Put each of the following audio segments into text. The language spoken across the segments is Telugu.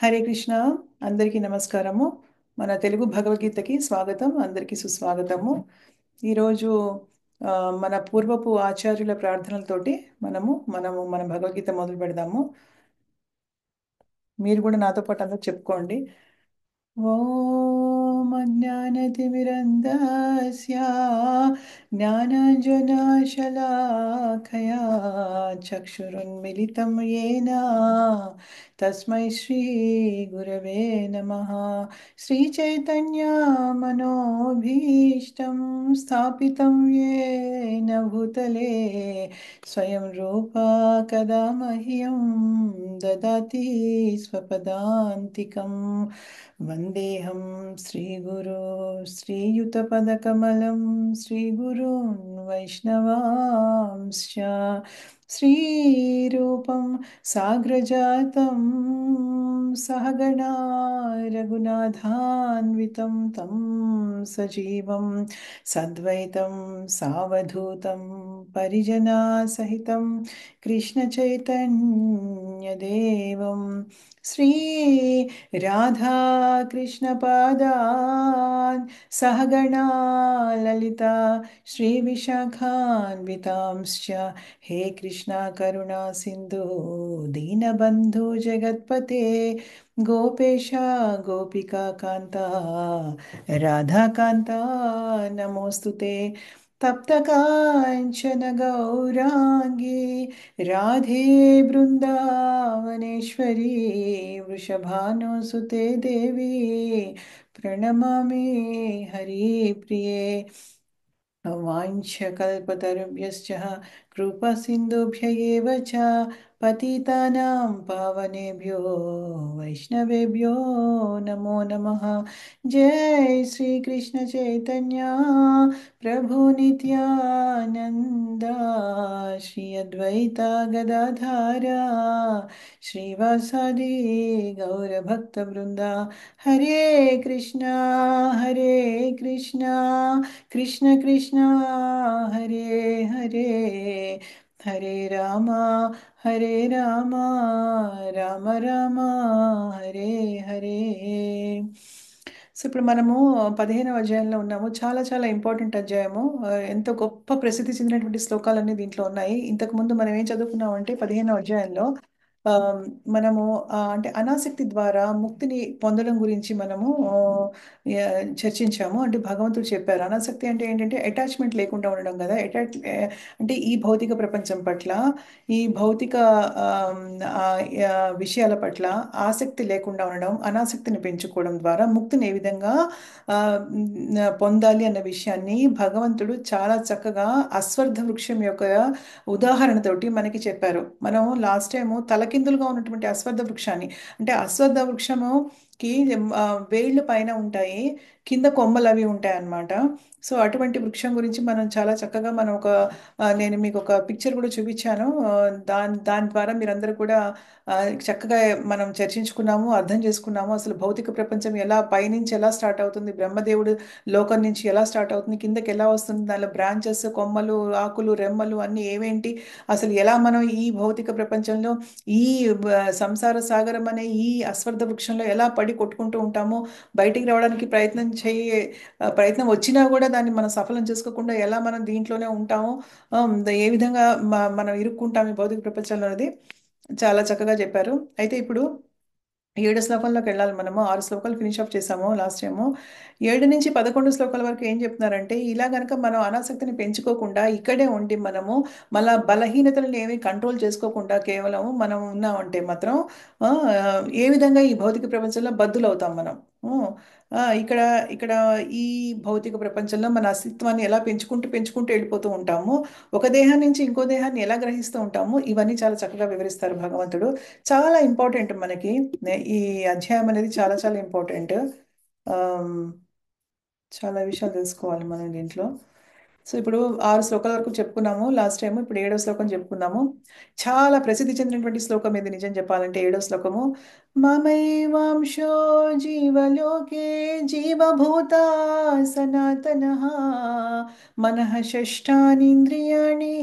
హరే కృష్ణ. అందరికీ నమస్కారము. మన తెలుగు భగవద్గీతకి స్వాగతం. అందరికీ సుస్వాగతము. ఈరోజు ఆ, మన పూర్వపు ఆచార్యుల ప్రార్థనలతోటి మన భగవద్గీత మొదలు పెడదాము. మీరు కూడా నాతో పాటు అందరూ చెప్పుకోండి. ఓం అజ్ఞానతిమిరంధస్య జ్ఞానాంజనశలాకయా చక్షురున్మిలితం येन తస్మై శ్రీ గురవే నమః. శ్రీచైతన్యమనోభీష్టం స్థాపితం येन భూతలే స్వయం రూపా కదా మह्यं దదాతి స్వపదాంతికం. వందేహం శ్రీగురు శ్రీయుతపదకమలం శ్రీగురున్ వైష్ణవాంశ్చ శ్రీరూపం సాగ్రజాతం సహగణా రఘునాథాన్వితం తం సజీవం సద్వైతం సావధూతం పరిజనా సహితం కృష్ణ చైతన్యదేవం శ్రీ రాధా కృష్ణ పాదాన్ సహగణా లలితా శ్రీ విశాఖాన్వితాంశ్చ హే కృష్ణ కరుణా సింధు దీనబంధు జగత్పతే గోపేశ గోపికా కాంత రాధాకాంత నమోస్తుతే. తప్త కాంచన గౌరాంగి రాధే బృందావనేశ్వరి వృషభానుసుతే దేవి ప్రణమామి హరిప్రిये. वाञ्छकल्पतरुभ्यश्च कृपासिन्धुभ्य एव च पतितानां पावनेभ्यो वैष्णवेभ्यो नमो नमः. जय श्री कृष्ण चैतन्य प्रभु नित्यानन्द श्री अद्वैता गदाधारा श्रीवासादि गौरभक्तवृन्दा. हरे कृष्णा कृष्ण कृष्ण हरे हरे हरे राम राम राम హరే హరే. సో ఇప్పుడు మనము 15వ అధ్యాయంలో ఉన్నాము. చాలా చాలా ఇంపార్టెంట్ అధ్యాయము. ఎంతో గొప్ప ప్రసిద్ధి చెందినటువంటి శ్లోకాలన్నీ దీంట్లో ఉన్నాయి. ఇంతకు ముందు మనం ఏం చదువుకున్నామంటే 15వ అధ్యాయంలో ఆ, మనము అంటే అనాసక్తి ద్వారా ముక్తిని పొందడం గురించి మనము చర్చించాము. అంటే భగవంతుడు చెప్పారు అనాసక్తి అంటే ఏంటంటే అటాచ్మెంట్ లేకుండా ఉండడం కదా. అంటే ఈ భౌతిక ప్రపంచం పట్ల ఈ భౌతిక ఆమ్, ఆ, ఆ, విషయాల పట్ల ఆసక్తి లేకుండా ఉండడం, అనాసక్తిని పెంచుకోవడం ద్వారా ముక్తిని ఏ విధంగా ఆ, పొందాలి అన్న విషయాన్ని భగవంతుడు చాలా చక్కగా అశ్వత్థ వృక్షం యొక్క ఉదాహరణతోటి మనకి చెప్పారు. మనం లాస్ట్ టైము తలకిందులుగా ఉన్నటువంటి అశ్వత్థ వృక్షాన్ని, అంటే అశ్వత్థ వృక్షముకి వేళ్ళు పైన ఉంటాయి, కింద కొమ్మలు అవి ఉంటాయి అన్నమాట. సో అటువంటి వృక్షం గురించి మనం చాలా చక్కగా మనం నేను మీకు ఒక పిక్చర్ కూడా చూపించాను. దాని ద్వారా మీరందరూ కూడా ఆ, చక్కగా మనం చర్చించుకున్నాము, అర్థం చేసుకున్నాము. అసలు భౌతిక ప్రపంచం ఎలా పైనుంచి ఎలా స్టార్ట్ అవుతుంది, బ్రహ్మదేవుడు లోకం నుంచి ఎలా స్టార్ట్ అవుతుంది, కిందకి ఎలా వస్తుంది, దానిలో బ్రాంచెస్, కొమ్మలు, ఆకులు, రెమ్మలు అన్నీ ఏవేంటి, అసలు ఎలా మనం ఈ భౌతిక ప్రపంచంలో ఈ సంసార సాగరం అనే ఈ అశ్వత్థ వృక్షంలో ఎలా పడి కొట్టుకుంటూ ఉంటామో, బయటికి రావడానికి ప్రయత్నం వచ్చినా కూడా దాన్ని మనం సఫలం చేసుకోకుండా ఎలా మనం దీంట్లోనే ఉంటామో, ఏ విధంగా మనం ఇరుక్కుంటాం ఈ భౌతిక ప్రపంచంలో అనేది చాలా చక్కగా చెప్పారు. అయితే ఇప్పుడు 7 శ్లోకంలోకి వెళ్ళాలి. మనము 6 శ్లోకాలు ఫినిష్ ఆఫ్ చేసాము లాస్ట్ టైము. 7 నుంచి 11 శ్లోకాల వరకు ఏం చెప్తున్నారంటే, ఇలా గనక మనం అనాసక్తిని పెంచుకోకుండా ఇక్కడే ఉండి మనము మళ్ళా బలహీనతలను ఏమీ కంట్రోల్ చేసుకోకుండా కేవలం మనం ఉన్నామంటే మాత్రం ఆ, ఏ విధంగా ఈ భౌతిక ప్రపంచంలో బద్దులవుతాం మనం. ఆ, ఇక్కడ ఇక్కడ ఈ భౌతిక ప్రపంచంలో మన అస్తిత్వాన్ని ఎలా పెంచుకుంటూ పెంచుకుంటూ వెళ్ళిపోతూ ఉంటాము, ఒక దేహం నుంచి ఇంకో దేహాన్ని ఎలా గ్రహిస్తూ ఉంటాము, ఇవన్నీ చాలా చక్కగా వివరిస్తారు భగవంతుడు. చాలా ఇంపార్టెంట్ మనకి ఈ అధ్యాయం అనేది చాలా చాలా ఇంపార్టెంట్. ఆమ్, చాలా విషయాలు తెలుసుకోవాలి మనం దీంట్లో. సో ఇప్పుడు 6 శ్లోకాల వరకు చెప్పుకున్నాము లాస్ట్ టైం. ఇప్పుడు 7వ శ్లోకం చెప్పుకున్నాము. చాలా ప్రసిద్ధి చెందినటువంటి శ్లోకం ఇది, నిజం చెప్పాలంటే 7వ శ్లోకము. మమైవాంశో జీవలోకే జీవభూత సనాతనః మనః షష్ఠానీంద్రియాణి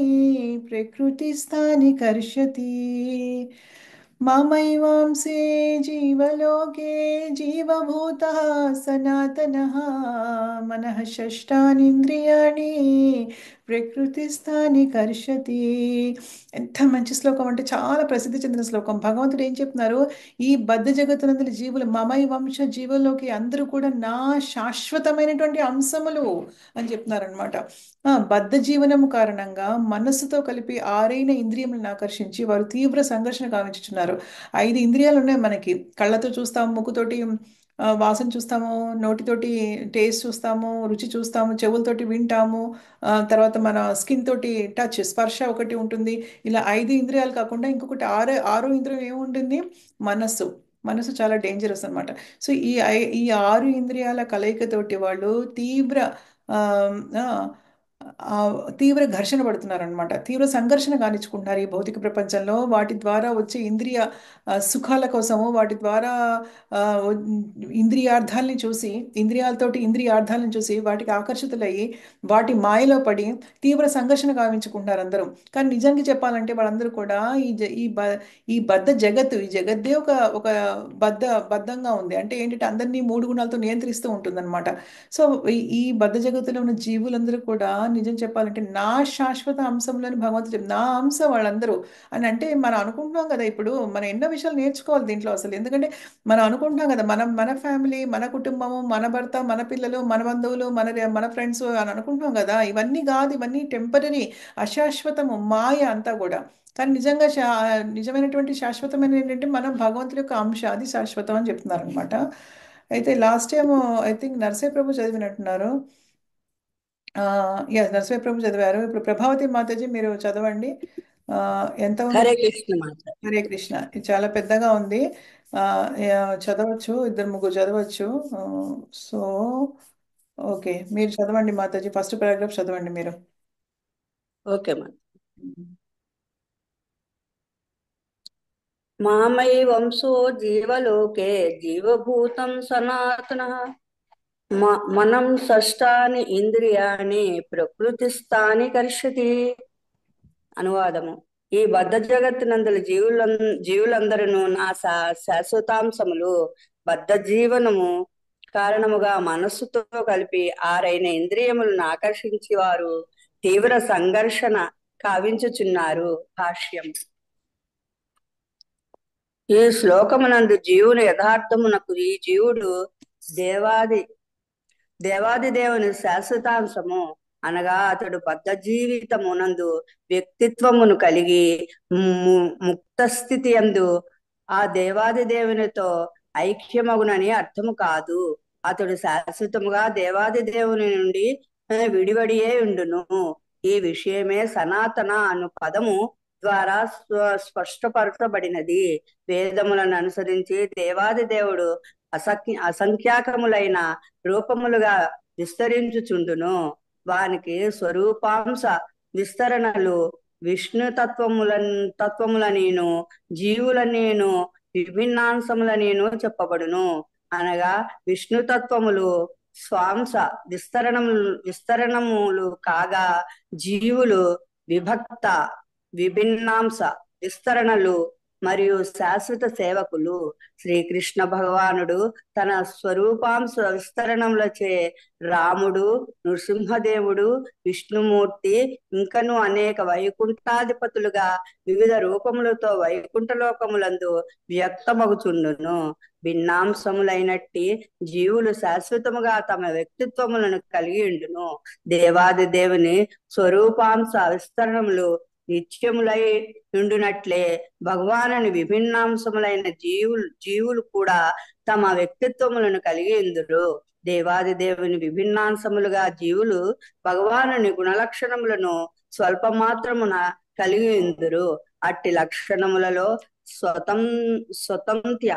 ప్రకృతిస్థాని కర్షతి. మమైవాంసే జీవలోకే జీవభూతः సనాతనः మనః షష్టానీంద్రియాణి ప్రకృతిస్థాని కర్షతి. ఎంత మంచి శ్లోకం అంటే చాలా ప్రసిద్ధి చెందిన శ్లోకం. భగవంతుడు ఏం చెప్తున్నారు? ఈ బద్ధ జగత్తునందరి జీవులు మమై వంశ జీవుల్లోకి అందరూ కూడా నా శాశ్వతమైనటువంటి అంశములు అని చెప్తున్నారనమాట. బద్ధ జీవనము కారణంగా మనస్సుతో కలిపి ఆరైన ఇంద్రియములను ఆకర్షించి వారు తీవ్ర సంఘర్షణ గావించుచున్నారు. 5 ఇంద్రియాలు ఉన్నాయి మనకి. కళ్ళతో చూస్తాము, ముక్కుతోటి వాసన చూస్తాము, నోటితోటి టేస్ట్ చూస్తాము, రుచి చూస్తాము, చెవులతోటి వింటాము, తర్వాత మన స్కిన్ తోటి టచ్ స్పర్శ ఒకటి ఉంటుంది. ఇలా 5 ఇంద్రియాలు కాకుండా ఇంకొకటి ఆరో ఇంద్రియం ఏముంటుంది? మనస్సు. మనసు చాలా డేంజరస్ అన్నమాట. సో ఈ 6 ఇంద్రియాల కలయికతోటి వాళ్ళు ఆ, ఆ, ఆ, తీవ్ర ఘర్షణ పడుతున్నారనమాట. తీవ్ర సంఘర్షణ కానిచ్చుకుంటున్నారు ఈ భౌతిక ప్రపంచంలో. వాటి ద్వారా వచ్చే ఇంద్రియ సుఖాల కోసము, వాటి ద్వారా ఆ, వ- ఇంద్రియార్థాలని చూసి, ఇంద్రియార్థాలను చూసి వాటికి ఆకర్షితులయ్యి వాటి మాయలో పడి తీవ్ర సంఘర్షణ గావించుకుంటున్నారు అందరూ. కానీ నిజానికి చెప్పాలంటే వాళ్ళందరూ కూడా ఈ బద్ధ జగత్తు, ఈ జగత్తే ఒక ఒక బద్ధ బద్ధంగా ఉంది. అంటే ఏంటంటే అందరినీ 3 గుణాలతో నియంత్రిస్తూ ఉంటుందన్నమాట. సో ఈ బద్ధ జగత్తులో ఉన్న జీవులందరూ కూడా నిజం చెప్పాలంటే నా శాశ్వత అంశంలోని భగవంతుడు నా అంశ వాళ్ళందరూ అని. అంటే మనం అనుకుంటున్నాం కదా, ఇప్పుడు మనం ఎన్నో విషయాలు నేర్చుకోవాలి దీంట్లో అసలు. ఎందుకంటే మనం అనుకుంటున్నాం కదా, మన ఫ్యామిలీ, మన కుటుంబము, మన భర్త, మన పిల్లలు, మన బంధువులు, మన ఫ్రెండ్స్ అని అనుకుంటున్నాం కదా. ఇవన్నీ కాదు, ఇవన్నీ టెంపరీ, అశాశ్వతము, మాయ అంతా కూడా. కానీ నిజంగా నిజమైనటువంటి శాశ్వతమైన ఏంటంటే మనం భగవంతుడి యొక్క అంశ, అది శాశ్వతం అని చెప్తున్నారు అనమాట. అయితే last time I think Narasimha Prabhu చదివినట్టున్నారు. ఎస్, నరసింహ ప్రభు చదివారు. ఇప్పుడు ప్రభావతి మాతాజీ మీరు చదవండి. ఆ, ఎంత ఉంది? హరే కృష్ణ మాత. హరే కృష్ణ. ఇది చాలా పెద్దగా ఉంది. ఆ, చదవచ్చు, 2 3 చదవచ్చు. సో ఓకే, మీరు చదవండి మాతాజీ. ఫస్ట్ పారాగ్రాఫ్ చదవండి మీరు. ఓకే మాత. మామై వంశో జీవలోకే జీవభూతం సనాతన మనం షష్టాని ఇంద్రియాణి ప్రకృతిస్థాని కర్షతి. అనువాదము: ఈ బద్ధ జగత్తునందుల జీవులందరూ నా శాశ్వతాంశములు. బద్ధ జీవనము కారణముగా మనస్సుతో కలిపి ఆరైన ఇంద్రియములను ఆకర్షించి వారు తీవ్ర సంఘర్షణ కావించుచున్నారు. భాష్యం: ఈ శ్లోకమునందు జీవుని యథార్థమునకు ఈ జీవుడు దేవాది దేవాదిదేవుని శాశ్వతాంశము అనగా అతడు బద్ధ జీవితమునందు వ్యక్తిత్వమును కలిగి ముక్త స్థితి యందు ఆ దేవాది దేవునితో ఐక్యమగునని అర్థము కాదు. అతడు శాశ్వతముగా దేవాది దేవుని నుండి విడివడియే ఉండును. ఈ విషయమే సనాతన అను పదము ద్వారా స్పష్టపరచబడినది. వేదములను అనుసరించి దేవాది దేవుడు అసంఖ్యాకములైన రూపములుగా విస్తరించుచుండును. వానికి స్వరూపాంశ విస్తరణలు విష్ణు తత్వములనీను జీవులనీను విభిన్నాంశములనీను చెప్పబడును. అనగా విష్ణు తత్వములు స్వాంశ విస్తరణములు కాగా, జీవులు విభక్త విభిన్నాంశ విస్తరణలు మరియు శాశ్వత సేవకులు. శ్రీకృష్ణ భగవానుడు తన స్వరూపాంశ విస్తరణములచే రాముడు, నృసింహదేవుడు, విష్ణుమూర్తి ఇంకను అనేక వైకుంఠాధిపతులుగా వివిధ రూపములతో వైకుంఠలోకములందు వ్యక్తమగుచుండును. భిన్నాంశములైనట్టి జీవులు శాశ్వతముగా తమ వ్యక్తిత్వములను కలిగి ఉండును. దేవాది దేవుని స్వరూపాంశ విస్తరణములు నిత్యములై ఉండునట్లే భగవానుని విభిన్నాంశములైన జీవులు కూడా తమ వ్యక్తిత్వములను కలిగి ఉందురు. దేవాది దేవుని విభిన్నాంశములుగా జీవులు భగవానుని గుణలక్షణములను స్వల్ప మాత్రమున కలిగి ఉందురు. అట్టి లక్షణములలో స్వతంత్య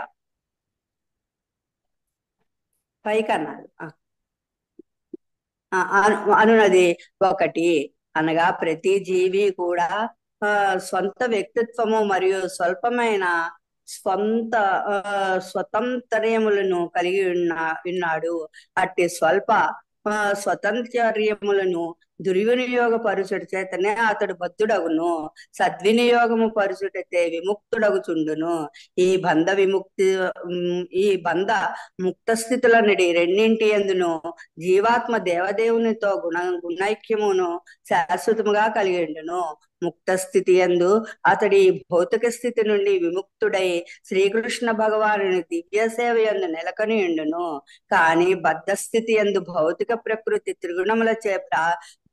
పైకన్నారు అనునది ఒకటి. అనగా ప్రతి జీవి కూడా స్వంత వ్యక్తిత్వము మరియు స్వల్పమైన స్వతంత్ర్యములను కలిగి ఉన్నాడు. అట్టి స్వల్ప స్వతంత్ర్యములను దుర్వినియోగ పరుచుట చేతనే అతడు బద్ధుడగును. సద్వినియోగము పరుచుటతే విముక్తుడగుచుండును. ఈ బంధ విముక్తి ఈ బంధ ముక్త స్థితులనడి రెండింటి ఎందును జీవాత్మ దేవదేవునితో గుణైక్యమును శాశ్వతముగా కలిగి ఉండును. ముక్త స్థితి యందు అతడి భౌతిక స్థితి నుండి విముక్తుడై శ్రీకృష్ణ భగవానుని దివ్య సేవ యందు నెలకొని ఉండును. కాని బద్ధ స్థితి యందు భౌతిక ప్రకృతి త్రిగుణములచే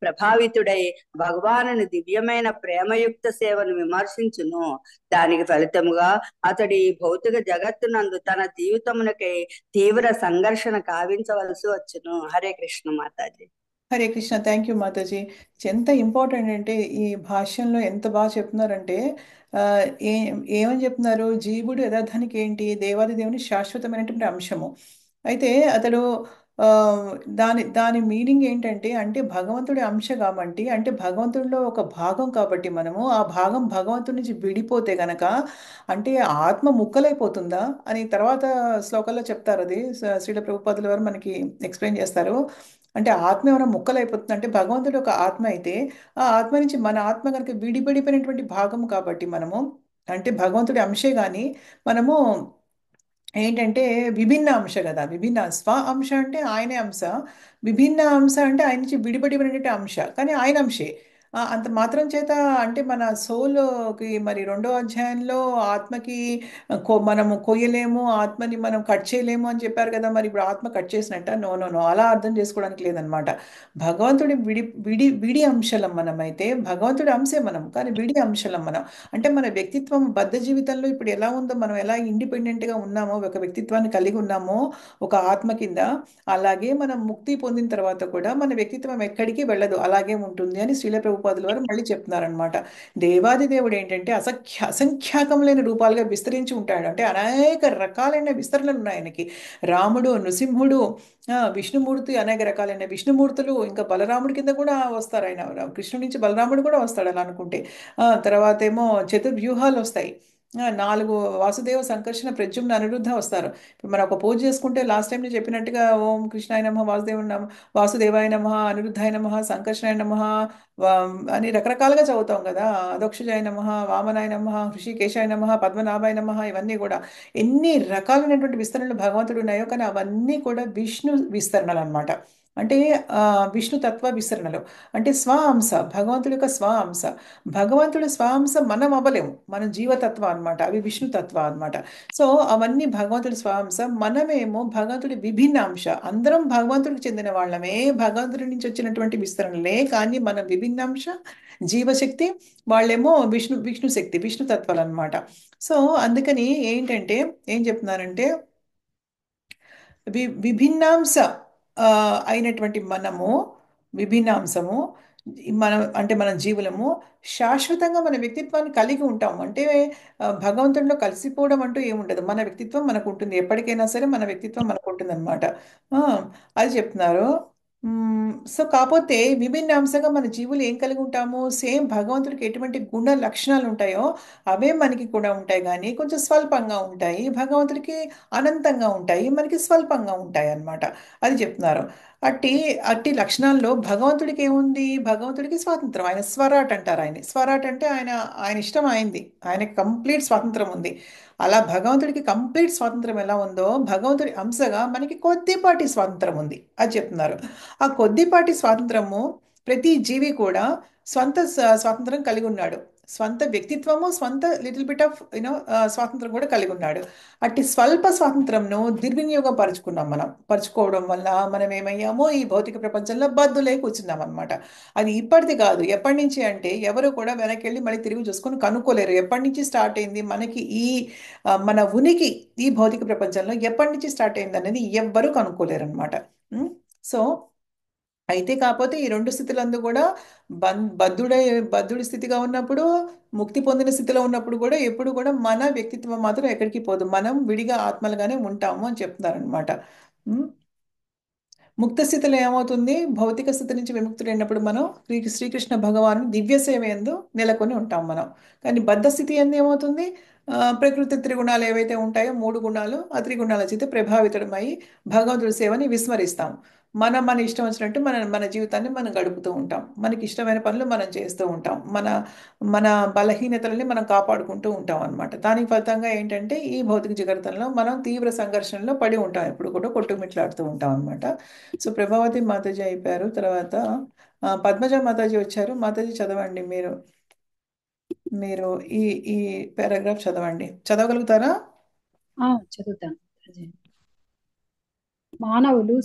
ప్రభావితుడై భగవానుని దివ్యమైన ప్రేమయుక్త సేవను విమర్శించును. దానికి ఫలితముగా అతడి ఈ భౌతిక జగత్తునందు తన జీవితమునకై తీవ్ర సంఘర్షణ కావించవలసి వచ్చును. హరే కృష్ణ మాతాజీ. హరే కృష్ణ. థ్యాంక్ యూ మాతాజీ. ఎంత ఇంపార్టెంట్ అంటే ఈ భాష్యంలో ఎంత బాగా చెప్తున్నారంటే ఆ, ఏ ఏమని చెప్తున్నారు, జీవుడు యథార్థానికి ఏంటి, దేవాది దేవుని శాశ్వతమైనటువంటి అంశము. అయితే అతడు ఆ, దాని దాని మీనింగ్ ఏంటంటే, అంటే భగవంతుడి అంశ కాబట్టి, అంటే భగవంతుడిలో ఒక భాగం కాబట్టి మనము ఆ భాగం భగవంతుడి నుంచి విడిపోతే గనక అంటే ఆత్మ ముక్కలైపోతుందా అని తర్వాత శ్లోకాల్లో చెప్తారు. అది శ్రీల ప్రభుపాదుల వారు మనకి ఎక్స్ప్లెయిన్ చేస్తారు. అంటే ఆత్మ ఏమైనా ముక్కలైపోతుంది అంటే భగవంతుడు ఒక ఆత్మ అయితే ఆ ఆత్మ నుంచి మన ఆత్మ కనుక విడిపడిపోయినటువంటి భాగం కాబట్టి మనము అంటే భగవంతుడి అంశే కానీ మనము ఏంటంటే విభిన్న అంశ కదా. విభిన్న స్వ అంశ అంటే ఆయనే అంశ, విభిన్న అంశ అంటే ఆయన నుంచి విడిపడినటువంటి అంశ కానీ ఆయన అంశే. అంత మాత్రం చేత అంటే మన సోల్కి మరి రెండో అధ్యాయంలో ఆత్మకి మనము కొయ్యలేము, ఆత్మని మనం కట్ చేయలేము అని చెప్పారు కదా. మరి ఇప్పుడు ఆత్మ కట్ చేసినట్ట? నో నో నో, అలా అర్థం చేసుకోవడానికి లేదనమాట. భగవంతుడి విడి విడి విడి అంశలం మనమైతే, భగవంతుడి అంశే మనం కానీ విడి అంశలం మనం. అంటే మన వ్యక్తిత్వం బద్ధ జీవితంలో ఇప్పుడు ఎలా ఉందో, మనం ఎలా ఇండిపెండెంట్గా ఉన్నామో, ఒక వ్యక్తిత్వాన్ని కలిగి ఉన్నామో ఒక ఆత్మ కింద, అలాగే మనం ముక్తి పొందిన తర్వాత కూడా మన వ్యక్తిత్వం ఎక్కడికి వెళ్ళదు, అలాగే ఉంటుంది అని శ్రీల ప్రభుపాదుల వారు మళ్ళీ చెప్తున్నారనమాట. దేవాది దేవుడు ఏంటంటే అసంఖ్యాకములైన రూపాలుగా విస్తరించి ఉంటాడు. అంటే అనేక రకాలైన విస్తరణలు ఉన్నాయి ఆయనకి. రాముడు, నృసింహుడు, విష్ణుమూర్తి, అనేక రకాలైన విష్ణుమూర్తులు, ఇంకా బలరాముడి కింద కూడా వస్తారు ఆయన. కృష్ణుడి నుంచి బలరాముడు కూడా వస్తాడు అలా అనుకుంటే. తర్వాత ఏమో చతుర్వ్యూహాలు వస్తాయి. నాలుగు వాసుదేవ సంకర్షణ ప్రద్యుమ్న అనిరుద్ధ వస్తారు. ఇప్పుడు మనం ఒక పూజ చేసుకుంటే లాస్ట్ టైం నేను చెప్పినట్టుగా ఓం కృష్ణాయ నమః, వాసుదేవ నమ, వాసుదేవాయ నమః, అనిరుద్ధాయ నమః, సంకర్షణాయ నమః అని రకరకాలుగా చదువుతాం కదా. అదోక్షజాయ నమః, వామనాయ నమః, హృషికేశాయ నమః, పద్మనాభాయ నమః, ఇవన్నీ కూడా ఎన్ని రకాలైనటువంటి విస్తరణలు భగవంతుడు ఉన్నాయో కానీ అవన్నీ కూడా విష్ణు విస్తరణలు అన్నమాట. అంటే విష్ణు తత్వ విస్తరణలు. అంటే స్వ అంశ, భగవంతుడి యొక్క స్వ అంశ. భగవంతుడి స్వ అంశ మనం అవ్వలేము, మన జీవతత్వ అన్నమాట, అవి విష్ణు తత్వ అన్నమాట. సో అవన్నీ భగవంతుడి స్వ అంశ, మనమేమో భగవంతుడి విభిన్న అంశ. అందరం భగవంతుడికి చెందిన వాళ్ళమే, భగవంతుడి నుంచి వచ్చినటువంటి విస్తరణలే కానీ మనం విభిన్న అంశ జీవశక్తి, వాళ్ళేమో విష్ణు విష్ణు శక్తి, విష్ణు తత్వాలు అన్నమాట. సో అందుకని ఏంటంటే ఏం చెప్తున్నారంటే విభిన్నాంశ ఆ, అయినటువంటి మనము, విభిన్నాంశము మనం అంటే మన జీవులము శాశ్వతంగా మన వ్యక్తిత్వాన్ని కలిగి ఉంటాము. అంటే భగవంతుడిలో కలిసిపోవడం అంటూ ఏముండదు, మన వ్యక్తిత్వం మనకు ఉంటుంది, ఎప్పటికైనా సరే మన వ్యక్తిత్వం మనకు ఉంటుంది అనమాట. అది చెప్తున్నారు. సో కాకపోతే విభిన్న అంశంగా మన జీవులు ఏం కలిగి ఉంటాము, సేమ్ భగవంతుడికి ఎటువంటి గుణ లక్షణాలు ఉంటాయో అవే మనకి కూడా ఉంటాయి కానీ కొంచెం స్వల్పంగా ఉంటాయి. భగవంతుడికి అనంతంగా ఉంటాయి, మనకి స్వల్పంగా ఉంటాయి అన్నమాట. అది చెప్తున్నారు. అట్టి అట్టి లక్షణాల్లో భగవంతుడికి ఏముంది, భగవంతుడికి స్వాతంత్రం, ఆయన స్వరాట్ అంటారు. ఆయన స్వరాట్ అంటే ఆయన ఆయన ఇష్టం అయింది, ఆయనకి కంప్లీట్ స్వాతంత్రం ఉంది. అలా భగవంతుడికి కంప్లీట్ స్వాతంత్రం ఎలా ఉందో భగవంతుడి అంశగా మనకి కొద్దిపాటి స్వాతంత్రం ఉంది, అది చెప్తున్నారు. ఆ కొద్దిపాటి స్వాతంత్రము ప్రతి జీవి కూడా స్వంత స్వాతంత్రం కలిగి ఉన్నాడు. స్వంత వ్యక్తిత్వము, స్వంత లిటిల్ బిట్ ఆఫ్ స్వాతంత్రం కూడా కలిగి ఉన్నాడు. అట్టి స్వల్ప స్వాతంత్రంను దుర్వినియోగం పరుచుకున్నాం మనం. పరుచుకోవడం వల్ల మనం ఏమయ్యామో ఈ భౌతిక ప్రపంచంలో బద్దులై కూర్చున్నాం అనమాట. అది ఇప్పటిది కాదు, ఎప్పటి నుంచి అంటే ఎవరు కూడా వెనక్కి వెళ్ళి మళ్ళీ తిరిగి చూసుకొని కనుక్కోలేరు ఎప్పటి నుంచి స్టార్ట్ అయింది మనకి ఈ మన ఉనికి ఈ భౌతిక ప్రపంచంలో ఎప్పటి నుంచి స్టార్ట్ అయింది అనేది ఎవ్వరూ కనుక్కోలేరు అనమాట. సో అయితే కాకపోతే ఈ రెండు స్థితులందు కూడా బద్ధుడై బద్ధుడి స్థితిగా ఉన్నప్పుడు, ముక్తి పొందిన స్థితిలో ఉన్నప్పుడు కూడా ఎప్పుడు కూడా మన వ్యక్తిత్వం మాత్రం ఎక్కడికి పోదు, మనం విడిగా ఆత్మలుగానే ఉంటాము అని చెప్తున్నారనమాట. ముక్త స్థితిలో ఏమవుతుంది, భౌతిక స్థితి నుంచి విముక్తుడైనప్పుడు మనం శ్రీకృష్ణ భగవాను దివ్య సేవ యందు నెలకొని ఉంటాం మనం. కానీ బద్ధ స్థితి ఎందు ఏమవుతుంది, ప్రకృతి త్రిగుణాలు ఏవైతే ఉంటాయో మూడు గుణాలు ఆ త్రిగుణాల చేత ప్రభావితమై భగవంతుడి సేవని విస్మరిస్తాం. మనం మన ఇష్టం వచ్చినట్టు మన మన జీవితాన్ని మనం గడుపుతూ ఉంటాం. మనకి ఇష్టమైన పనులు మనం చేస్తూ ఉంటాం. మన మన బలహీనతలని మనం కాపాడుకుంటూ ఉంటాం అన్నమాట. దానికి ఫలితంగా ఏంటంటే ఈ భౌతిక జగత్తులో మనం తీవ్ర సంఘర్షణలో పడి ఉంటాం. ఎప్పుడు కూడా కొట్టుమిట్లాడుతూ ఉంటాం అన్నమాట. సో ప్రభావతి మాతాజీ అయిపోయారు. తర్వాత పద్మజ మాతాజీ వచ్చారు. మాతాజీ చదవండి మీరు. మీరు ఈ ఈ పారాగ్రాఫ్ చదవండి. చదవగలుగుతారా? చదువుతాను. మానవులు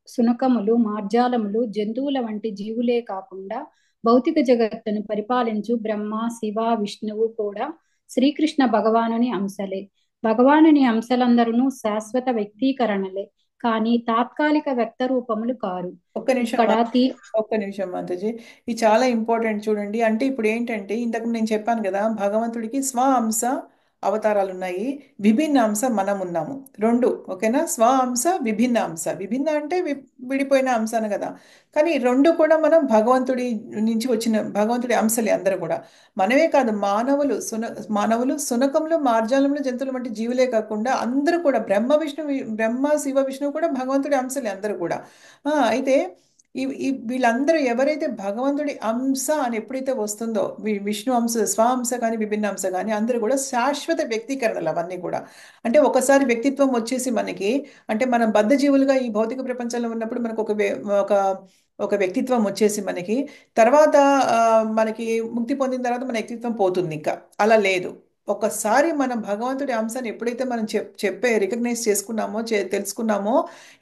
సునకములు, మార్జాలములు, జంతువుల వంటి జీవులే కాకుండా భౌతిక జగత్తును పరిపాలించు బ్రహ్మ, శివ, విష్ణువు కూడా శ్రీకృష్ణ భగవానుని అంశలే. భగవానుని అంశలందరూ శాశ్వత వ్యక్తీకరణలే, కానీ తాత్కాలిక వ్యక్త రూపములు కారు. ఒక్క నిమిషం ఇక్కడ ఒక్క నిమిషం మాతాజీ. ఇది చాలా ఇంపార్టెంట్ చూడండి. అంటే ఇప్పుడు ఏంటంటే ఇంతకు నేను చెప్పాను కదా, భగవంతుడికి స్వ అంశ అవతారాలు ఉన్నాయి, విభిన్న అంశ మనం ఉన్నాము. రెండు ఓకేనా? స్వ అంశ, విభిన్న అంశ. విభిన్న అంటే విడిపోయిన అంశ అని కదా. కానీ రెండు కూడా మనం భగవంతుడి నుంచి వచ్చిన భగవంతుడి అంశలే అందరూ కూడా. మనమే కాదు, మానవులు సునకములు, మార్జాలములు, జంతువులు వంటి జీవులే కాకుండా అందరూ కూడా బ్రహ్మ శివ విష్ణువు కూడా భగవంతుడి అంశలే అందరూ కూడా. అయితే వీళ్ళందరూ ఎవరైతే భగవంతుడి అంశ అని ఎప్పుడైతే వస్తుందో, విష్ణు అంశ, స్వ అంశ కానీ విభిన్న అంశ కానీ అందరూ కూడా శాశ్వత వ్యక్తీకరణలు అవన్నీ కూడా. అంటే ఒకసారి వ్యక్తిత్వం వచ్చేసి మనకి, అంటే మనం బద్ధజీవులుగా ఈ భౌతిక ప్రపంచంలో ఉన్నప్పుడు మనకు ఒక ఒక వ్యక్తిత్వం వచ్చేసి మనకి తర్వాత ఆ, మనకి ముక్తి పొందిన తర్వాత మన వ్యక్తిత్వం పోతుంది. ఇంకా అలా లేదు. ఒకసారి మనం భగవంతుడి అంశాన్ని ఎప్పుడైతే మనం చెప్పే రికగ్నైజ్ చేసుకున్నామో, తెలుసుకున్నామో,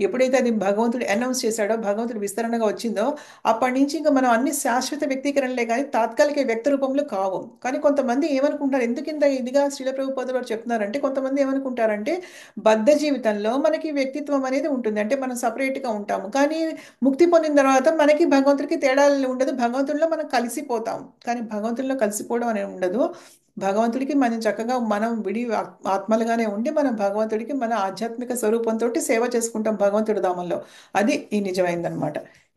ఎప్పుడైతే అది భగవంతుడు అనౌన్స్ చేశాడో, భగవంతుడు విస్తరణగా వచ్చిందో, అప్పటి నుంచి ఇంకా మనం అన్ని శాశ్వత వ్యక్తీకరణలే కానీ తాత్కాలిక వ్యక్త రూపంలో కావు. కానీ కొంతమంది ఏమనుకుంటారు, ఎందుకు ఇంత ఇదిగా శ్రీల ప్రభుపాదులు వారు చెప్తున్నారంటే, కొంతమంది ఏమనుకుంటారంటే బద్ధ జీవితంలో మనకి వ్యక్తిత్వం అనేది ఉంటుంది, అంటే మనం సపరేట్గా ఉంటాము. కానీ ముక్తి పొందిన తర్వాత మనకి భగవంతుడికి తేడా ఉండదు, భగవంతుడిలో మనం కలిసిపోతాం. కానీ భగవంతుడిలో కలిసిపోవడం అనేది ఉండదు. భగవంతుడికి మనం చక్కగా మనం ఆత్మలుగానే ఉండి మనం భగవంతుడికి మన ఆధ్యాత్మిక స్వరూపంతో సేవ చేసుకుంటాం భగవంతుడి ధామంలో. అది ఈ నిజమైందనమాట.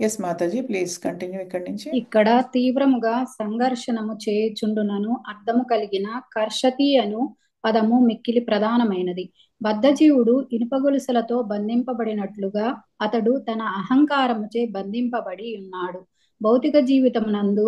ఎస్ మాతాజీ, ప్లీజ్ కంటిన్యూ ఇక్కడి నుంచి. ఇక్కడ తీవ్రముగా సంఘర్షణము చేయుచుండునను అర్థము కలిగిన కర్షతి అను పదము మిక్కిలి ప్రధానమైనది. బద్ధజీవుడు ఇనుపగొలుసులతో బంధింపబడినట్లుగా అతడు తన అహంకారముచే బంధింపబడి ఉన్నాడు. భౌతిక జీవితమునందు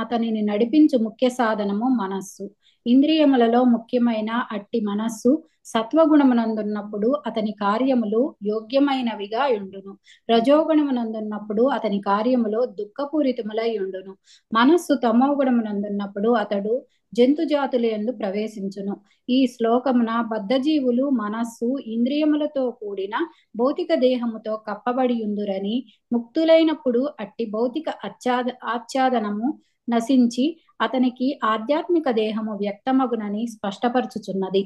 అతనిని నడిపించు ముఖ్య సాధనము మనస్సు. ఇంద్రియములలో ముఖ్యమైన అట్టి మనస్సు సత్వగుణమునందున్నప్పుడు అతని కార్యములు యోగ్యమైనవిగా ఉండును. రజోగుణమునందున్నప్పుడు అతని కార్యములో దుఃఖపూరితములై ఉండును. మనస్సు తమోగుణమునందున్నప్పుడు అతడు జంతు జాతుల యందు ప్రవేశించును. ఈ శ్లోకమున బద్ధజీవులు మనస్సు ఇంద్రియములతో కూడిన భౌతిక దేహముతో కప్పబడి ఉందురని, ముక్తులైనప్పుడు అట్టి భౌతిక ఆచ్ఛాదనము నశించి అతనికి ఆధ్యాత్మిక దేహము వ్యక్తమగునని స్పష్టపరచుచున్నది.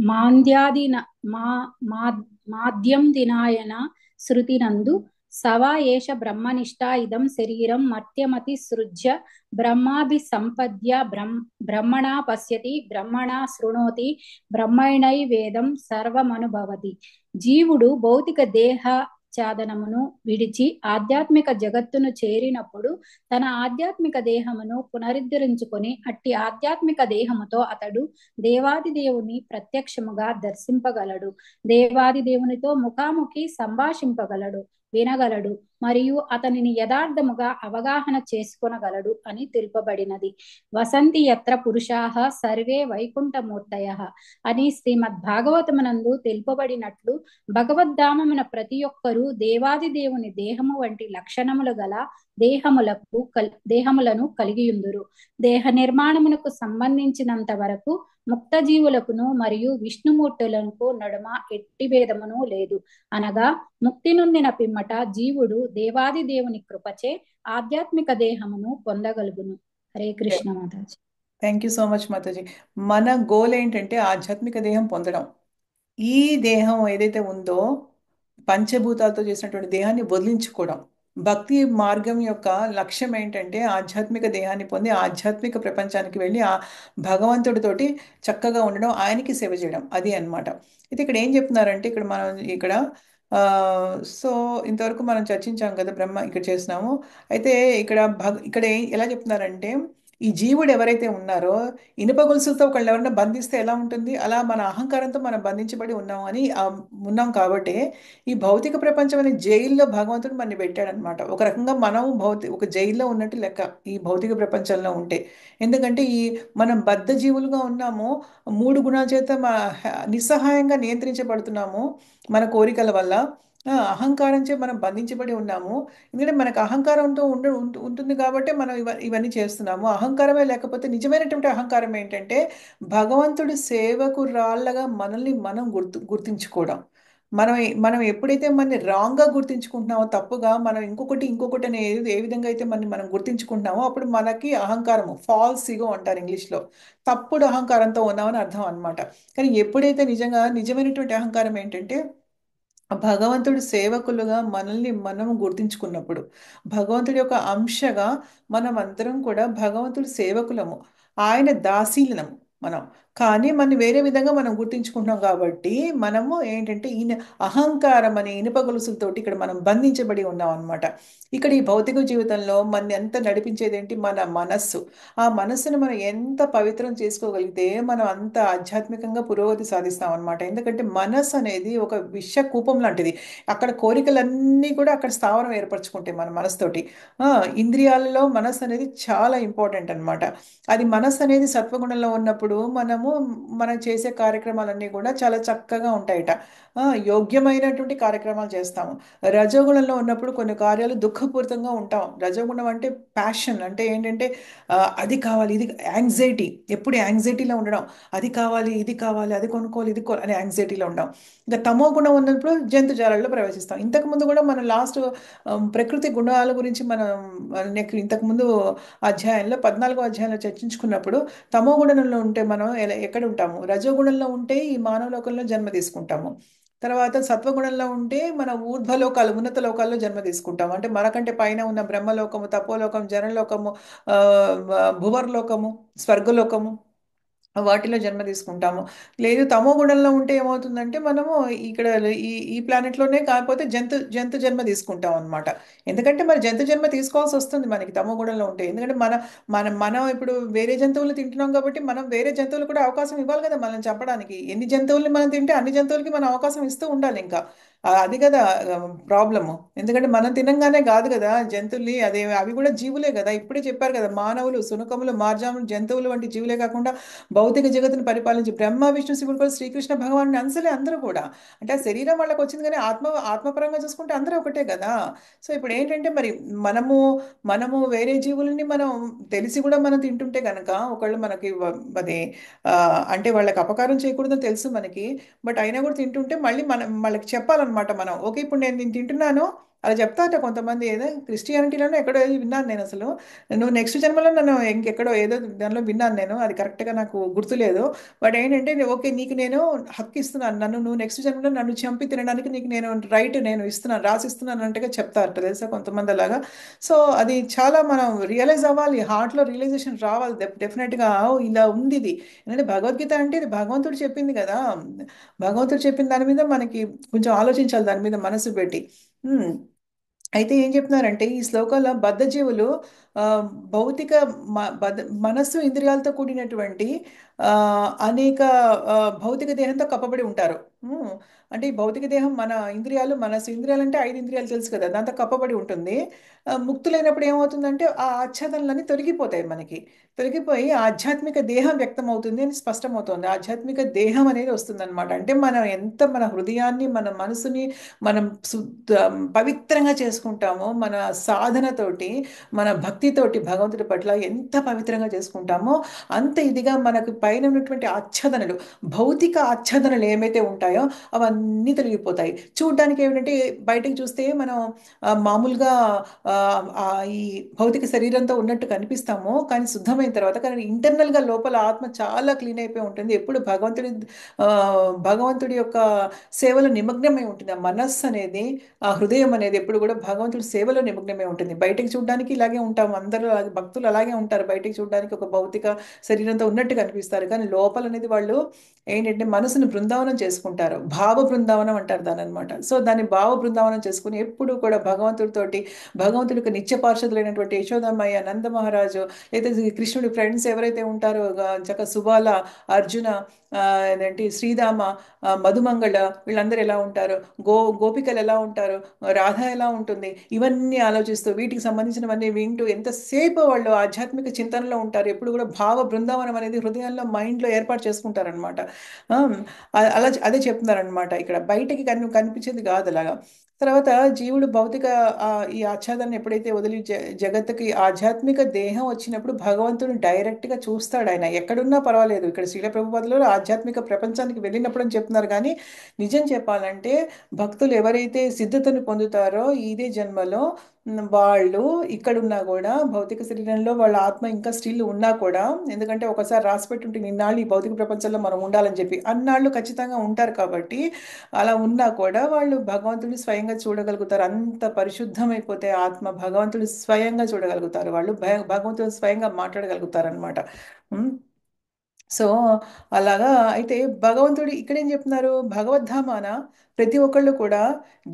మాంద్యాదిన మాద్యం దినాయన శృతినందు సవా ఏష బ్రహ్మనిష్ట ఇదం శరీరం మర్త్యమతి సృజ్య బ్రహ్మాభిసంపద్య బ్రహ్మణా పశ్యతి బ్రహ్మణా శృణోతి బ్రహ్మైణై వేదం సర్వమనుభవతి. జీవుడు భౌతిక దేహ చాదనమును విడిచి ఆధ్యాత్మిక జగత్తును చేరినప్పుడు తన ఆధ్యాత్మిక దేహమును పునరుద్ధరించుకొని అట్టి ఆధ్యాత్మిక దేహముతో అతడు దేవాది దేవుని ప్రత్యక్షముగా దర్శింపగలడు, దేవాది దేవునితో ముఖాముఖి సంభాషింపగలడు, వినగలడు, మరియు అతనిని యథార్థముగా అవగాహన చేసుకొనగలడు అని తెలుపబడినది. వసంతి యత్ర పురుషాః సర్వే వైకుంఠమూర్తయః అని శ్రీమద్ భాగవతమునందు తెలుపబడినట్లు భగవద్ధామమున ప్రతి ఒక్కరూ దేవాది దేవుని దేహము వంటి లక్షణములు గల దేహములను కలిగియుందురు. దేహ నిర్మాణమునకు సంబంధించినంత వరకు ముక్త జీవులకును మరియు విష్ణుమూర్తులకు నడుమ ఎట్టి భేదమును లేదు. అనగా ముక్తి నొందిన పిమ్మట జీవుడు దేవాది దేవుని కృపచే ఆధ్యాత్మిక దేహమును పొందగలుగును. హరే కృష్ణ మాతాజీ. థ్యాంక్ యూ సో మచ్ మాతాజీ. మన గోల్ ఏంటంటే ఆధ్యాత్మిక దేహం పొందడం. ఈ దేహం ఏదైతే ఉందో పంచభూతాలతో చేసినటువంటి దేహాన్ని వదిలించుకోవడం. భక్తి మార్గం యొక్క లక్ష్యం ఏంటంటే ఆధ్యాత్మిక దేహాన్ని పొంది ఆధ్యాత్మిక ప్రపంచానికి వెళ్ళి ఆ భగవంతుడితోటి చక్కగా ఉండడం, ఆయనకి సేవ చేయడం. అది అన్నమాట. అయితే ఇక్కడ ఏం చెప్తున్నారంటే, ఇక్కడ ఆ, సో ఇంతవరకు మనం చర్చించాం కదా, బ్రహ్మ ఇక్కడ చేసినాము. అయితే ఇక్కడ ఎలా చెప్తున్నారంటే, ఈ జీవుడు ఎవరైతే ఉన్నారో, ఇనుప గొలుసులతో ఒకళ్ళు ఎవరైనా బంధిస్తే ఎలా ఉంటుంది, అలా మన అహంకారంతో మనం బంధించబడి ఉన్నాం అని ఉన్నాం కాబట్టి ఈ భౌతిక ప్రపంచం అనే జైల్లో భగవంతుడు మనని పెట్టాడనమాట. ఒక రకంగా మనం ఒక జైల్లో ఉన్నట్టు లెక్క ఈ భౌతిక ప్రపంచంలో ఉంటే. ఎందుకంటే మనం బద్ధ జీవులుగా ఉన్నాము. మూడు గుణాల చేత నిస్సహాయంగా నియంత్రించబడుతున్నాము మన కోరికల వల్ల. అహంకారంచే మనం బంధించబడి ఉన్నాము. ఎందుకంటే మనకు అహంకారంతో ఉంటుంది కాబట్టి మనం ఇవన్నీ చేస్తున్నాము. అహంకారమే లేకపోతే నిజమైనటువంటి అహంకారం ఏంటంటే భగవంతుడి సేవకు రాళ్ళగా మనల్ని మనం గుర్తించుకోవడం. మనం మనం ఎప్పుడైతే మనని రాంగ్గా గుర్తించుకుంటున్నామో, తప్పుగా మనం ఇంకొకటి అనే ఏ విధంగా అయితే మనం గుర్తించుకుంటున్నామో, అప్పుడు మనకి అహంకారము, ఫాల్స్ ఈగో అంటారు ఇంగ్లీష్లో, తప్పుడు అహంకారంతో ఉన్నామని అర్థం అన్నమాట. కానీ ఎప్పుడైతే నిజమైనటువంటి అహంకారం ఏంటంటే భగవంతుడి సేవకులుగా మనల్ని మనం గుర్తించుకున్నప్పుడు, భగవంతుడి యొక్క అంశగా మనం అందరం కూడా భగవంతుడి సేవకులము, ఆయన దాసీలము మనం. కానీ మనం వేరే విధంగా మనం గుర్తించుకుంటున్నాం కాబట్టి మనము ఏంటంటే ఈయన అహంకారం అనే ఇనుప గొలుసులతోటి ఇక్కడ మనం బంధించబడి ఉన్నాం అనమాట. ఇక్కడ ఈ భౌతిక జీవితంలో మన ఎంత నడిపించేది ఏంటి, మన మనస్సు. ఆ మనస్సును మనం ఎంత పవిత్రం చేసుకోగలిగితే మనం అంత ఆధ్యాత్మికంగా పురోగతి సాధిస్తాం అనమాట. ఎందుకంటే మనస్సు అనేది ఒక విష కూపం లాంటిది. అక్కడ కోరికలన్నీ కూడా అక్కడ స్థావరం ఏర్పరచుకుంటాయి మన మనసుతోటి. ఆ, ఇంద్రియాలలో మనస్సు అనేది చాలా ఇంపార్టెంట్ అన్నమాట. అది మనస్సు అనేది సత్వగుణంలో ఉన్నప్పుడు మనం చేసే కార్యక్రమాలన్నీ కూడా చాలా చక్కగా ఉంటాయట. యోగ్యమైనటువంటి కార్యక్రమాలు చేస్తాము. రజోగుణంలో ఉన్నప్పుడు కొన్ని కార్యాలు దుఃఖపూరితంగా ఉంటాం. రజోగుణం అంటే ప్యాషన్, అంటే ఏంటంటే అది కావాలి, ఇది యాంగ్జైటీ, ఎప్పుడు యాంగ్జైటీలో ఉండడం. అది కావాలి, ఇది కావాలి, అది కొనుక్కోవాలి, ఇది అనే యాంగ్జైటీలో ఉండడం. ఇంకా తమో గుణం ఉన్నప్పుడు జంతుజాలాల్లో ప్రవేశిస్తాం. ఇంతకుముందు కూడా మనం లాస్ట్ ప్రకృతి గుణాల గురించి మనం ఇంతకుముందు అధ్యాయంలో 14వ అధ్యాయంలో చర్చించుకున్నప్పుడు, తమో గుణంలో ఉంటే మనం ఎక్కడ ఉంటాము, రజోగుణంలో ఉంటే ఈ మానవ లోకంలో జన్మ తీసుకుంటాము. తర్వాత సత్వగుణంలో ఉంటే మన ఊర్ధ్వలోకాలు, ఉన్నత లోకాల్లో జన్మ తీసుకుంటాము. అంటే మనకంటే పైన ఉన్న బ్రహ్మలోకము, తపోలోకం, జనలోకము, ఆ, భువర్లోకము, స్వర్గలోకము, వాటిలో జన్మ తీసుకుంటాము. లేదు తమో గుణంలో ఉంటే ఏమవుతుందంటే మనము ఇక్కడ ఈ ప్లానెట్లోనే కాకపోతే జంతు జంతు జన్మ తీసుకుంటాం అనమాట. ఎందుకంటే మరి జంతు జన్మ తీసుకోవాల్సి వస్తుంది మనకి తమో గుణంలో ఉంటే. ఎందుకంటే మనం ఇప్పుడు వేరే జంతువులు తింటున్నాం కాబట్టి మనం వేరే జంతువులు కూడా అవకాశం ఇవ్వాలి కదా మనం చంపడానికి. ఎన్ని జంతువుల్ని మనం తింటే అన్ని జంతువులకి మనం అవకాశం ఇస్తూ ఉండాలి ఇంకా. అది కదా ప్రాబ్లము. ఎందుకంటే మనం తినంగానే కాదు కదా జంతువుల్ని, అవి కూడా జీవులే కదా. ఇప్పుడే చెప్పారు కదా, మానవులు, శునకములు, మార్జాములు, జంతువులు వంటి జీవులే కాకుండా భౌతిక జగత్తును పరిపాలించి బ్రహ్మ విష్ణు శివుడు కూడా శ్రీకృష్ణ భగవాను అంశలే అందరూ కూడా. అంటే ఆ శరీరం వాళ్ళకి వచ్చింది కానీ ఆత్మపరంగా చూసుకుంటే అందరూ ఒకటే కదా. సో ఇప్పుడు ఏంటంటే మరి మనము మనము వేరే జీవులని మనం తెలిసి కూడా మనం తింటుంటే కనుక ఒకళ్ళు మనకి అది ఆ, అంటే వాళ్ళకి అపకారం చేయకూడదని తెలుసు మనకి. బట్ అయినా కూడా తింటుంటే మళ్ళీ వాళ్ళకి చెప్పాలన్నమాట మనం, ఓకే ఇప్పుడు నేను తింటున్నాను అలా చెప్తారట కొంతమంది. ఏదో క్రిస్టియానిటీలోనే ఎక్కడో విన్నాను నేను అసలు. నువ్వు నెక్స్ట్ జన్మలో నన్ను ఇంకెక్కడో ఏదో దానిలో విన్నాను నేను, అది కరెక్ట్గా నాకు గుర్తులేదు. బట్ ఏంటంటే ఓకే నీకు నేను హక్కు ఇస్తున్నాను, నువ్వు నెక్స్ట్ జన్మలో నన్ను చంపి తినడానికి నీకు నేను రైట్ నేను ఇస్తున్నాను, రాసిస్తున్నాను అన్నట్టుగా చెప్తారట తెలుసా కొంతమంది అలాగా. సో అది చాలా మనం రియలైజ్ అవ్వాలి, హార్ట్లో రియలైజేషన్ రావాలి డెఫినెట్గా. ఇలా ఉంది ఇది. ఎందుకంటే భగవద్గీత అంటే ఇది భగవంతుడు చెప్పింది కదా. భగవంతుడు చెప్పిన దాని మీద మనకి కొంచెం ఆలోచించాలి, దాని మీద మనసు పెట్టి. ఉమ్. అయితే ఏం చెప్తున్నారంటే ఈ శ్లోకంలో బద్ధజీవులు ఆ, భౌతిక మనస్సు ఇంద్రియాలతో కూడినటువంటి ఆ, అనేక ఆ, భౌతిక దేహంతో కప్పబడి ఉంటారు. ఉమ్, అంటే ఈ భౌతిక దేహం, మన ఇంద్రియాలు, మనస్సు, ఇంద్రియాలు అంటే 5 ఇంద్రియాలు తెలుసు కదా, దాంతో కప్పబడి ఉంటుంది. ముక్తులైనప్పుడు ఏమవుతుందంటే ఆ ఆచ్ఛాదనలన్నీ తొలగిపోతాయి మనకి. తొలగిపోయి ఆధ్యాత్మిక దేహం వ్యక్తం అవుతుంది అని స్పష్టమవుతుంది. ఆధ్యాత్మిక దేహం అనేది వస్తుంది అనమాట. అంటే మనం ఎంత మన హృదయాన్ని, మన మనసుని మనం పవిత్రంగా చేసుకుంటామో, మన సాధనతోటి, మన భక్తితోటి భగవంతుడి పట్ల ఎంత పవిత్రంగా చేసుకుంటామో అంత ఇదిగా మనకు పైన ఉన్నటువంటి ఆచ్ఛాదనలు, భౌతిక ఆచ్ఛాదనలు ఏమైతే ఉంటాయో అవన్నీ తొలగిపోతాయి. చూడ్డానికి ఏమిటంటే బయటకు చూస్తే మనం మామూలుగా ఆ, ఆ, ఈ భౌతిక శరీరంతో ఉన్నట్టు కనిపిస్తాము, కానీ శుద్ధమైన తర్వాత కానీ ఇంటర్నల్గా లోపల ఆత్మ చాలా క్లీన్ అయిపోయి ఉంటుంది. ఎప్పుడు ఆ, భగవంతుడి యొక్క సేవలో నిమగ్నమై ఉంటుంది. ఆ మనస్సు అనేది, ఆ హృదయం అనేది ఎప్పుడు కూడా భగవంతుడి సేవలో నిమగ్నమై ఉంటుంది. బయటికి చూడడానికి ఇలాగే ఉంటాం అందరూ, భక్తులు అలాగే ఉంటారు. బయటికి చూడడానికి ఒక భౌతిక శరీరంతో ఉన్నట్టు కనిపిస్తారు, కానీ లోపల అనేది వాళ్ళు ఏంటంటే మనసును బృందావనం చేసుకుంటారు. ఉంటారు. భావ బృందావనం అంటారు దాని అనమాట. సో దాన్ని భావ బృందావనం చేసుకుని ఎప్పుడు కూడా భగవంతుడితోటి, భగవంతుడికి నిత్య పార్షదులైనటువంటి యశోదమ్మయ్య, నంద మహారాజు, లేదా కృష్ణుడి ఫ్రెండ్స్ ఎవరైతే ఉంటారో చక్క సుబాల, అర్జున, ఏంటంటే శ్రీదామ, మధుమంగళ, వీళ్ళందరూ ఎలా ఉంటారు, గోపికలు ఎలా ఉంటారు, రాధ ఎలా ఉంటుంది, ఇవన్నీ ఆలోచిస్తూ వీటికి సంబంధించినవన్నీ వింటూ ఎంతసేపు వాళ్ళు ఆధ్యాత్మిక చింతనలో ఉంటారు. ఎప్పుడు కూడా భావ బృందావనం అనేది హృదయంలో, మైండ్లో ఏర్పాటు చేసుకుంటారనమాట. అలా అదే చెప్తున్నారనమాట ఇక్కడ. బయటకి కనిపించేది కాదు అలాగా. తర్వాత జీవుడు భౌతిక ఈ ఆచ్ఛాదనని ఎప్పుడైతే వదిలి జగత్తుకి ఆధ్యాత్మిక దేహం వచ్చినప్పుడు భగవంతుని డైరెక్ట్గా చూస్తాడు. ఆయన ఎక్కడున్నా పర్వాలేదు. ఇక్కడ శ్రీల ప్రభుపాదులు ఆధ్యాత్మిక ప్రపంచానికి వెళ్ళినప్పుడు అని చెప్తున్నారు. కానీ నిజం చెప్పాలంటే భక్తులు ఎవరైతే సిద్ధతను పొందుతారో ఇదే జన్మలో, వాళ్ళు ఇక్కడున్నా కూడా భౌతిక శరీరంలో వాళ్ళ ఆత్మ ఇంకా స్టిల్ ఉన్నా కూడా, ఎందుకంటే ఒకసారి రాసి పెట్టుంటే నిన్నాళ్ళు ఈ భౌతిక ప్రపంచంలో మనం ఉండాలని చెప్పి అన్నాళ్ళు ఖచ్చితంగా ఉంటారు. కాబట్టి అలా ఉన్నా కూడా వాళ్ళు భగవంతుడిని స్వయంగా చూడగలుగుతారు. అంత పరిశుద్ధమైపోతే ఆత్మ, భగవంతుడు స్వయంగా చూడగలుగుతారు. వాళ్ళు భగవంతుడు స్వయంగా మాట్లాడగలుగుతారు అనమాట. సో అలాగా. అయితే భగవంతుడు ఇక్కడేం చెప్తున్నారు, భగవద్ధామాన ప్రతి ఒక్కళ్ళు కూడా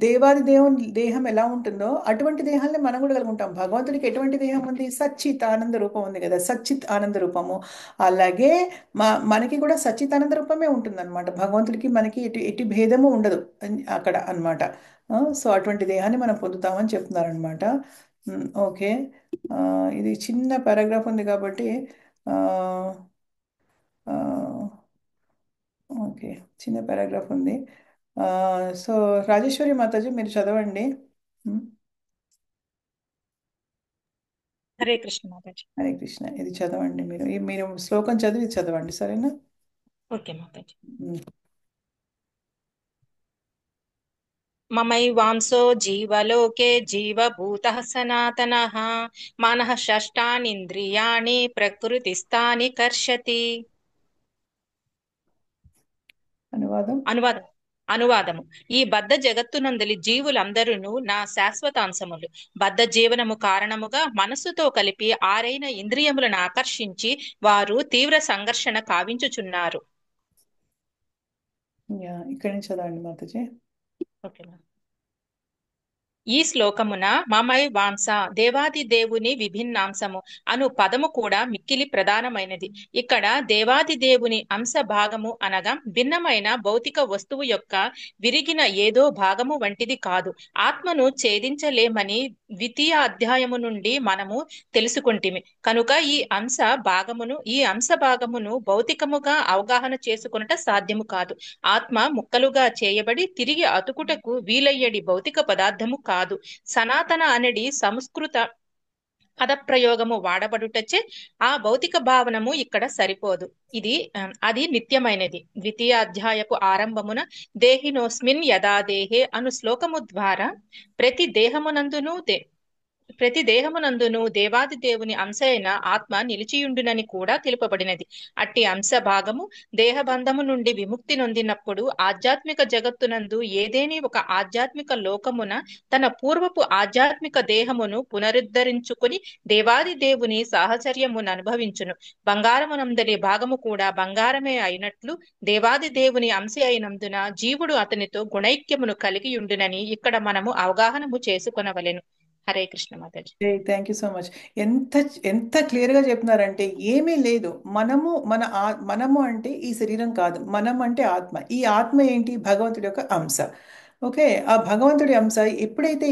దేవాది దేవుని దేహం ఎలా ఉంటుందో అటువంటి దేహాన్ని మనం కూడా కలిగి ఉంటాం. భగవంతుడికి ఎటువంటి దేహం ఉంది, సచ్చిత్ ఆనంద రూపం ఉంది కదా, సచ్చిత్ ఆనంద రూపము. అలాగే మనకి కూడా సచ్చిత్ ఆనంద రూపమే ఉంటుందన్నమాట. భగవంతుడికి మనకి ఎట్టి భేదము ఉండదు అక్కడ అన్నమాట. సో అటువంటి దేహాన్ని మనం పొందుతామని చెప్తున్నారనమాట. ఓకే. ఇది చిన్న పారాగ్రాఫ్ ఉంది కాబట్టి ఆ, ఆ, ఓకే, చిన్న పారాగ్రాఫ్ ఉంది. సో రాజేశ్వరి మాతాజీ మీరు చదవండి. ఉమ్, హరే కృష్ణ మాతాజీ. హరే కృష్ణ. ఇది చదవండి మీరు. మీరు శ్లోకం చదివి ఇది చదవండి, సరేనా? ఓకే మాతాజీ. ఉమ్. మమైవాంసో జీవలోకే జీవభూతః సనాతనః మనః షష్టానీంద్రియాణి ప్రకృతిస్థాని కర్షతి. అనువాదం. అనువాదం అనువాదము ఈ బద్ధ జగత్తునందలి జీవులందరూ నా శాశ్వతాంశములు. బద్ధ జీవనము కారణముగా మనస్సుతో కలిపి ఆరైన ఇంద్రియములను ఆకర్షించి వారు తీవ్ర సంఘర్షణ కావించుచున్నారు. ఇక్కడి నుంచి చదవండి మాతాజీ. ఓకే. ఈ శ్లోకమున మమై వాంస దేవాది దేవుని విభిన్నాంశము అను పదము కూడా మిక్కిలి ప్రధానమైనది. ఇక్కడ దేవాది దేవుని అంశ భాగము అనగా భిన్నమైన భౌతిక వస్తువు యొక్క విరిగిన ఏదో భాగము వంటిది కాదు. ఆత్మను ఛేదించలేమని ద్వితీయ అధ్యాయము నుండి మనము తెలుసుకుంటిమి. కనుక ఈ అంశ భాగమును భౌతికముగా అవగాహన చేసుకొనుట సాధ్యము కాదు. ఆత్మ ముక్కలుగా చేయబడి తిరిగి అతుకుటకు వీలయ్యడి భౌతిక పదార్థము కాదు. సనాతన అనడి సంస్కృత పదప్రయోగము వాడబడుటచే ఆ భౌతిక భావనము ఇక్కడ సరిపోదు. అది నిత్యమైనది. ద్వితీయ అధ్యాయపు ఆరంభమున దేహినోస్మిన్ యదా దేహే అను శ్లోకము ద్వారా ప్రతి దేహమునందును దేవాది దేవుని అంశ అయిన ఆత్మ నిలిచియుండునని కూడా తెలుపబడినది. అట్టి అంశ భాగము దేహబంధము నుండి విముక్తి నొందినప్పుడు ఆధ్యాత్మిక జగత్తునందు ఏదేని ఒక ఆధ్యాత్మిక లోకమున తన పూర్వపు ఆధ్యాత్మిక దేహమును పునరుద్ధరించుకుని దేవాది దేవుని సాహచర్యమును అనుభవించును. బంగారమునందలి భాగము కూడా బంగారమే అయినట్లు దేవాది దేవుని అంశ అయినందున జీవుడు అతనితో గుణైక్యమును కలిగి ఉండునని ఇక్కడ మనము అవగాహనము చేసుకొనవలెను. హరే కృష్ణ మాతాజీ. Thank you so much. ఎంత ఎంత క్లియర్గా చెప్తున్నారంటే ఏమీ లేదు. మనము అంటే ఈ శరీరం కాదు, మనం అంటే ఆత్మ. ఈ ఆత్మ ఏంటి, భగవంతుడి యొక్క అంశ. ఓకే. ఆ భగవంతుడి అంశ ఎప్పుడైతే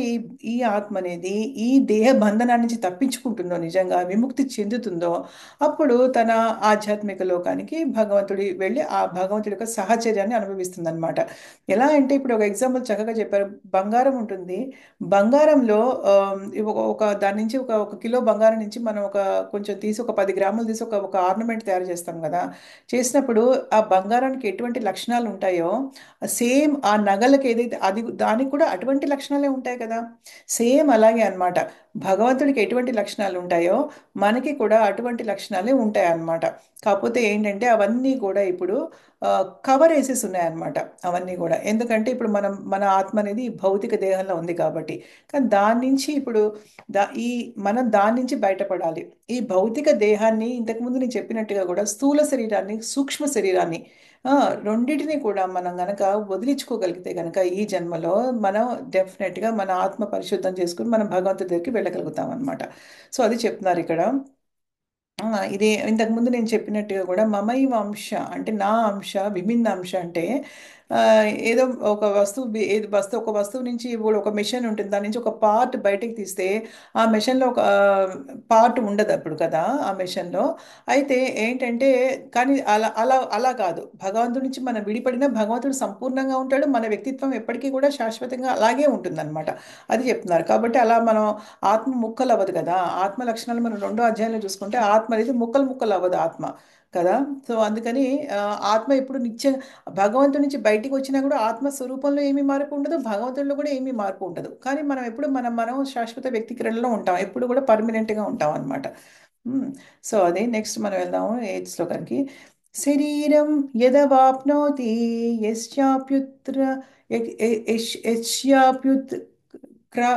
ఈ ఆత్మ అనేది ఈ దేహ బంధనాన్ని నుంచి తప్పించుకుంటుందో, నిజంగా విముక్తి చెందుతుందో, అప్పుడు తన ఆధ్యాత్మిక లోకానికి భగవంతుడి వెళ్ళి ఆ భగవంతుడి యొక్క సహచర్యాన్ని అనుభవిస్తుంది అనమాట. ఎలా అంటే ఇప్పుడు ఒక ఎగ్జాంపుల్ చక్కగా చెప్పారు. బంగారం ఉంటుంది. బంగారంలో దాని నుంచి ఒక కిలో బంగారం నుంచి మనం కొంచెం తీసి ఒక 10 గ్రాములు తీసి ఒక ఆర్నమెంట్ తయారు చేస్తాం కదా. చేసినప్పుడు ఆ బంగారానికి ఎటువంటి లక్షణాలు ఉంటాయో సేమ్ ఆ నగలకి ఏదైతే దానికి కూడా అటువంటి లక్షణాలే ఉంటాయి కదా. సేమ్ అలాగే అన్నమాట. భగవంతుడికి ఎటువంటి లక్షణాలు ఉంటాయో మనకి కూడా అటువంటి లక్షణాలే ఉంటాయి అన్నమాట. కాకపోతే ఏంటంటే అవన్నీ కూడా ఇప్పుడు కవర్ వేసేసి ఉన్నాయన్నమాట. అవన్నీ కూడా ఎందుకంటే ఇప్పుడు మన ఆత్మ అనేది ఈ భౌతిక దేహంలో ఉంది కాబట్టి. కానీ దాని నుంచి ఇప్పుడు ఈ మనం దాని నుంచి బయటపడాలి. ఈ భౌతిక దేహాన్ని ఇంతకుముందు నేను చెప్పినట్టుగా కూడా స్థూల శరీరాన్ని సూక్ష్మ శరీరాన్ని ఆ, రెండిటిని కూడా మనం గనక వదిలించుకోగలిగితే గనక ఈ జన్మలో మనం డెఫినెట్గా మన ఆత్మ పరిశుద్ధం చేసుకుని మనం భగవంతుడి దగ్గరికి వెళ్ళగలుగుతాం అనమాట. సో అది చెప్తున్నారు ఇక్కడ. ఇది ఇంతకు ముందు నేను చెప్పినట్టుగా కూడా మమైవ అంశ అంటే నా అంశ విభిన్న అంశ అంటే ఆ, ఏదో ఒక వస్తువు ఏది ఒక వస్తువు నుంచి ఇప్పుడు ఒక మెషిన్ ఉంటుంది, దాని నుంచి ఒక పార్ట్ బయటకు తీస్తే ఆ మెషిన్లో ఒక పార్ట్ ఉండదు అప్పుడు కదా ఆ మెషిన్లో. అయితే ఏంటంటే కానీ అలా కాదు, భగవంతుడి నుంచి మనం విడిపడిన భగవంతుడు సంపూర్ణంగా ఉంటాడు, మన వ్యక్తిత్వం ఎప్పటికీ కూడా శాశ్వతంగా అలాగే ఉంటుందన్నమాట. అది చెప్తున్నారు. కాబట్టి అలా మనం ఆత్మ ముక్కలు అవ్వదు కదా. ఆత్మ లక్షణాలు మనం రెండో అధ్యాయంలో చూసుకుంటే ఆత్మ అనేది ముక్కలు ముక్కలు అవ్వదు ఆత్మ కదా. సో అందుకని ఆ, ఆత్మ ఇప్పుడు నిత్య భగవంతుడి నుంచి బయటికి వచ్చినా కూడా ఆత్మ స్వరూపంలో ఏమీ మార్పు ఉండదు, భగవంతుడిలో కూడా ఏమీ మార్పు ఉండదు. కానీ మనం ఎప్పుడు మనం శాశ్వత వ్యక్తీకరణలో ఉంటాం, ఎప్పుడు కూడా పర్మనెంట్గా ఉంటాం అనమాట. సో అదే నెక్స్ట్ మనం వెళ్దాము ఎయిత్ శ్లోకానికి. శరీరం యదవాప్నోతి యశ్చాప్యుత్ర యశ్చాప్యుత్ క్రా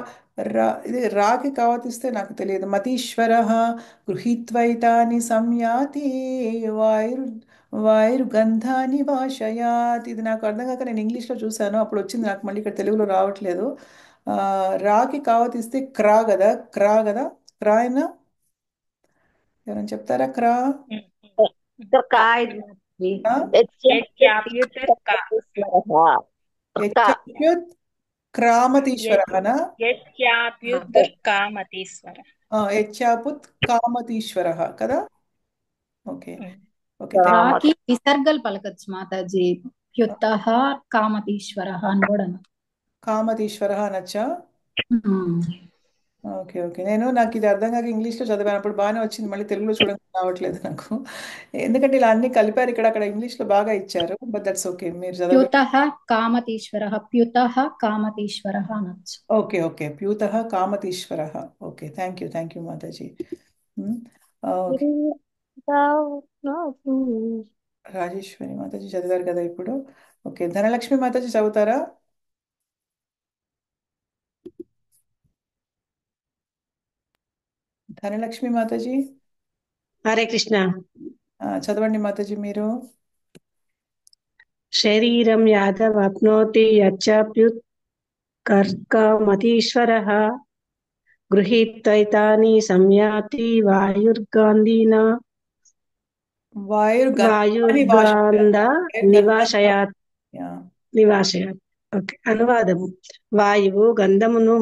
ఇది రాకి కావతిస్తే నాకు తెలియదు. మతీశ్వర గృహీత్వైతాని సంయాతి వాయుర్ వాయుర్గంధాని వాశయాత్. ఇది నాకు అర్థం కాక నేను ఇంగ్లీష్లో చూశాను, అప్పుడు వచ్చింది నాకు, మళ్ళీ ఇక్కడ తెలుగులో రావట్లేదు. ఆ, రాకి కావతిస్తే క్రా కదా, క్రా కదా, క్రా అయినా ఎవరైనా చెప్తారా క్రా? काय ఆ? యచ్చాప్యుత్ యచ్చాప్యుత్ క్రామతీశ్వరనా? యచ్చాప్యుత్ యచ్చాపుత్ కామతీశ్వర కదా. ఓకే. ఓకే రాకి విసర్గలు పలకచ్చు మాతాజీ. ప్యుత్త కామతీశ్వర అని కూడా అనొచ్చు. కామతీశ్వర అనొచ్చా? ఉమ్. ఓకే ఓకే, నాకు ఇది అర్థం కాక ఇంగ్లీష్లో చదివాను, అప్పుడు బాగానే వచ్చింది, మళ్ళీ తెలుగులో చూడడానికి రావట్లేదు నాకు. ఎందుకంటే ఇలా అన్ని కలిపారు ఇక్కడ, అక్కడ ఇంగ్లీష్లో బాగా ఇచ్చారు. బట్ దట్స్ ఓకే, మీరు చదవ. ప్యుత కామతీశ్వర ప్యుత కామతీశ్వర అనొచ్చు. ఓకే ఓకే, ప్యూత కామతీశ్వర. ఓకే, థ్యాంక్ యూ మాతాజీ. ఓకే, రాజేశ్వరి మాతాజీ చదివారు కదా ఇప్పుడు. ఓకే, ధనలక్ష్మి మాతాజీ చదువుతారా? ధనలక్ష్మి మాతాజీ హరే కృష్ణ. చదవండి మాతాజీ మీరు. శరీరం యాదవాప్నోతి యచ్చాప్యుత్ కర్కమతీశ్వరః గృహీత్వైతాని సంయాతి వాయుర్గంధీన వాయుర్గంధ నివాసయాత్. ఓకే, అనువాదము. వాయువు గంధమును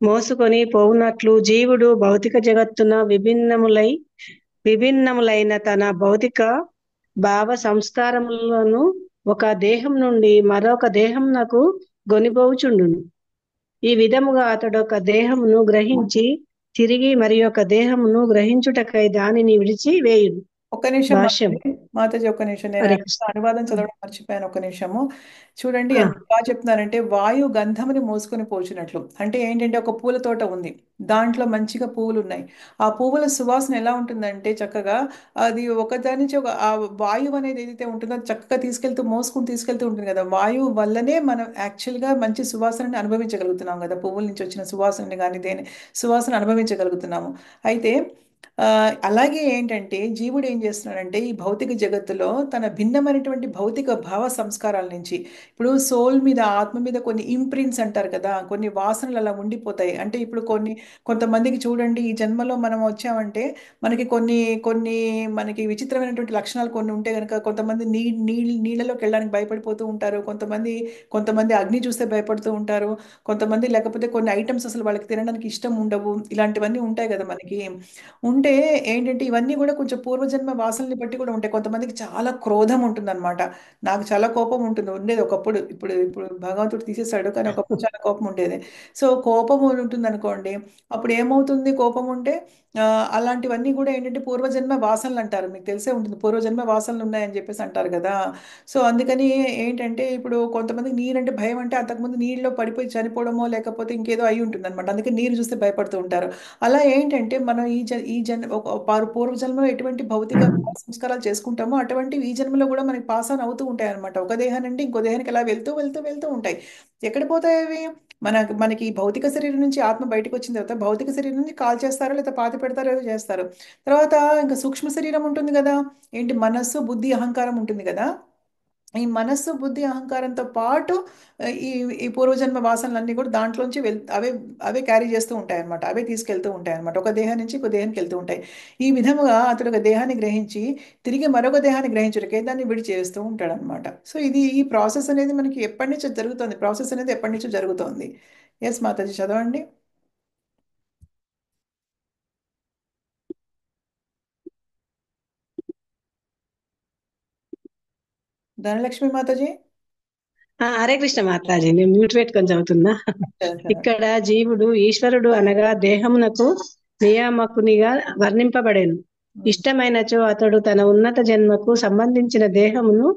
మోసుకొని పోవునట్లు జీవుడు భౌతిక జగత్తున విభిన్నములైన తన భౌతిక భావ సంస్కారములను ఒక దేహం నుండి మరొక దేహమునకు గొనిపోవుచుండును. ఈ విధముగా అతడు ఒక దేహమును గ్రహించి తిరిగి మరి ఒక దేహమును గ్రహించుటకై దానిని విడిచి వేయుడు. ఒక్క నిమిషం భాష్యం. మాతాజీ ఒక్క నిమిషం, నేను హరే కృష్ణ. అనువాదం చదవడం మర్చిపోయాను, ఒక్క నిమిషము. చూడండి ఎంత బాగా చెప్తున్నారంటే, వాయు గంధముని మోసుకొని పోచినట్లు. అంటే ఏంటంటే ఒక పూల తోట ఉంది, దాంట్లో మంచిగా పువ్వులు ఉన్నాయి. ఆ పువ్వుల సువాసన ఎలా ఉంటుందంటే చక్కగా అది ఒకదాని నుంచి ఆ వాయువు అనేది ఏదైతే ఉంటుందో అది చక్కగా తీసుకెళ్తూ ఉంటుంది కదా. వాయువు వల్లనే మనం యాక్చువల్గా మంచి సువాసనని అనుభవించగలుగుతున్నాం కదా, పువ్వుల నుంచి వచ్చిన సువాసనని కానీ దేని సువాసన అనుభవించగలుగుతున్నాము. అయితే ఆ, అలాగే ఏంటంటే జీవుడు ఏం చేస్తున్నాడంటే ఈ భౌతిక జగత్తులో తన భిన్నమైనటువంటి భౌతిక భావ సంస్కారాల నుంచి, ఇప్పుడు సోల్ మీద ఆత్మ మీద కొన్ని ఇంప్రింట్స్ అంటారు కదా, కొన్ని వాసనలు అలా ఉండిపోతాయి. అంటే ఇప్పుడు కొంతమందికి చూడండి, ఈ జన్మలో మనం వచ్చామంటే మనకి కొన్ని కొన్ని మనకి విచిత్రమైనటువంటి లక్షణాలు కొన్ని ఉంటే కనుక, కొంతమంది నీళ్ళలోకి వెళ్ళడానికి భయపడిపోతూ ఉంటారు, కొంతమంది అగ్ని చూస్తే భయపడుతూ ఉంటారు, కొంతమంది లేకపోతే కొన్ని ఐటమ్స్ అసలు వాళ్ళకి తినడానికి ఇష్టం ఉండవు. ఇలాంటివన్నీ ఉంటాయి కదా మనకి. ఉంటే ఏంటంటే ఇవన్నీ కూడా కొంచెం పూర్వజన్మ వాసనని బట్టి కూడా ఉంటాయి. కొంతమందికి చాలా క్రోధం ఉంటుందన్నమాట. నాకు చాలా కోపం ఉండేది ఒకప్పుడు, ఇప్పుడు ఇప్పుడు భగవంతుడు తీసేశాడు, కానీ ఒకప్పుడు చాలా కోపం ఉండేది. సో కోపం ఉంటుంది అనుకోండి, అప్పుడు ఏమవుతుంది కోపం ఉంటే అలాంటివన్నీ కూడా ఏంటంటే పూర్వజన్మ వాసనలు అంటారు. మీకు తెలిసే ఉంటుంది పూర్వజన్మ వాసనలు ఉన్నాయని చెప్పేసి అంటారు కదా. సో అందుకని ఏంటంటే ఇప్పుడు కొంతమందికి నీరంటే భయం, అంటే అంతకుముందు నీళ్ళలో పడిపోయి చనిపోవడమో లేకపోతే ఇంకేదో అయి ఉంటుంది అనమాట, అందుకే నీరు చూస్తే భయపడుతూ ఉంటారు. అలా ఏంటంటే మనం ఈ జన్ ఒక పూర్వజన్మలో ఎటువంటి భౌతిక సంస్కారాలు చేసుకుంటామో అటువంటివి ఈ జన్మలో కూడా మనకి పాస్ ఆన్ అవుతూ ఉంటాయి అనమాట. ఒక దేహం నుండి ఇంకో దేహానికి అలా వెళ్తూ వెళ్తూ వెళ్తూ ఉంటాయి. ఎక్కడ పోతాయి అవి? మనకి ఈ భౌతిక శరీరం నుంచి ఆత్మ బయటకు వచ్చిన తర్వాత భౌతిక శరీరం నుంచి కాల్ చేస్తారో లేదా పాతి పెడతారో ఏదో చేస్తారు. తర్వాత ఇంకా సూక్ష్మ శరీరం ఉంటుంది కదా, ఏంటి మనస్సు బుద్ధి అహంకారం ఉంటుంది కదా. ఈ మనస్సు బుద్ధి అహంకారంతో పాటు ఈ ఈ పూర్వజన్మ వాసనలన్నీ కూడా దాంట్లోంచి అవే అవే క్యారీ చేస్తూ ఉంటాయి అనమాట, అవే తీసుకెళ్తూ ఉంటాయి అనమాట, ఒక దేహం నుంచి ఇంకో దేహానికి వెళ్తూ ఉంటాయి. ఈ విధముగా అతడు ఒక దేహాన్ని గ్రహించి తిరిగి మరొక దేహాన్ని గ్రహించుటకే దాన్ని విడి చేస్తూ ఉంటాడు అనమాట. సో ఈ ప్రాసెస్ అనేది మనకి ఎప్పటి నుంచో జరుగుతుంది, ప్రాసెస్ అనేది ఎప్పటి నుంచో జరుగుతోంది. ఎస్ మాతాజీ, చదవండి. ధనలక్ష్మి మాతాజీ. హరే కృష్ణ మాతాజీ, నేను మ్యూట్ పెట్టుకొని చదువుతున్నా. సరే. ఇక్కడ జీవుడు ఈశ్వరుడు అనగా దేహమునకు నియామకునిగా వర్ణింపబడేను. ఇష్టమైనచో అతడు తన ఉన్నత జన్మకు సంబంధించిన దేహమును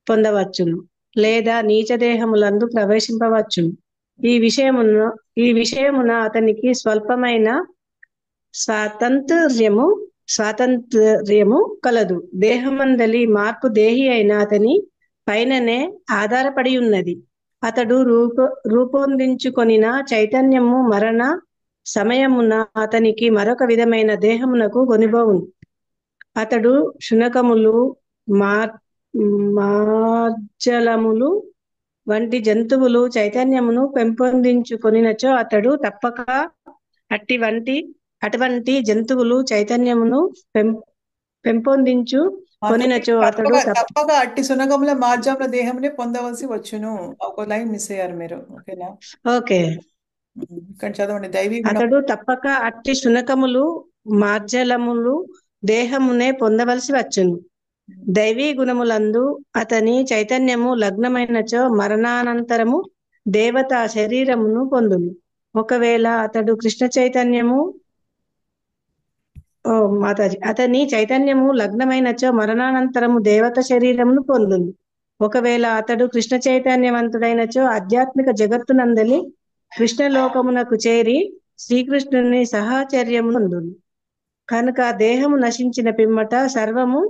పొందవచ్చును, లేదా నీచ దేహములందు ప్రవేశింపవచ్చును. ఈ విషయమున ఈ విషయమున అతనికి స్వల్పమైన స్వాతంత్ర్యము స్వాతంత్ర్యము కలదు. దేహమందలి మార్పు దేహి అయిన అతని పైననే ఆధారపడి ఉన్నది. అతడు రూపొందించుకొనిన చైతన్యము మరణ సమయమున అతనికి మరొక విధమైన దేహమునకు కొనిపోవును. అతడు శునకములు, మార్జలములు వంటి జంతువులు చైతన్యమును పెంపొందించుకొనినచో అతడు తప్పక అటువంటి జంతువులు చైతన్యమును పెంపొందించు కొనినచో అతడు తప్పక అట్టి సునగముల మార్జాముల దేహమునే పొందవలసి వచ్చును. ఒక లైన్ మిస్ అయ్యారు మీరు, ఓకేనా? ఓకే. ఇక్కడ చదవండి. దైవీ గుణం. అతడు తప్పక అట్టి శునకములు మార్జలములు దేహమునే పొందవలసి వచ్చును. దైవీ గుణములందు అతని చైతన్యము లగ్నమైనచో మరణానంతరము దేవత శరీరమును పొందును. ఒకవేళ అతడు కృష్ణ చైతన్యము మాతాజీ అతని చైతన్యము లగ్నమైనచో మరణానంతరము దేవత శరీరమును పొందును. ఒకవేళ అతడు కృష్ణ చైతన్యవంతుడైనచో ఆధ్యాత్మిక జగత్తునందలి కృష్ణలోకమునకు చేరి శ్రీకృష్ణుని సహచర్యము పొందును. కనుక దేహము నశించిన పిమ్మట సర్వము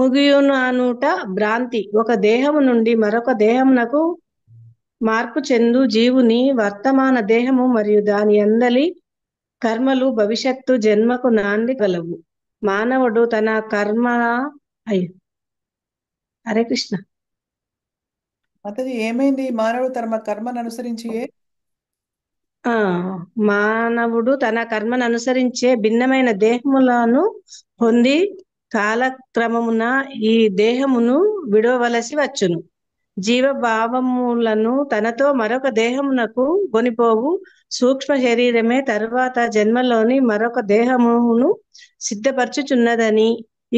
ముగియును అనుట భ్రాంతి. ఒక దేహము నుండి మరొక దేహమునకు మార్పు చెందు జీవుని వర్తమాన దేహము మరియు దాని అందలి కర్మలు భవిష్యత్తు జన్మకు నాంది గలవు. మానవుడు తన కర్మ హరే కృష్ణ మాతాజీ, ఏమైంది? మానవుడు తన కర్మను అనుసరించి మానవుడు తన కర్మను అనుసరించే భిన్నమైన దేహములను పొంది కాలక్రమమున ఈ దేహమును విడవలసి వచ్చును. జీవభావములను తనతో మరొక దేహమునకు కొనిపోవు సూక్ష్మ శరీరమే తరువాత జన్మలోని మరొక దేహమును సిద్ధపరచుచున్నదని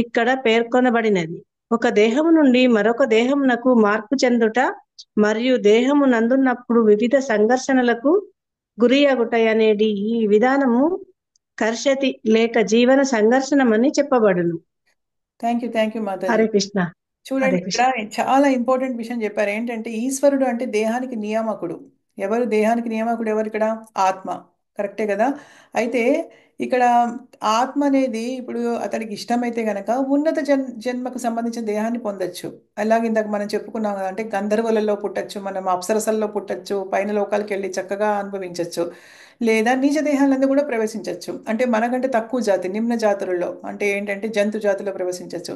ఇక్కడ పేర్కొనబడినది. ఒక దేహము నుండి మరొక దేహమునకు మార్పు చెందుట మరియు దేహము నందున్నప్పుడు వివిధ సంఘర్షణలకు గురి అగుటయనేది ఈ విధానము కర్షతి లేక జీవన సంఘర్షణమని చెప్పబడును. థ్యాంక్ యూ మాతాజీ. హరే కృష్ణ. చూడండి, ఇక్కడ చాలా ఇంపార్టెంట్ విషయం చెప్పారు. ఏంటంటే ఈశ్వరుడు అంటే దేహానికి నియామకుడు. ఎవరు దేహానికి నియామకుడు? ఎవరు ఇక్కడ? ఆత్మ. కరెక్టే కదా. అయితే ఇక్కడ ఆత్మ అనేది ఇప్పుడు అతడికి ఇష్టమైతే గనక ఉన్నత జన్మకు సంబంధించిన దేహాన్ని పొందొచ్చు. అలాగే ఇందాక మనం చెప్పుకున్నాం కదా, అంటే గంధర్వులలో పుట్టచ్చు, మనం అప్సరసల్లో పుట్టచ్చు, పైన లోకాలకు వెళ్ళి చక్కగా అనుభవించవచ్చు, లేదా నీచ దేహాలందు కూడా ప్రవేశించవచ్చు. అంటే మనకంటే తక్కువ జాతి, నిమ్న జాతులలో, అంటే ఏంటంటే జంతు జాతిలో ప్రవేశించవచ్చు.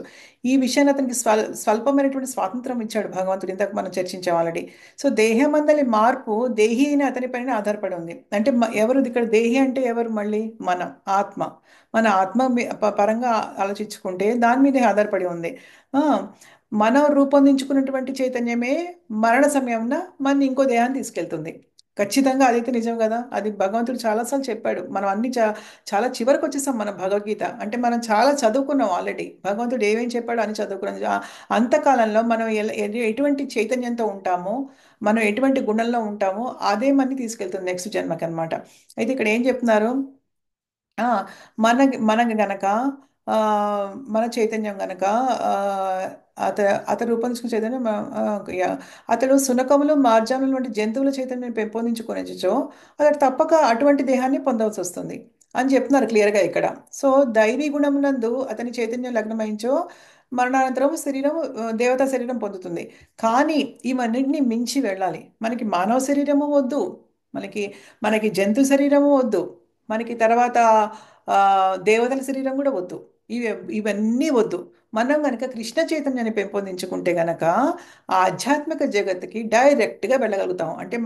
ఈ విషయాన్ని అతనికి స్వల్పమైనటువంటి స్వాతంత్రం ఇచ్చాడు భగవంతుడు. ఇంతకు మనం చర్చించాం ఆల్రెడీ. సో దేహమందలి మార్పు దేహి అయిన అతని పైన ఆధారపడి ఉంది. అంటే ఎవరు ఇక్కడ దేహి అంటే ఎవరు? మళ్ళీ ఆత్మ. మన ఆత్మ పరంగా ఆలోచించుకుంటే దాని మీదే ఆధారపడి ఉంది. ఆ మనం రూపొందించుకున్నటువంటి చైతన్యమే మరణ సమయంలో మన ఇంకో దేహాన్ని తీసుకెళ్తుంది ఖచ్చితంగా అదైతే నిజం కదా. అది భగవంతుడు చాలాసార్లు చెప్పాడు. మనం అన్ని చాలా చివరికి వచ్చేసాం మన భగవద్గీత. అంటే మనం చాలా చదువుకున్నాం ఆల్రెడీ. భగవంతుడు ఏమేం చెప్పాడో అని చదువుకున్నాం. అంతకాలంలో మనం ఎటువంటి చైతన్యంతో ఉంటామో, మనం ఎటువంటి గుణంలో ఉంటామో అదే మనని తీసుకెళ్తుంది నెక్స్ట్ జన్మకి అనమాట. అయితే ఇక్కడ ఏం చెప్తున్నారు, ఆ, మనకి గనక ఆ, మన చైతన్యం గనక ఆ, అత అతడు రూపొందించుకున్న చైతన్యం అతడు సునకములు మార్జాములు వంటి జంతువుల చైతన్యం పెంపొందించుకునేచో అతడు తప్పక అటువంటి దేహాన్ని పొందవలసి వస్తుంది అని చెప్తున్నారు క్లియర్గా ఇక్కడ. సో దైవీ గుణమునందు అతని చైతన్యం లగ్నమైంచో మరణానంతరం శరీరం దేవతా శరీరం పొందుతుంది. కానీ ఇవన్నింటినీ మించి వెళ్ళాలి. మనకి మానవ శరీరము వద్దు, మనకి మనకి జంతు శరీరము వద్దు, మనకి తర్వాత దేవతల శరీరం కూడా వద్దు. ఇవి ఇవన్నీ వద్దు. మనం గనక కృష్ణ చైతన్యాన్ని పెంపొందించుకుంటే గనక ఆ ఆధ్యాత్మిక జగత్తుకి డైరెక్ట్గా వెళ్ళగలుగుతాం. అంటే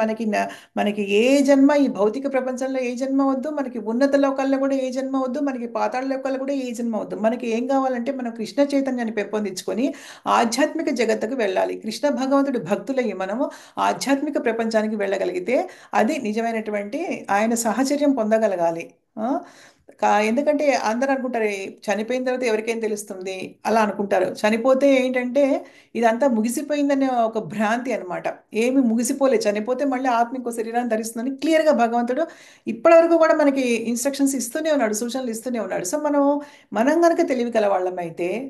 మనకి ఏ జన్మ, ఈ భౌతిక ప్రపంచంలో ఏ జన్మ వద్దు, మనకి ఉన్నత లోకాల్లో కూడా ఏ జన్మ వద్దు, మనకి పాతాళ లోకాల్లో కూడా ఏ జన్మ వద్దు. మనకి ఏం కావాలంటే మనం కృష్ణ చైతన్యాన్ని పెంపొందించుకొని ఆధ్యాత్మిక జగత్తుకు వెళ్ళాలి. కృష్ణ భగవంతుడి భక్తులయ్యి మనము ఆధ్యాత్మిక ప్రపంచానికి వెళ్ళగలిగితే అది నిజమైనటువంటి ఆయన సాహచర్యం పొందగలగాలి. ఆ? ఎందుకంటే అందరూ అనుకుంటారు చనిపోయిన తర్వాత ఎవరికేం తెలుస్తుంది అలా అనుకుంటారు. చనిపోతే ఏంటంటే ఇదంతా ముగిసిపోయిందనే ఒక భ్రాంతి అనమాట. ఏమి ముగిసిపోలే, చనిపోతే మళ్ళీ ఆత్మ ఇంకో శరీరాన్ని ధరిస్తుందని క్లియర్గా భగవంతుడు ఇప్పటివరకు కూడా మనకి ఇన్స్ట్రక్షన్స్ ఇస్తూనే ఉన్నాడు, సూచనలు ఇస్తూనే ఉన్నాడు. సో మనం కనుక తెలివి గల వాళ్ళమైతే,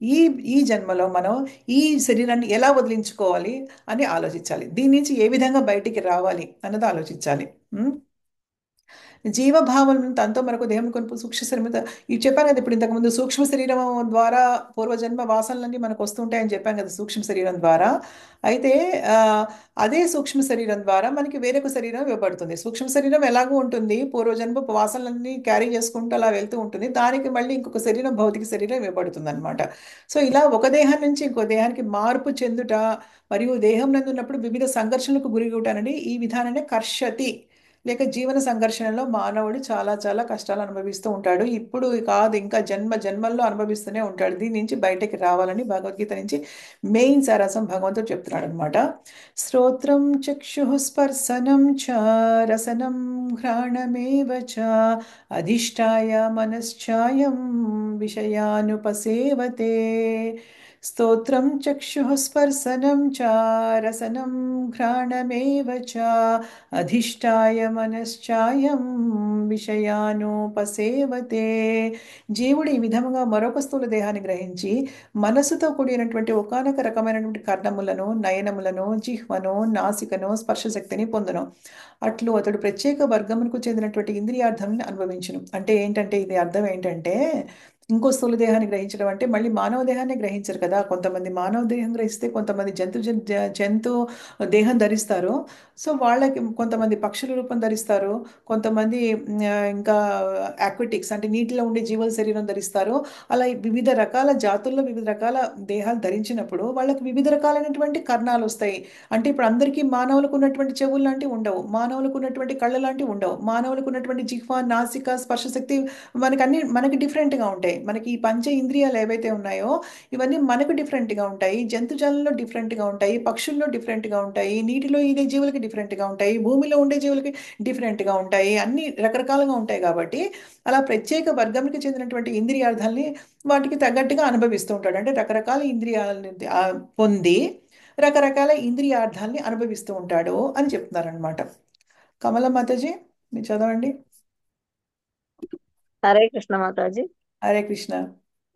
ఈ ఈ జన్మలో మనం ఈ శరీరాన్ని ఎలా వదిలించుకోవాలి అని ఆలోచించాలి. దీని నుంచి ఏ విధంగా బయటికి రావాలి అన్నది ఆలోచించాలి. జీవభావం తనతో మనకు దేహం కొనుపు సూక్ష్మ శరీరం ఇవి చెప్పాను కదా. ఇప్పుడు ఇంతకుముందు సూక్ష్మ శరీరం ద్వారా పూర్వజన్మ వాసనలన్నీ మనకు వస్తుంటాయని చెప్పాం కదా సూక్ష్మ శరీరం ద్వారా. అయితే ఆ, అదే సూక్ష్మ శరీరం ద్వారా మనకి వేరొక శరీరం ఇవ్వబడుతుంది. సూక్ష్మ శరీరం ఎలాగూ ఉంటుంది, పూర్వజన్మ వాసనలన్నీ క్యారీ చేసుకుంటూ అలా వెళ్తూ ఉంటుంది. దానికి మళ్ళీ ఇంకొక శరీరం, భౌతిక శరీరం ఇవ్వబడుతుంది అనమాట. సో ఇలా ఒక దేహం నుంచి ఇంకో దేహానికి మార్పు చెందుట మరియు దేహం నందున్నప్పుడు వివిధ సంఘర్షణలకు గురిగుట అనేది ఈ విధానాన్ని కర్షతి లేక జీవన సంఘర్షణలో మానవుడు చాలా చాలా కష్టాలు అనుభవిస్తూ ఉంటాడు. ఇప్పుడు కాదు, ఇంకా జన్మ జన్మల్లో అనుభవిస్తూనే ఉంటాడు. దీని నుంచి బయటకి రావాలని భగవద్గీత నుంచి మెయిన్ సారాంశం భగవంతుడు చెప్తున్నాడు అనమాట. శ్రోత్రం చక్షు స్పర్శనం చ రసనం ఘ్రాణమేవ చ అధిష్టాయ మనశ్చాయం విషయానుపసేవతే. స్తోత్రం చక్షు స్పర్శనం చ రసనం ఘ్రాణమేవ చ అధిష్టాయ మనశ్చాయం విషయానుపసేవతే. జీవుడు ఈ విధముగా మరొక స్థూల దేహాన్ని గ్రహించి మనస్సుతో కూడినటువంటి ఒకానొక రకమైనటువంటి కర్ణములను, నయనములను, జిహ్వను, నాసికను, స్పర్శశక్తిని పొందును. అట్లు అతడు ప్రత్యేక వర్గమునకు చెందినటువంటి ఇంద్రియార్థం అనుభవించును. అంటే ఏంటంటే ఇది అర్థం ఏంటంటే, ఇంకో స్థూల దేహాన్ని గ్రహించడం అంటే మళ్ళీ మానవ దేహాన్ని గ్రహించరు కదా. కొంతమంది మానవ దేహం గ్రహిస్తే కొంతమంది జంతు దేహం ధరిస్తారు. సో వాళ్ళకి కొంతమంది పక్షుల రూపం ధరిస్తారు, కొంతమంది ఇంకా ఆక్విటిక్స్ అంటే నీటిలో ఉండే జీవుల శరీరం ధరిస్తారు. అలా వివిధ రకాల జాతుల్లో వివిధ రకాల దేహాలు ధరించినప్పుడు వాళ్ళకి వివిధ రకాలైనటువంటి కర్ణాలు వస్తాయి. అంటే ఇప్పుడు అందరికీ మానవులకు ఉన్నటువంటి చెవులు లాంటివి ఉండవు, మానవులకు ఉన్నటువంటి కళ్ళ లాంటివి ఉండవు, మానవులకు ఉన్నటువంటి జిహ్వ, నాసిక, స్పర్శశక్తి మనకి డిఫరెంట్గా ఉంటాయి. మనకి ఈ పంచ ఇంద్రియాలు ఏవైతే ఉన్నాయో ఇవన్నీ మనకు డిఫరెంట్గా ఉంటాయి. జంతుజాలంలో డిఫరెంట్గా ఉంటాయి, పక్షుల్లో డిఫరెంట్గా ఉంటాయి, నీటిలో ఈదే జీవులకి డిఫరెంట్గా ఉంటాయి, భూమిలో ఉండే జీవులకి డిఫరెంట్గా ఉంటాయి, అన్ని రకరకాలుగా ఉంటాయి. కాబట్టి అలా ప్రత్యేక వర్గానికి చెందినటువంటి ఇంద్రియార్థాలని వాటికి తగ్గట్టుగా అనుభవిస్తూ ఉంటాడు. అంటే రకరకాల ఇంద్రియాలని పొంది రకరకాల ఇంద్రియార్థాలని అనుభవిస్తూ ఉంటాడు అని చెప్తున్నారనమాట. కమల మాతాజీ మీరు చదవండి. హరే కృష్ణ మాతాజీ. హరే కృష్ణ.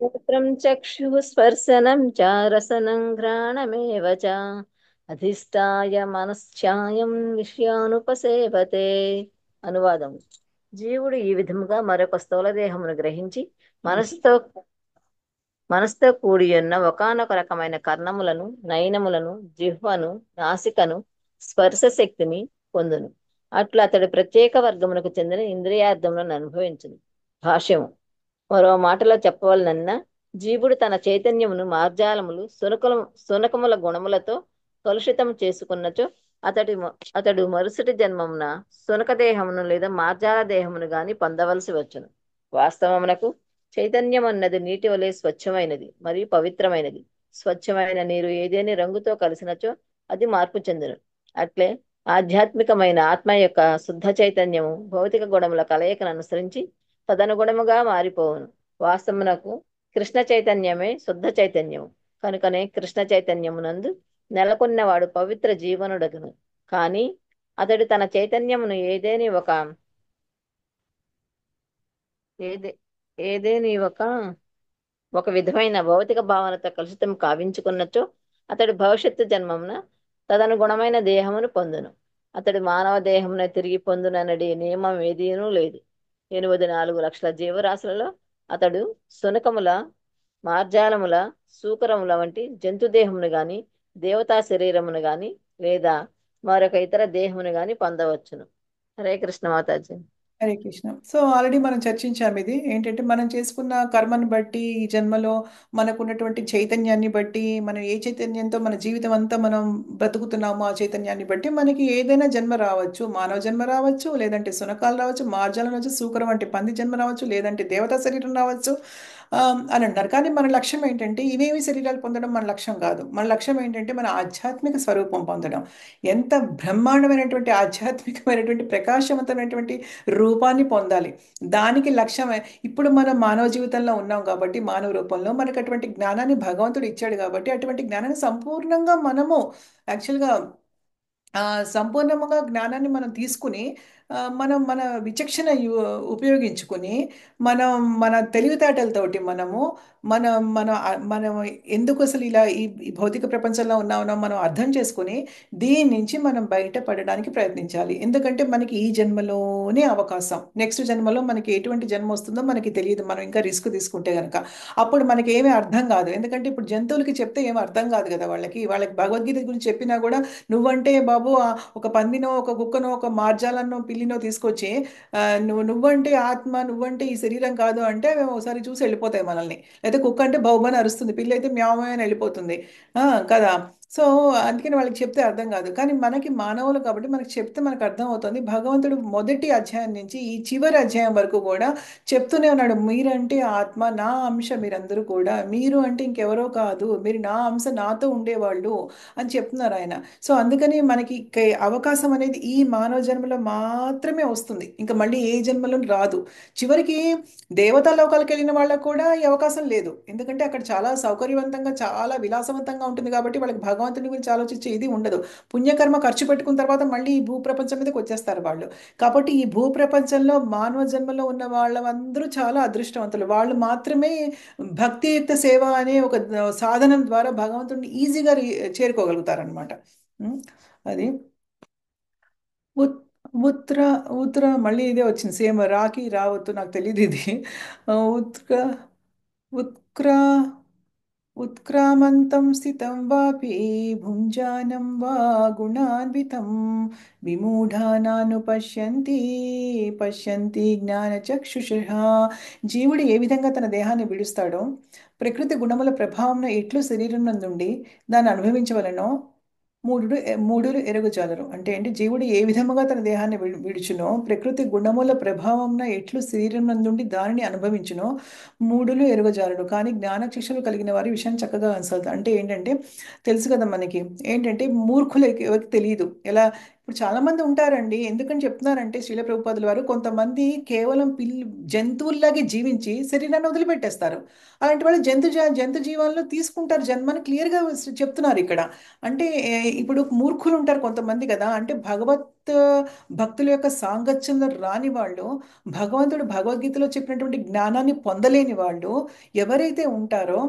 శ్రోత్రం చక్షుః స్పర్శనం చ రసనం ఘ్రాణమేవ చ అధిష్టాయ మనశ్చాయం విషయానుపసేవతే. అనువాదం. జీవుడు ఈ విధముగా మరొక స్థూల దేహమును గ్రహించి మనసుతో కూడి ఉన్న ఒకానొక రకమైన కర్ణములను, నయనములను, జిహ్వను, నాసికను, స్పర్శ శక్తిని పొందును. అట్లా అతడు ప్రత్యేక వర్గమునకు చెందిన ఇంద్రియార్థములను అనుభవించును. భాష్యము. మరో మాటలో చెప్పవలనన్నా, జీవుడు తన చైతన్యమును మార్జాలములు, సునకముల గుణములతో కలుషితం చేసుకున్నచో అతడు మరుసటి జన్మమున సునక దేహమును లేదా మార్జాల దేహమును గాని పొందవలసి వచ్చును. వాస్తవమునకు చైతన్యం అన్నది నీటి వలె స్వచ్ఛమైనది మరియు పవిత్రమైనది. స్వచ్ఛమైన నీరు ఏదేని రంగుతో కలిసినచో అది మార్పు చెందును. అట్లే ఆధ్యాత్మికమైన ఆత్మ యొక్క శుద్ధ చైతన్యము భౌతిక గుణముల కలయికను అనుసరించి తదనుగుణముగా మారిపోవును. వాస్తవమునకు కృష్ణ చైతన్యమే శుద్ధ చైతన్యము కనుకనే కృష్ణ చైతన్యమునందు నెలకొన్నవాడు పవిత్ర జీవనుడగును. కానీ అతడు తన చైతన్యమును ఏదే ఏదేని ఒక విధమైన భౌతిక భావనతో కలుషితం కావించుకున్నచో అతడు భవిష్యత్తు జన్మమున తదనుగుణమైన దేహమును పొందును. అతడు మానవ దేహమున తిరిగి పొందుననడి నియమం ఏదీనూ లేదు. 84 లక్షల జీవరాశులలో అతడు శునకముల, మార్జాలముల, సూకరముల వంటి జంతు దేహమును గాని, దేవతా శరీరమును గాని లేదా మరొక ఇతర దేహమును గాని పొందవచ్చును. హరే కృష్ణ మాతాజీ. హరే కృష్ణ. సో ఆల్రెడీ మనం చర్చించాము. ఇది ఏంటంటే మనం చేసుకున్న కర్మను బట్టి ఈ జన్మలో మనకున్నటువంటి చైతన్యాన్ని బట్టి మనం ఏ చైతన్యంతో మన జీవితం అంతా మనం బ్రతుకుతున్నామో ఆ చైతన్యాన్ని బట్టి మనకి ఏదైనా జన్మ రావచ్చు. మానవ జన్మ రావచ్చు, లేదంటే సునకాలు రావచ్చు, మార్జాలం రావచ్చు, సూకరం వంటి పంది జన్మ రావచ్చు, లేదంటే దేవతా శరీరం రావచ్చు అని అంటారు. కానీ మన లక్ష్యం ఏంటంటే ఇవేమి శరీరాలు పొందడం మన లక్ష్యం కాదు. మన లక్ష్యం ఏంటంటే మన ఆధ్యాత్మిక స్వరూపం పొందడం. ఎంత బ్రహ్మాండమైనటువంటి ఆధ్యాత్మికమైనటువంటి ప్రకాశవంతమైనటువంటి రూపాన్ని పొందాలి. దానికి లక్ష్యమే. ఇప్పుడు మనం మానవ జీవితంలో ఉన్నాం కాబట్టి మానవ రూపంలో మనకు అటువంటి జ్ఞానాన్ని భగవంతుడు ఇచ్చాడు కాబట్టి అటువంటి జ్ఞానాన్ని సంపూర్ణంగా మనము యాక్చువల్గా సంపూర్ణంగా జ్ఞానాన్ని మనం తీసుకుని మనం మన విచక్షణ ఉపయోగించుకుని మనం మన తెలివితేటలతోటి మనము మన మన మనం ఎందుకు అసలు ఇలా ఈ భౌతిక ప్రపంచంలో ఉన్నామో మనం అర్థం చేసుకుని దీని నుంచి మనం బయటపడడానికి ప్రయత్నించాలి. ఎందుకంటే మనకి ఈ జన్మలోనే అవకాశం. నెక్స్ట్ జన్మలో మనకి ఎటువంటి జన్మ వస్తుందో మనకి తెలియదు. మనం ఇంకా రిస్క్ తీసుకుంటే కనుక అప్పుడు మనకి ఏమీ అర్థం కాదు. ఎందుకంటే ఇప్పుడు జంతువులకి చెప్తే ఏమీ అర్థం కాదు కదా. వాళ్ళకి భగవద్గీత గురించి చెప్పినా కూడా నువ్వంటే బాబు ఒక పందినో ఒక కుక్కనో ఒక మార్జాలన్నో పిల్లినో తీసుకొచ్చి నువ్వంటే ఆత్మ, నువ్వంటే ఈ శరీరం కాదు అంటే మేము ఒకసారి చూసి వెళ్ళిపోతాయి మనల్ని. అయితే కుక్క అంటే బహుమని అరుస్తుంది, పిల్లి అయితే మ్యామని వెళ్ళిపోతుంది కదా. సో అందుకని వాళ్ళకి చెప్తే అర్థం కాదు. కానీ మనకి మానవులు కాబట్టి మనకి చెప్తే మనకు అర్థం అవుతుంది. భగవంతుడు మొదటి అధ్యాయం నుంచి ఈ చివరి అధ్యాయం వరకు కూడా చెప్తూనే ఉన్నాడు. మీరంటే ఆత్మ, నా అంశ మీరందరూ కూడా, మీరు అంటే ఇంకెవరో కాదు, మీరు నా అంశ, నాతో ఉండేవాళ్ళు అని చెప్తున్నారు ఆయన. సో అందుకని మనకి అవకాశం అనేది ఈ మానవ జన్మలో మాత్రమే వస్తుంది. ఇంకా మళ్ళీ ఏ జన్మలో రాదు. చివరికి దేవతా లోకాలకు వెళ్ళిన వాళ్ళకు కూడా ఈ అవకాశం లేదు. ఎందుకంటే అక్కడ చాలా సౌకర్యవంతంగా చాలా విలాసవంతంగా ఉంటుంది కాబట్టి వాళ్ళకి భగవంతుని గురించి ఆలోచించే ఇది ఉండదు. పుణ్యకర్మ ఖర్చు పెట్టుకున్న తర్వాత మళ్ళీ ఈ భూప్రపంచం మీదకి వచ్చేస్తారు వాళ్ళు. కాబట్టి ఈ భూప్రపంచంలో మానవ జన్మలో ఉన్న వాళ్ళందరూ చాలా అదృష్టవంతులు. వాళ్ళు మాత్రమే భక్తియుక్త సేవ అనే ఒక సాధనం ద్వారా భగవంతుడిని ఈజీగా చేరుకోగలుగుతారనమాట. అది ఉత్ ఉత్తర ఉత్తర మళ్ళీ ఇదే వచ్చింది. సేమ్ రాకి రావద్దు, నాకు తెలియదు ఇది. ఉత్క ఉత్క్రా उत्क्रामन्तं स्थितं वापि भुञ्जानं वा गुणान्वितं విమూఢానానుపశ్యంతి పశ్యంతి జ్ఞానచక్షుషః. జీవుడు ఏ విధంగా తన దేహాన్ని విడుస్తాడో ప్రకృతి గుణముల ప్రభావం ఎట్లు శరీరం నందుండి దాన్ని అనుభవించవలనో మూడులు ఎరుగుజాలరు. అంటే ఏంటి, జీవుడు ఏ విధముగా తన దేహాన్ని విడుచునో ప్రకృతి గుణముల ప్రభావంన ఎట్లు శరీరం నందుండి దానిని అనుభవించునో మూడులు ఎరుగజాలడు. కానీ జ్ఞానశిక్షలు కలిగిన వారి విషయం చక్కగా అనుసరిస్తారు. అంటే ఏంటంటే తెలుసు కదా మనకి, ఏంటంటే మూర్ఖులకి ఎవరికి తెలియదు. ఎలా ఇప్పుడు చాలా మంది ఉంటారండి. ఎందుకని చెప్తున్నారంటే శ్రీల ప్రభుపాదుల వారు కొంతమంది కేవలం జంతువుల్లాగే జీవించి శరీరాన్ని వదిలిపెట్టేస్తారు. అలాంటి వాళ్ళు జంతు జీవాలను తీసుకుంటారు జన్మని క్లియర్గా చెప్తున్నారు ఇక్కడ. అంటే ఇప్పుడు మూర్ఖులు ఉంటారు కొంతమంది కదా. అంటే భక్తుల యొక్క సాంగత్యంలో రాని వాళ్ళు, భగవంతుడు భగవద్గీతలో చెప్పినటువంటి జ్ఞానాన్ని పొందలేని వాళ్ళు ఎవరైతే ఉంటారో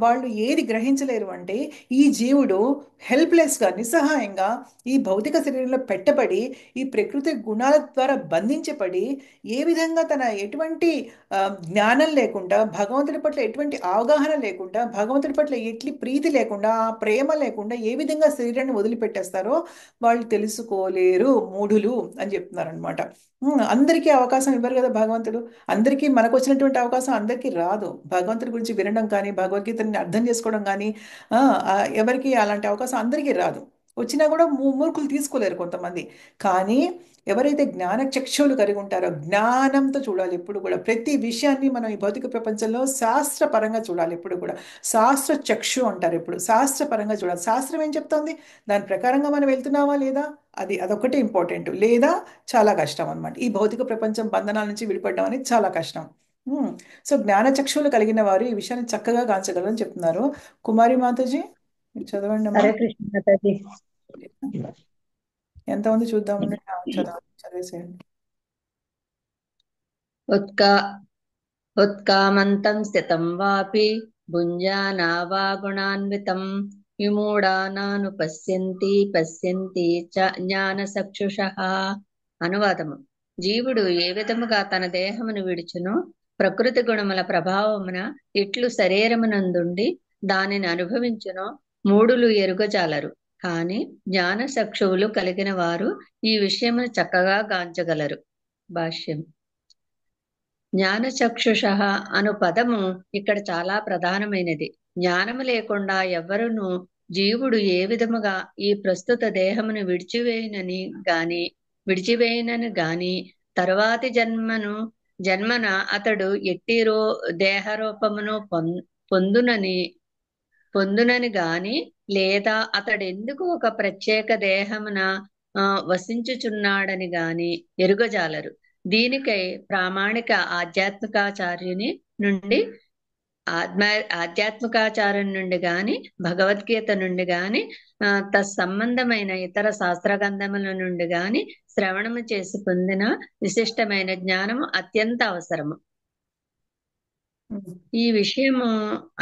వాళ్ళు ఏది గ్రహించలేరు అంటే ఈ జీవుడు హెల్ప్లెస్గా, నిస్సహాయంగా ఈ భౌతిక శరీరంలో పెట్టబడి ఈ ప్రకృతి గుణాల ద్వారా బంధించబడి ఏ విధంగా తన ఎటువంటి జ్ఞానం లేకుండా, భగవంతుడి పట్ల ఎటువంటి అవగాహన లేకుండా, భగవంతుడి పట్ల ఎట్టి ప్రీతి లేకుండా, ఆ ప్రేమ లేకుండా ఏ విధంగా శరీరాన్ని వదిలిపెట్టేస్తారో వాళ్ళు తెలుసుకోలేరు, మూఢులు అని చెప్తున్నారు అనమాట. అందరికీ అవకాశం ఇవ్వరు కదా భగవంతుడు. అందరికీ మనకు వచ్చినటువంటి అవకాశం అందరికీ రాదు. భగవంతుడి గురించి వినడం కానీ, భగవద్గీతని అర్థం చేసుకోవడం కానీ ఎవరికి అలాంటి అవకాశం అందరికీ రాదు. వచ్చినా కూడా మూర్ఖులు తీసుకోలేరు కొంతమంది. కానీ ఎవరైతే జ్ఞాన చక్షువులు కలిగి ఉంటారో జ్ఞానంతో చూడాలి ఎప్పుడు కూడా. ప్రతి విషయాన్ని మనం ఈ భౌతిక ప్రపంచంలో శాస్త్రపరంగా చూడాలి ఎప్పుడు కూడా. శాస్త్ర చక్షు అంటారు ఎప్పుడు, శాస్త్రపరంగా చూడాలి. శాస్త్రం ఏం చెప్తోంది, దాని ప్రకారంగా మనం వెళ్తున్నావా లేదా, అదొకటి ఇంపార్టెంట్. లేదా చాలా కష్టం అన్నమాట. ఈ భౌతిక ప్రపంచం బంధనాల నుంచి విడిపడడం అనేది చాలా కష్టం. ఉమ్. సో జ్ఞాన చక్షువులు కలిగిన వారు ఈ విషయాన్ని చక్కగా కాంచగలరని చెప్తున్నారు. కుమారి మాతాజీ, మీరు చదవండి అమ్మా. హరే కృష్ణ మాతాజీ. ఎంత ఉంది చూద్దామండి. చదివేసేయండి. उत्का उत्कामन्तं स्थितं वापि भुञ्जाना वा गुणान्वितं విమూఢానానుపశ్యంతి పశ్యంతి చ జ్ఞానచక్షుషః. అనువాదము: జీవుడు ఏ విధముగా తన దేహమును విడుచునో ప్రకృతి గుణముల ప్రభావమున ఇట్లు శరీరమునందుండి దానిని అనుభవించునో మూడులు ఎరుగజాలరు. కాని జ్ఞాన చక్షువులు కలిగిన వారు ఈ విషయమును చక్కగా గాంచగలరు. భాష్యం: జ్ఞానచక్షుష అను పదము ఇక్కడ చాలా ప్రధానమైనది. జ్ఞానము లేకుండా ఎవ్వరును జీవుడు ఏ విధముగా ఈ ప్రస్తుత దేహమును విడిచివేయనని గాని తరువాతి జన్మన అతడు ఎట్టి దేహరూపమును పొందునని గాని లేదా అతడెందుకు ఒక ప్రత్యేక దేహమున వసించుచున్నాడని గాని ఎరుగజాలరు. దీనికై ప్రామాణిక ఆధ్యాత్మికాచార్యం నుండి గాని భగవద్గీత నుండి గాని తత్సంబంధమైన ఇతర శాస్త్రగ్రంథముల నుండి గాని శ్రవణము చేసి పొందిన విశిష్టమైన జ్ఞానము అత్యంత అవసరము. ఈ విషయము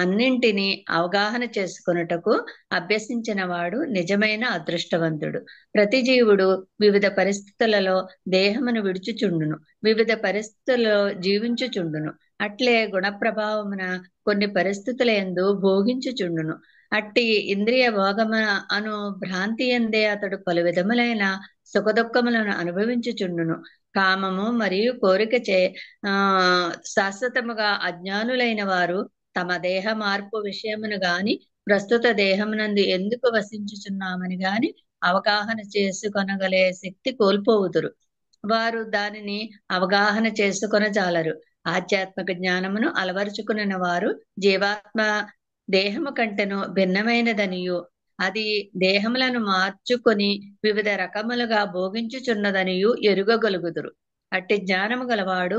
అన్నింటినీ అవగాహన చేసుకొనుటకు అభ్యసించిన వాడు నిజమైన అదృష్టవంతుడు. ప్రతి జీవుడు వివిధ పరిస్థితులలో దేహమును విడుచుచుండును, వివిధ పరిస్థితులలో జీవించుచుండును. అట్లే గుణ ప్రభావమున కొన్ని పరిస్థితుల యందు భోగించుచుండును. అట్టి ఇంద్రియ భోగమ అను భ్రాంతి ఎందే అతడు పలు విధములైన సుఖదుఖములను అనుభవించుచుండును. కామము మరియు కోరికచే శాశ్వతముగా అజ్ఞానులైన వారు తమ దేహ మార్పు విషయమును గాని ప్రస్తుత దేహమునందు ఎందుకు వసించుచున్నామని గాని అవగాహన చేసుకొనగలే శక్తి కోల్పోవుదురు. వారు దానిని అవగాహన చేసుకొనజాలరు. ఆధ్యాత్మిక జ్ఞానమును అలవరుచుకున్న వారు జీవాత్మ దేహము కంటెను భిన్నమైనదనియు అది దేహములను మార్చుకొని వివిధ రకములుగా భోగించుచున్నదనియు ఎరుగగలుగుదురు. అట్టి జ్ఞానము గలవాడు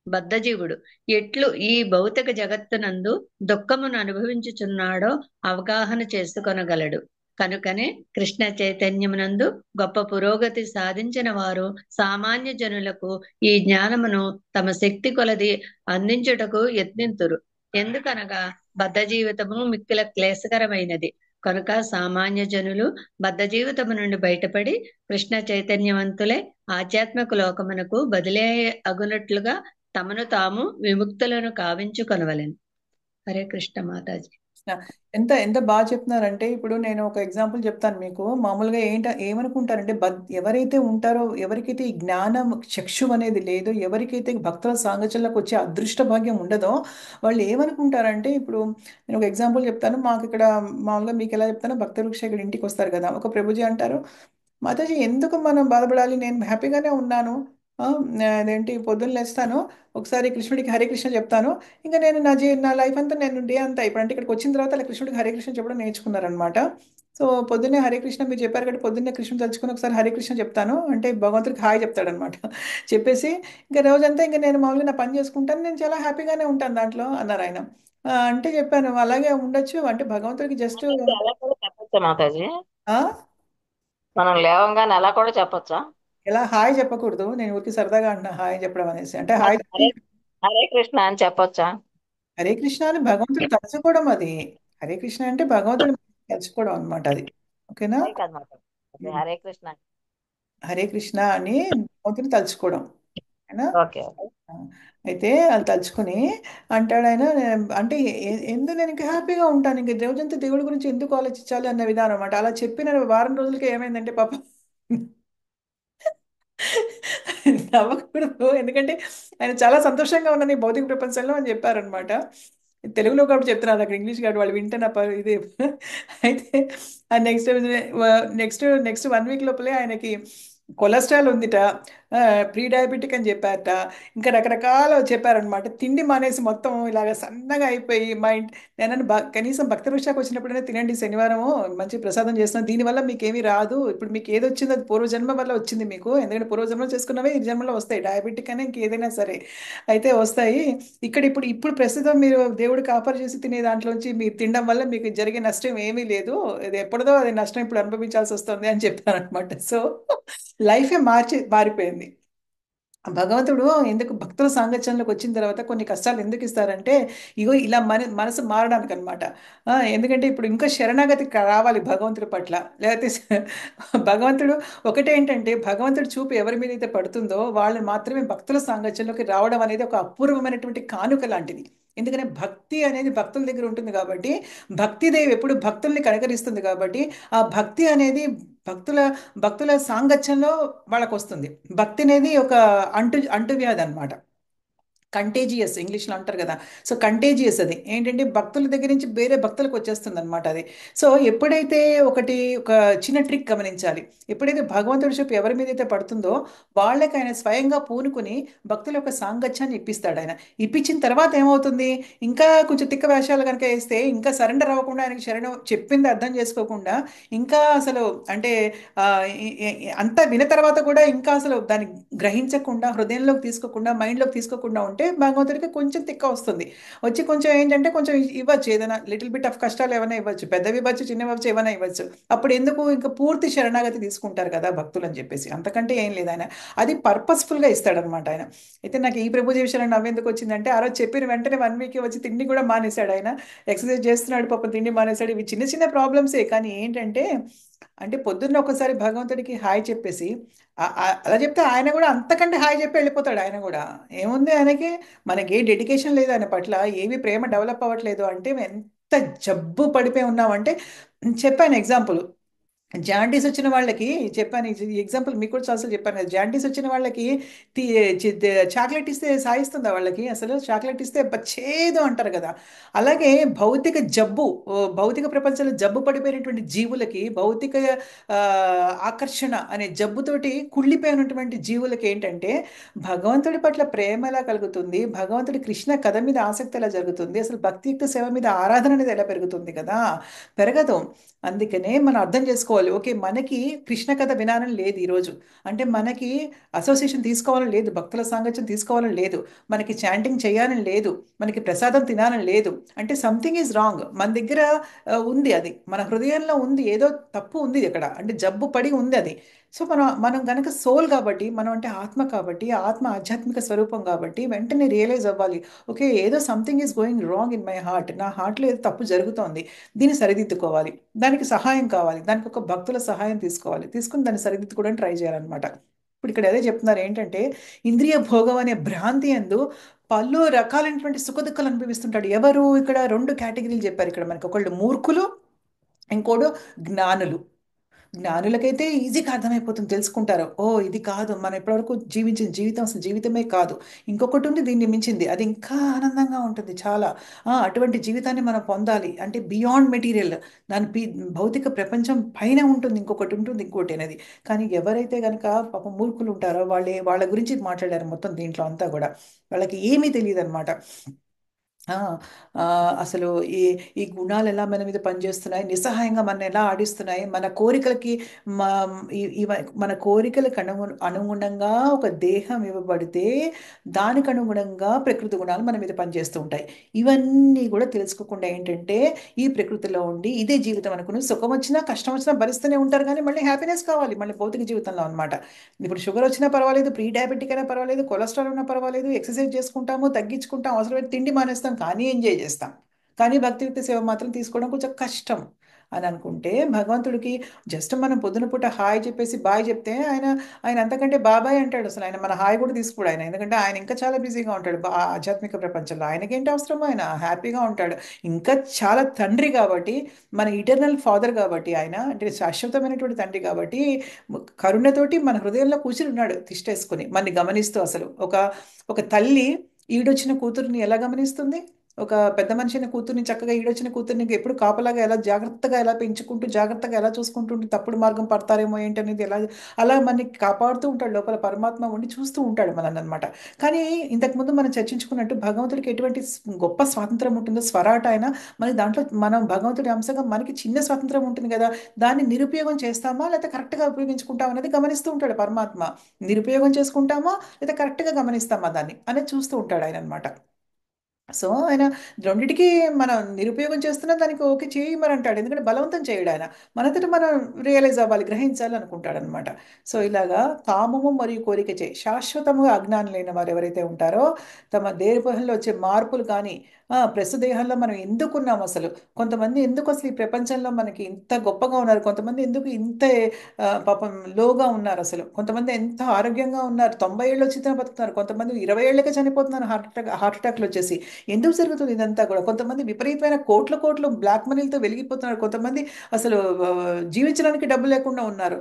బద్ధజీవుడు ఎట్లు ఈ భౌతిక జగత్తునందు దుఃఖమును అనుభవించుచున్నాడో అవగాహన చేసుకొనగలడు. కనుకనే కృష్ణ చైతన్యమునందు గొప్ప పురోగతి సాధించిన వారు సామాన్య జనులకు ఈ జ్ఞానమును తమ శక్తి కొలది అందించుటకు యత్నింతురు. ఎందుకనగా బద్ధ జీవితము మిక్కిల క్లేశకరమైనది. కనుక సామాన్య జనులు బద్ధ జీవితము నుండి బయటపడి కృష్ణ చైతన్యవంతులై ఆధ్యాత్మిక లోకమునకు బదిలీ అగునట్లుగా తమను తాము విముక్తులను కావించుకొనవలెను. హరే కృష్ణ మాతాజీ. ఎంత ఎంత బాగా చెప్తున్నారంటే, ఇప్పుడు నేను ఒక ఎగ్జాంపుల్ చెప్తాను మీకు. మామూలుగా ఏమనుకుంటారంటే, ఎవరైతే ఉంటారో, ఎవరికైతే ఈ జ్ఞానం చక్షు అనేది లేదో, ఎవరికైతే భక్తుల సాంగత్యంలోకి వచ్చే అదృష్ట భాగ్యం ఉండదో, వాళ్ళు ఏమనుకుంటారంటే, ఇప్పుడు నేను ఒక ఎగ్జాంపుల్ చెప్తాను. మాకు ఇక్కడ మామూలుగా మీకు ఎలా చెప్తానో, భక్త వృక్ష ఇక్కడ ఇంటికి వస్తారు కదా, ఒక ప్రభుజీ అంటారు, మాతాజీ ఎందుకు మనం బాధపడాలి, నేను హ్యాపీగానే ఉన్నాను. ఆ, అదేంటి పొద్దున్న లేస్తాను, ఒకసారి కృష్ణుడికి హరే కృష్ణ చెప్తాను, ఇంకా నేను నా లైఫ్ అంతా నేను డే అంతా ఇప్పుడు అంటే ఇక్కడికి వచ్చిన తర్వాత అలా కృష్ణుడికి హరే కృష్ణ చెప్పడం నేర్చుకున్నారనమాట. సో పొద్దున్నే హరే కృష్ణ మీరు చెప్పారు కాబట్టి పొద్దున్నే కృష్ణుడు తలుచుకుని ఒకసారి హరే కృష్ణ చెప్తాను అంటే భగవంతుడికి హాయ్ చెప్తాడనమాట. చెప్పేసి ఇంకా రోజంతా ఇంకా నేను మామూలుగా నా పని చేసుకుంటాను, నేను చాలా హ్యాపీగానే ఉంటాను దాంట్లో అన్నారు ఆయన. అంటే చెప్పాను అలాగే ఉండొచ్చు అంటే భగవంతుడికి జస్ట్ అలా కూడా చెప్పొచ్చా మాతాజీ? ఆ మనం లేవంగానే అలా కూడా చెప్పొచ్చా? ఎలా హాయ్ చెప్పకూడదు, నేను ఊరికి సరదాగా అంటున్నా హాయ్ చెప్పడం అనేసి, అంటే హాయ్ హరే హరే కృష్ణ అని చెప్పొచ్చా? హరే కృష్ణ అని భగవంతుడు తలుచుకోవడం అది. హరే కృష్ణ అంటే భగవంతుడు తలుచుకోవడం అనమాట అది. ఓకేనా. హాయ్ కాదు మాతాజీ, అదే హరే కృష్ణ. హరే కృష్ణ అని భగవంతుని తలుచుకోవడం. ఓకేనా. ఓకే. అయితే అది తలుచుకుని అంటాడు ఆయన, అంటే ఎందుకు నేను ఇంకా హ్యాపీగా ఉంటాను, ఇంకా రోజంతా దేవుడి గురించి ఎందుకు ఆలోచించాలి అన్న విధానం అనమాట. అలా చెప్పిన వారం రోజులకి ఏమైందంటే పాప నవ్వకూడదు ఎందుకంటే ఆయన చాలా సంతోషంగా ఉన్నాను ఈ భౌతిక ప్రపంచంలో అని చెప్పారనమాట. తెలుగులో కాబట్టి చెప్తున్నారు, అక్కడ ఇంగ్లీష్ కాబట్టి వాళ్ళు వింటే నా ఇది అయితే ఆ నెక్స్ట్ 1 వీక్ లోపలే ఆయనకి కొలెస్ట్రాల్ ఉందిట, ప్రీ డయాబెటిక్ అని చెప్పారట, ఇంకా రకరకాల చెప్పారనమాట. తిండి మానేసి మొత్తం ఇలాగ సన్నగా అయిపోయి మా ఇంటి నేను కనీసం భక్తి వృక్షాకు వచ్చినప్పుడైనా తినండి, శనివారము మంచి ప్రసాదం చేస్తున్నాం, దీనివల్ల మీకు ఏమీ రాదు, ఇప్పుడు మీకు ఏది వచ్చిందో అది పూర్వజన్మ వల్ల వచ్చింది మీకు, ఎందుకంటే పూర్వజన్మలో చేసుకున్నవే ఈ జన్మలో వస్తాయి, డయాబెటిక్ అయినా ఇంకేదైనా సరే అయితే వస్తాయి. ఇప్పుడు ప్రస్తుతం మీరు దేవుడికి ఆఫర్ చేసి తినే దాంట్లోంచి మీరు తినడం వల్ల మీకు జరిగే నష్టం ఏమీ లేదు, ఇది ఎప్పటిదో అది నష్టం ఇప్పుడు అనుభవించాల్సి వస్తుంది అని చెప్పారనమాట. సో లైఫే మారిపోయింది. భగవంతుడు ఎందుకు భక్తుల సాంగత్యంలోకి వచ్చిన తర్వాత కొన్ని కష్టాలు ఎందుకు ఇస్తారంటే, ఇగో ఇలా మనసు మారడానికి అనమాట. ఎందుకంటే ఇప్పుడు ఇంకా శరణాగతి రావాలి భగవంతుడి పట్ల, లేకపోతే భగవంతుడు ఒకటేంటంటే భగవంతుడి చూపు ఎవరి మీద అయితే పడుతుందో వాళ్ళని మాత్రమే భక్తుల సాంగత్యంలోకి రావడం అనేది ఒక అపూర్వమైనటువంటి కానుక లాంటిది. ఎందుకంటే భక్తి అనేది భక్తుల దగ్గర ఉంటుంది కాబట్టి, భక్తిదేవి ఎప్పుడు భక్తుల్ని కనకరిస్తుంది కాబట్టి, ఆ భక్తి అనేది భక్తుల భక్తుల సాంగత్యంలో వాళ్ళకు వస్తుంది. భక్తి అనేది ఒక అంటువ్యాధి అనమాట, కంటేజియస్ ఇంగ్లీష్లో అంటారు కదా. సో కంటేజియస్ అది ఏంటంటే భక్తుల దగ్గర నుంచి వేరే భక్తులకు వచ్చేస్తుంది అనమాట అది. సో ఎప్పుడైతే ఒక చిన్న ట్రిక్ గమనించాలి, ఎప్పుడైతే భగవంతుడి చూపు ఎవరి మీద అయితే పడుతుందో వాళ్ళకి ఆయన స్వయంగా పూనుకుని భక్తుల యొక్క సాంగత్యాన్ని ఇప్పిస్తాడు ఆయన. ఇప్పించిన తర్వాత ఏమవుతుంది, ఇంకా కొంచెం తిక్క వేషాలు కనుక వేస్తే, ఇంకా సరెండర్ అవ్వకుండా, ఆయనకి శరణం చెప్పింది అర్థం చేసుకోకుండా, ఇంకా అసలు అంటే ఆ, అంతా విన్న తర్వాత కూడా ఇంకా అసలు దాన్ని గ్రహించకుండా, హృదయంలోకి తీసుకోకుండా, మైండ్లోకి తీసుకోకుండా ఉంటే భగవంతుడికి కొంచెం తిక్క వస్తుంది. వచ్చి కొంచెం ఏంటంటే కొంచెం ఇవ్వచ్చు, ఏదైనా లిటిల్ బిట్ ఆఫ్ కష్టాలు ఏమైనా ఇవ్వచ్చు, పెద్దవి ఇవ్వచ్చు, చిన్నవి ఇవ్వచ్చు, ఏమైనా ఇవ్వచ్చు. అప్పుడు ఎందుకు ఇంకా పూర్తి శరణాగతి తీసుకుంటారు కదా భక్తులు అని చెప్పేసి, అంతకంటే ఏం లేదు ఆయన. అది పర్పస్ఫుల్గా ఇస్తాడనమాట ఆయన. అయితే నాకు ఈ ప్రభుజీ విషయంలో నవ్వెందుకు వచ్చిందంటే, ఆ రోజు చెప్పిన వెంటనే 1 వీక్ వచ్చి తిండి కూడా మానేశాడు ఆయన. ఎక్సర్సైజ్ చేస్తున్నాడు పాపం, తిండి మానేశాడు. ఇవి చిన్న చిన్న ప్రాబ్లమ్సే, కానీ ఏంటంటే అంటే పొద్దున్న ఒకసారి భగవంతుడికి హాయ్ చెప్పేసి అలా చెప్తే ఆయన కూడా అంతకంటే హాయ్ చెప్పి వెళ్ళిపోతాడు. ఆయన కూడా ఏముంది ఆయనకి, మనకి ఏ డెడికేషన్ లేదు ఆయన పట్ల, ఏవి ప్రేమ డెవలప్ అవ్వట్లేదు అంటే ఎంత జబ్బు పడిపోయి ఉన్నామంటే. చెప్పాను ఎగ్జాంపుల్, జాండీస్ వచ్చిన వాళ్ళకి చెప్పాను, ఈ ఎగ్జాంపుల్ మీకు కూడా చాలాసార్లు చెప్పాను కదా. జాండీస్ వచ్చిన వాళ్ళకి చాక్లెట్ ఇస్తే సాయిస్తుందా వాళ్ళకి, అసలు చాక్లెట్ ఇస్తే చేదు అంటారు కదా. అలాగే భౌతిక జబ్బు, భౌతిక ప్రపంచంలో జబ్బు పడిపోయినటువంటి జీవులకి, భౌతిక ఆ, ఆకర్షణ అనే జబ్బుతోటి కుళ్ళిపోయినటువంటి జీవులకి ఏంటంటే భగవంతుడి పట్ల ప్రేమ ఎలా కలుగుతుంది, భగవంతుడి కృష్ణ కథ మీద ఆసక్తి ఎలా జరుగుతుంది, అసలు భక్తియుక్త సేవ మీద ఆరాధన అనేది ఎలా పెరుగుతుంది కదా, పెరగదు. అందుకనే మనం అర్థం చేసుకోవాలి, ఓకే మనకి కృష్ణ కథ వినాలని లేదు ఈరోజు, అంటే మనకి అసోసియేషన్ తీసుకోవాలని లేదు, భక్తుల సాంగత్యం తీసుకోవాలని లేదు, మనకి చాంటింగ్ చేయాలని లేదు, మనకి ప్రసాదం తినాలని లేదు, అంటే సంథింగ్ ఈజ్ రాంగ్ మన దగ్గర. ఉంది అది మన హృదయంలో ఉంది, ఏదో తప్పు ఉంది అక్కడ, అంటే జబ్బు పడి ఉంది అది. సో మనం గనక సోల్ కాబట్టి, మనం అంటే ఆత్మ కాబట్టి, ఆత్మ ఆధ్యాత్మిక స్వరూపం కాబట్టి వెంటనే రియలైజ్ అవ్వాలి, ఓకే ఏదో something is going wrong in my heart, నా హార్ట్లో ఏదో తప్పు జరుగుతోంది, దీన్ని సరిదిద్దుకోవాలి, దానికి సహాయం కావాలి, దానికి ఒక భక్తుల సహాయం తీసుకోవాలి, తీసుకుని దాన్ని సరిదిద్దుకోవడానికి ట్రై చేయాలన్నమాట. ఇప్పుడు ఇక్కడ అదే చెప్తున్నారు ఏంటంటే, ఇంద్రియ భోగం అనే భ్రాంతి యందు పలు రకాలైనటువంటి సుఖ దుఃఖాలు అనుభవిస్తుంటాడు. ఎవరు ఇక్కడ 2 కేటగిరీలు చెప్పారు ఇక్కడ మనకి, ఒకళ్ళు మూర్ఖులు, ఇంకోడు జ్ఞానులు. జ్ఞానులకైతే ఈజీగా అర్థమైపోతుంది, తెలుసుకుంటారు, ఓ ఇది కాదు మనం ఇప్పటివరకు జీవించిన జీవితం అసలు జీవితమే కాదు, ఇంకొకటి ఉంది దీన్ని మించింది, అది ఇంకా ఆనందంగా ఉంటుంది చాలా. అటువంటి జీవితాన్ని మనం పొందాలి అంటే బియాండ్ మెటీరియల్, దాని భౌతిక ప్రపంచం పైన ఉంటుంది, ఇంకొకటి ఉంటుంది ఇంకోటి అనేది. కానీ ఎవరైతే కనుక పాపం మూర్ఖులు ఉంటారో వాళ్ళ గురించి మాట్లాడారు మొత్తం దీంట్లో అంతా కూడా, వాళ్ళకి ఏమీ తెలియదు అనమాట. ఆ, అసలు ఈ ఈ గుణాలు ఎలా మన మీద పనిచేస్తున్నాయి, నిస్సహాయంగా మన ఎలా ఆడిస్తున్నాయి, మన కోరికలకి మా మన కోరికలకు అనుగుణంగా ఒక దేహం ఇవ్వబడితే దానికి అనుగుణంగా ప్రకృతి గుణాలు మన మీద పనిచేస్తూ ఉంటాయి. ఇవన్నీ కూడా తెలుసుకోకుండా ఏంటంటే ఈ ప్రకృతిలో ఉండి ఇదే జీవితం అనుకుని సుఖం వచ్చినా కష్టం వచ్చినా భరిస్తూనే ఉంటారు, కానీ మళ్ళీ హ్యాపీనెస్ కావాలి మళ్ళీ భౌతిక జీవితంలో అనమాట. ఇప్పుడు షుగర్ వచ్చినా పర్వాలేదు, ప్రీ డయాబెటిక్ అయినా పర్వాలేదు, కొలెస్ట్రాల్ ఉన్నా పర్వాలేదు, ఎక్సర్సైజ్ చేసుకుంటాము, తగ్గించుకుంటాం, అవసరమైతే తిండి మానేస్తాం, కానీ ఎంజాయ్ చేస్తాం. కానీ భక్తియుక్త సేవ మాత్రం తీసుకోవడం కొంచెం కష్టం అని అనుకుంటే, భగవంతుడికి జస్ట్ మనం పొద్దున పూట హాయ్ చెప్పేసి బాయ్ చెప్తే ఆయన ఆయన అంతకంటే బాబాయ్ అంటాడు, అసలు ఆయన మన హాయ్ కూడా తీసుకోడు ఆయన, ఎందుకంటే ఆయన ఇంకా చాలా బిజీగా ఉంటాడు ఆధ్యాత్మిక ప్రపంచంలో, ఆయనకేంటి అవసరం, ఆయన హ్యాపీగా ఉంటాడు. ఇంకా చాలా తండ్రి కాబట్టి, మన ఇటర్నల్ ఫాదర్ కాబట్టి, ఆయన అంటే శాశ్వతమైనటువంటి తండ్రి కాబట్టి కరుణతోటి మన హృదయంలో కూర్చుని ఉన్నాడు తిష్టేసుకుని మనని గమనిస్తూ. అసలు ఒక ఒక తల్లి ఈడొచ్చిన కూతురుని ఎలా గమనిస్తుంది, ఒక పెద్ద మనిషిని కూతుర్ని చక్కగా ఈడొచ్చిన కూతుర్ని ఎప్పుడు కాపలాగా ఎలా జాగ్రత్తగా ఎలా పెంచుకుంటూ జాగ్రత్తగా ఎలా చూసుకుంటుంటే తప్పుడు మార్గం పడతారేమో ఏంటనేది ఎలా అలా మనకి కాపాడుతూ ఉంటాడు లోపల పరమాత్మ ఉండి చూస్తూ ఉంటాడు మనల్ని అనమాట. కానీ ఇంతకుముందు మనం చర్చించుకున్నట్టు భగవంతుడికి ఎటువంటి గొప్ప స్వాతంత్రం ఉంటుందో స్వరాట ఆయన మనకి దాంట్లో మనం భగవంతుడి అంశంగా మనకి చిన్న స్వాతంత్రం ఉంటుంది కదా, దాన్ని నిరుపయోగం చేస్తామా లేకపోతే కరెక్ట్గా ఉపయోగించుకుంటామా అనేది గమనిస్తూ ఉంటాడు పరమాత్మ. నిరుపయోగం చేసుకుంటామా లేదా కరెక్ట్గా గమనిస్తామా దాన్ని అనేది చూస్తూ ఉంటాడు ఆయన అనమాట. సో ఆయన రెండిటికి మనం నిరుపయోగం చేస్తున్నా దానికి ఓకే చేయమని అంటాడు, ఎందుకంటే బలవంతం చేయడు ఆయన. మనతట మనం రియలైజ్ అవ్వాలి, గ్రహించాలి అనుకుంటాడు అనమాట. సో ఇలాగా కామము మరియు కోరిక చే శాశ్వతముగా అజ్ఞానులైన వారు ఎవరైతే ఉంటారో తమ దేహంలో వచ్చే మార్పులు కానీ ప్రస్తుత దేహంలో మనం ఎందుకున్నాం అసలు, కొంతమంది ఎందుకు అసలు ఈ ప్రపంచంలో మనకి ఇంత గొప్పగా ఉన్నారు, కొంతమంది ఎందుకు ఇంత పాపం లోగా ఉన్నారు, అసలు కొంతమంది ఎంత ఆరోగ్యంగా ఉన్నారు 90 ఏళ్ళు వచ్చినా బతుకుతున్నారు, కొంతమంది 20 ఏళ్ళకే చనిపోతున్నారు హార్ట్ అటాక్లు వచ్చేసి. ఎందుకు జరుగుతుంది ఇదంతా కూడా? కొంతమంది విపరీతమైన కోట్ల కోట్లు బ్లాక్ మనీలతో వెలిగిపోతున్నారు, కొంతమంది అసలు జీవించడానికి డబ్బు లేకుండా ఉన్నారు.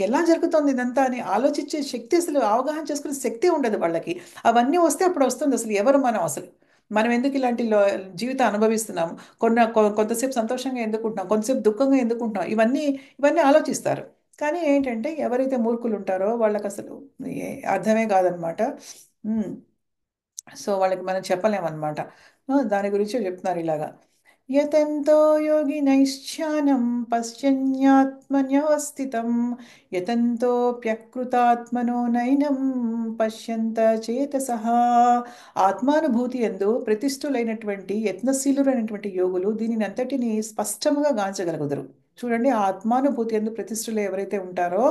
ఎలా జరుగుతుంది ఇదంతా అని ఆలోచించే శక్తి, అసలు అవగాహన చేసుకునే శక్తి ఉండదు వాళ్ళకి. అవన్నీ వస్తే అప్పుడు వస్తుంది అసలు ఎవరు మనం, అసలు మనం ఎందుకు ఇలాంటి జీవితం అనుభవిస్తున్నాము, కొంతసేపు సంతోషంగా ఎందుకుంటున్నాం, కొంతసేపు దుఃఖంగా ఎందుకుంటున్నాం, ఇవన్నీ ఆలోచిస్తారు. కానీ ఏంటంటే ఎవరైతే మూర్ఖులు ఉంటారో వాళ్ళకి అసలు అర్థమే కాదనమాట. సో వాళ్ళకి మనం చెప్పలేమన్నమాట. దాని గురించి చెప్తున్నారు ఇలాగా. యతంతో యోగినైశ్చానం పశ్చన్యాత్మన్యవస్థితం యతంతోప్యకృతాత్మనో నైనం పశ్యంత చేతసః. ఆత్మానుభూతి ఎందు ప్రతిష్ఠులైనటువంటి యత్నశీలురైనటువంటి యోగులు దీనిని అంతటిని స్పష్టముగా గాంచగలుగుదురు. చూడండి, ఆ ఆత్మానుభూతి ఎందు ప్రతిష్ఠులు ఎవరైతే ఉంటారో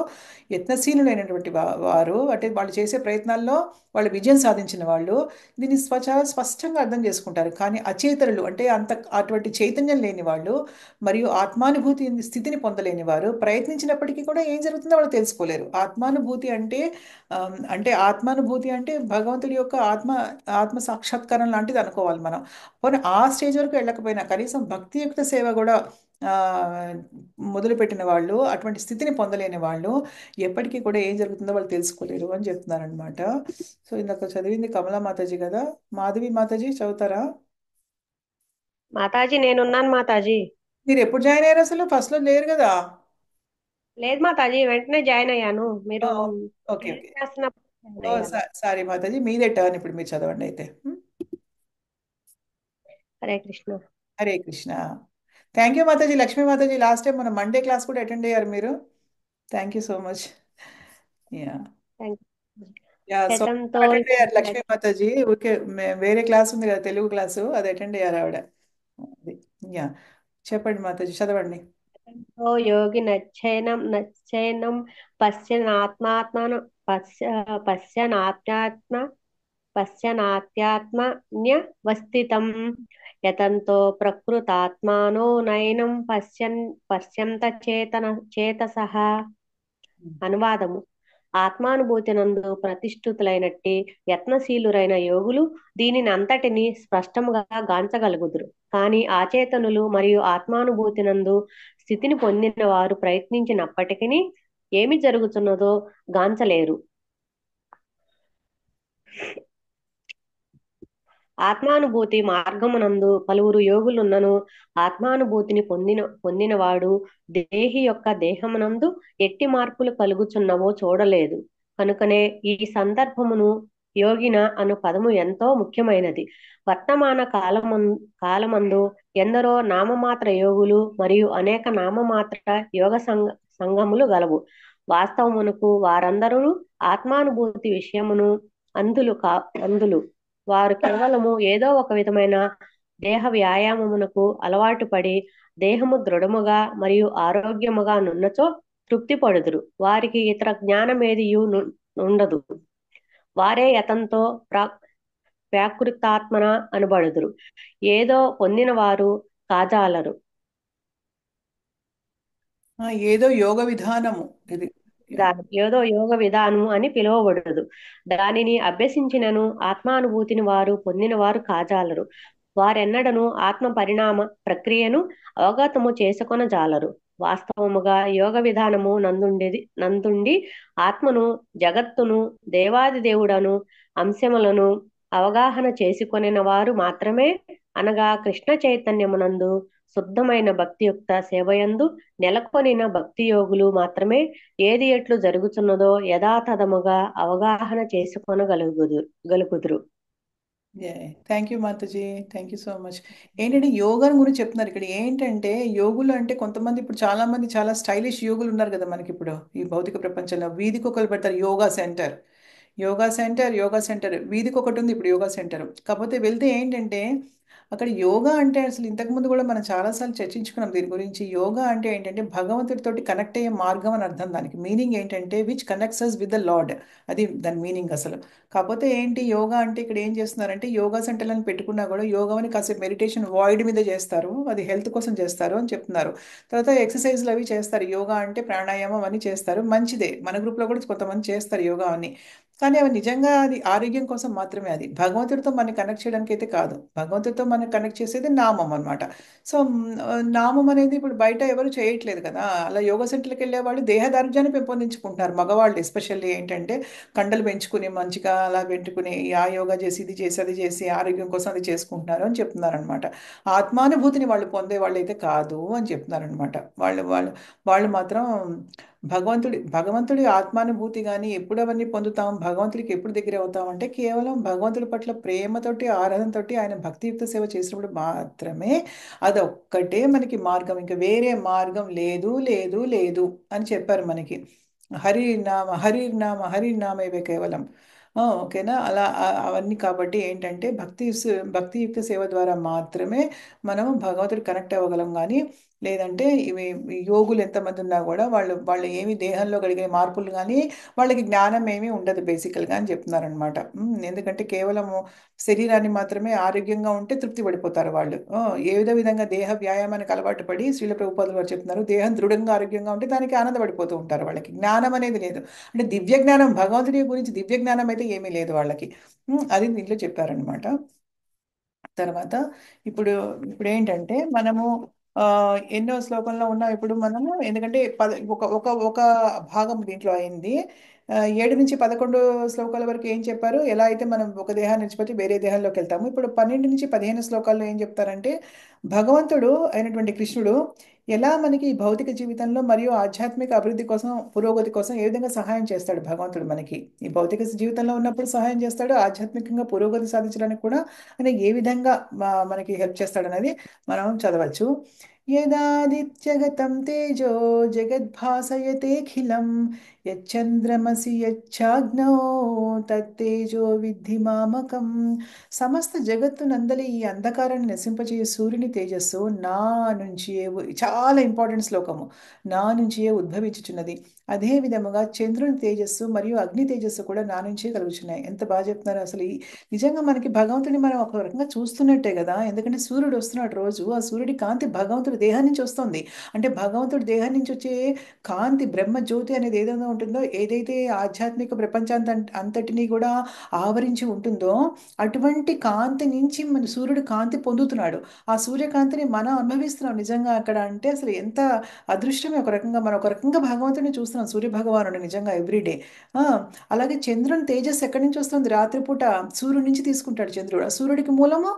యత్నశీలులైనటువంటి వారు, అంటే వాళ్ళు చేసే ప్రయత్నాల్లో వాళ్ళు విజయం సాధించిన వాళ్ళు దీన్ని చాలా స్పష్టంగా అర్థం చేసుకుంటారు. కానీ అచేతరులు అంటే అటువంటి చైతన్యం లేని వాళ్ళు మరియు ఆత్మానుభూతి స్థితిని పొందలేని వారు ప్రయత్నించినప్పటికీ కూడా ఏం జరుగుతుందో వాళ్ళు తెలుసుకోలేరు. ఆత్మానుభూతి అంటే భగవంతుడి యొక్క ఆత్మ సాక్షాత్కారం లాంటిది అనుకోవాలి మనం. పోనీ ఆ స్టేజ్ వరకు వెళ్ళకపోయినా కనీసం భక్తియుక్త సేవ కూడా ఆ, మొదలుపెట్టిన వాళ్ళు, అటువంటి స్థితిని పొందలేని వాళ్ళు ఎప్పటికీ కూడా ఏం జరుగుతుందో వాళ్ళు తెలుసుకోలేరు అని చెప్తున్నారనమాట. సో ఇందాక చదివింది కమలా మాతాజీ కదా, మాధవి మాతాజీ చదువుతారా? మాతాజీ నేనున్నాను మాతాజీ. మీరు ఎప్పుడు జాయిన్ అయ్యారు? అసలు ఫస్ట్ లో లేరు కదా. లేదు మాతాజీ, వెంటనే జాయిన్ అయ్యాను. ఆ, మీరు ఓకే ప్రేయర్ ఓకే. చేస్తున్నప్పుడు జాయిన్ ఓ అయ్యాను. సారీ మాతాజీ, మీదే టర్న్, ఇప్పుడు మీరు చదవండి అయితే. హరే కృష్ణ. హరే కృష్ణ. థ్యాంక్ యూ మాతాజీ. లక్ష్మీ మాతాజీ లాస్ట్ టైం మన మండే క్లాస్ కూడా అటెండ్ అయ్యారు మీరు. Thank you so much. Yeah thank you so యతంతో అటెండ్ అయ్యారు లక్ష్మీ మాతాజీ. ఓకే, వేరే క్లాస్ ఉంది కదా తెలుగు క్లాసు, అది అటెండ్ అయ్యారు ఆవిడ. అది యా చెప్పండి మాతాజీ, చదవండి. యతంతో యోగి నచ్చైనం పశ్యనాత్మాత్మను పశ్యనాత్మాత్మ పశ్యనాత్యాత్మన్యవస్థితం యతంతో ప్రకృతాత్మానో నైనం పశ్యంత చేతసః. అనువాదము: ఆత్మానుభూతి నందు ప్రతిష్ఠితులైనట్టి యత్నశీలురైన యోగులు దీనిని అంతటిని స్పష్టముగా గాంచగలుగుదురు. కాని ఆచేతనులు మరియు ఆత్మానుభూతి నందు స్థితిని పొందిన వారు ప్రయత్నించినప్పటికీ ఏమి జరుగుతున్నదో గాంచలేరు. ఆత్మానుభూతి మార్గమునందు పలువురు యోగులున్నను ఆత్మానుభూతిని పొందినవాడు దేహి యొక్క దేహమునందు ఎట్టి మార్పులు కలుగుచున్నవో చూడలేదు. కనుకనే ఈ సందర్భమును యోగిన అను పదము ఎంతో ముఖ్యమైనది. వర్తమాన కాలమందు ఎందరో నామమాత్ర యోగులు మరియు అనేక నామమాత్ర యోగ సంఘములు గలవు. వాస్తవమునకు వారందరూ ఆత్మానుభూతి విషయమును అందులు. వారు కేవలము ఏదో ఒక విధమైన దేహ వ్యాయామమునకు అలవాటు పడి దేహము దృఢముగా మరియు ఆరోగ్యముగా నున్నచో తృప్తి పడుదురు. వారికి ఇతర జ్ఞానమేదియు ఉండదు. వారే యతంతో వ్యాకృతాత్మన అనబడుదురు. ఏదో పొందిన వారు కాజాలరు. ఏదో యోగ విధానము ఇది. ఏదో యోగ విధానము అని పిలువబడదు. దానిని అభ్యసించినను ఆత్మానుభూతిని వారు పొందిన వారు కాజాలరు. వారెన్నడను ఆత్మ పరిణామ ప్రక్రియను అవగతము చేసుకొనజాలరు. వాస్తవముగా యోగ విధానము నందుండి ఆత్మను, జగత్తును, దేవాది దేవుడను అంశములను అవగాహన చేసుకొనిన వారు మాత్రమే అనగా కృష్ణ చైతన్యమునందు శుద్ధమైన భక్తియుక్త సేవయందు నెలకొనిన భక్తి యోగులు మాత్రమే ఏది ఎట్లు జరుగుతున్నదో యథాతథముగా అవగాహన గలుగుదురు. థ్యాంక్ యూ మాతాజీ, థ్యాంక్ యూ సో మచ్. ఏంటంటే యోగా గురించి చెప్తున్నారు ఇక్కడ. ఏంటంటే యోగులు అంటే కొంతమంది ఇప్పుడు చాలా మంది చాలా స్టైలిష్ యోగులు ఉన్నారు కదా మనకి ఇప్పుడు ఈ భౌతిక ప్రపంచంలో. వీధికి ఒకరు పెడతారు yoga centre, yoga centre, yoga centre, వీధికి ఒకటి ఉంది ఇప్పుడు యోగా సెంటర్. కాకపోతే వెళ్తే ఏంటంటే అక్కడ యోగా అంటే అసలు ఇంతకుముందు కూడా మనం చాలాసార్లు చర్చించుకున్నాం దీని గురించి. యోగా అంటే ఏంటంటే భగవంతుడితోటి కనెక్ట్ అయ్యే మార్గం అని అర్థం. దానికి మీనింగ్ ఏంటంటే which connects us with the lord. అది దాని మీనింగ్ అసలు. కాకపోతే ఏంటి యోగా అంటే ఇక్కడ ఏం చేస్తున్నారంటే యోగా సెంటర్లను పెట్టుకున్నా కూడా యోగాని కాసేపు మెడిటేషన్ వాయిడ్ మీద చేస్తారు, అది హెల్త్ కోసం చేస్తారు అని చెప్తున్నారు. తర్వాత ఎక్సర్సైజ్లు అవి చేస్తారు. యోగా అంటే ప్రాణాయామం అని చేస్తారు, మంచిదే. మన గ్రూప్లో కూడా కొంతమంది చేస్తారు యోగా అని. కానీ అవి నిజంగా అది ఆరోగ్యం కోసం మాత్రమే. అది భగవంతుడితో మనకి కనెక్ట్ చేయడానికి అయితే కాదు. భగవంతుడితో మనకి కనెక్ట్ చేసేది నామం అనమాట. సో నామం అనేది ఇప్పుడు బయట ఎవరు చేయట్లేదు కదా. అలా యోగా సెంటర్కి వెళ్ళే వాళ్ళు దేహదార్ఢ్యాన్ని పెంపొందించుకుంటున్నారు. మగవాళ్ళు ఎస్పెషల్లీ ఏంటంటే కండలు పెంచుకుని మంచిగా అలా పెట్టుకుని ఆ యోగా చేసి ఇది చేసి అది చేసి ఆరోగ్యం కోసం అది చేసుకుంటున్నారు అని చెప్తున్నారు అనమాట. ఆత్మానుభూతిని వాళ్ళు పొందే వాళ్ళు అయితే కాదు అని చెప్తున్నారు అనమాట. వాళ్ళు వాళ్ళు వాళ్ళు మాత్రం భగవంతుడి ఆత్మానుభూతి కానీ ఎప్పుడు అవన్నీ పొందుతాం, భగవంతుడికి ఎప్పుడు దగ్గర అవుతాం అంటే కేవలం భగవంతుడి పట్ల ప్రేమతోటి ఆరాధనతోటి ఆయన భక్తియుక్త సేవ చేసినప్పుడు మాత్రమే. అదొక్కటే మనకి మార్గం, ఇంకా వేరే మార్గం లేదు లేదు లేదు అని చెప్పారు మనకి. హరినామ హరినామ హరినామేవే కేవలం. ఓకేనా. అలా అవన్నీ కాబట్టి ఏంటంటే భక్తియుక్త సేవ ద్వారా మాత్రమే మనం భగవంతుడి కనెక్ట్ అవ్వగలం. కానీ లేదంటే ఇవి యోగులు ఎంతమంది ఉన్నా కూడా వాళ్ళు ఏమి దేహంలో కలిగే మార్పులు కానీ వాళ్ళకి జ్ఞానం ఏమీ ఉండదు బేసికల్గా అని చెప్తున్నారనమాట. ఎందుకంటే కేవలము శరీరాన్ని మాత్రమే ఆరోగ్యంగా ఉంటే తృప్తి పడిపోతారు వాళ్ళు. ఏదో విధంగా దేహ వ్యాయామానికి అలవాటు పడి శ్రీల ప్రభుపాదులు వారు చెప్తున్నారు, దేహం దృఢంగా ఆరోగ్యంగా ఉంటే దానికి ఆనందపడిపోతూ ఉంటారు. వాళ్ళకి జ్ఞానం అనేది లేదు. అంటే దివ్య జ్ఞానం, భగవంతుడి గురించి దివ్య జ్ఞానం అయితే ఏమీ లేదు వాళ్ళకి. అది దీంట్లో చెప్పారనమాట. తర్వాత ఇప్పుడు ఇప్పుడు ఏంటంటే మనము ఎన్నో శ్లోకంలో ఉన్నాం ఇప్పుడు మనము. ఎందుకంటే ఒక ఒక ఒక భాగం దీంట్లో అయింది. 7 నుంచి 11 శ్లోకాల వరకు ఏం చెప్పారు, ఎలా అయితే మనం ఒక దేహాన్ని విడిచిపెట్టి వేరే దేహంలోకి వెళ్తాము. ఇప్పుడు 12 నుంచి 15 శ్లోకాల్లో ఏం చెప్తారంటే భగవంతుడు అయినటువంటి కృష్ణుడు ఎలా మనకి ఈ భౌతిక జీవితంలో మరియు ఆధ్యాత్మిక అభివృద్ధి కోసం, పురోగతి కోసం ఏ విధంగా సహాయం చేస్తాడు భగవంతుడు మనకి. ఈ భౌతిక జీవితంలో ఉన్నప్పుడు సహాయం చేస్తాడు, ఆధ్యాత్మికంగా పురోగతి సాధించడానికి కూడా ఆయన ఏ విధంగా మనకి హెల్ప్ చేస్తాడనేది మనం చదవచ్చు. యదాదిత్యగతం తేజో జగద్భాసయతేఖిలం యచ్చంద్రమసి యచ్చాగ్నో తత్తేజో విద్ధి మామకం. సమస్త జగత్తు నందలి ఈ అంధకారాన్ని నశింపజేయ సూర్యుని తేజస్సు నా నుంచియే, చాలా ఇంపార్టెంట్ శ్లోకము, నా నుంచియే ఉద్భవించుచున్నది. అదే విధముగా చంద్రుని తేజస్సు మరియు అగ్ని తేజస్సు కూడా నా నుంచే కలుగుచున్నాయి. ఎంత బాగా చెప్తున్నారు అసలు. నిజంగా మనకి భగవంతుడిని మనం ఒక రకంగా చూస్తున్నట్టే కదా. ఎందుకంటే సూర్యుడు వస్తున్నాడు రోజు, ఆ సూర్యుడి కాంతి భగవంతుడి దేహం నుంచి వస్తుంది. అంటే భగవంతుడి దేహం నుంచి వచ్చే కాంతి, బ్రహ్మ జ్యోతి అనేది ఏదైనా ఉంటుందో, ఏదైతే ఆధ్యాత్మిక ప్రపంచాంత అంతటినీ కూడా ఆవరించి ఉంటుందో అటువంటి కాంతి నుంచి మన సూర్యుడు కాంతి పొందుతున్నాడు. ఆ సూర్యకాంతిని మనం అనుభవిస్తున్నాం నిజంగా అక్కడ. అంటే అసలు ఎంత అదృష్టమే ఒక రకంగా. మనం ఒక రకంగా భగవంతుడిని చూస్తున్నాం, సూర్య భగవానుడు నిజంగా ఎవ్రీడే. అలాగే చంద్రుని తేజస్సు ఎక్కడి నుంచి వస్తుంది, రాత్రిపూట సూర్యుడి నుంచి తీసుకుంటాడు చంద్రుడు. ఆ సూర్యుడికి మూలము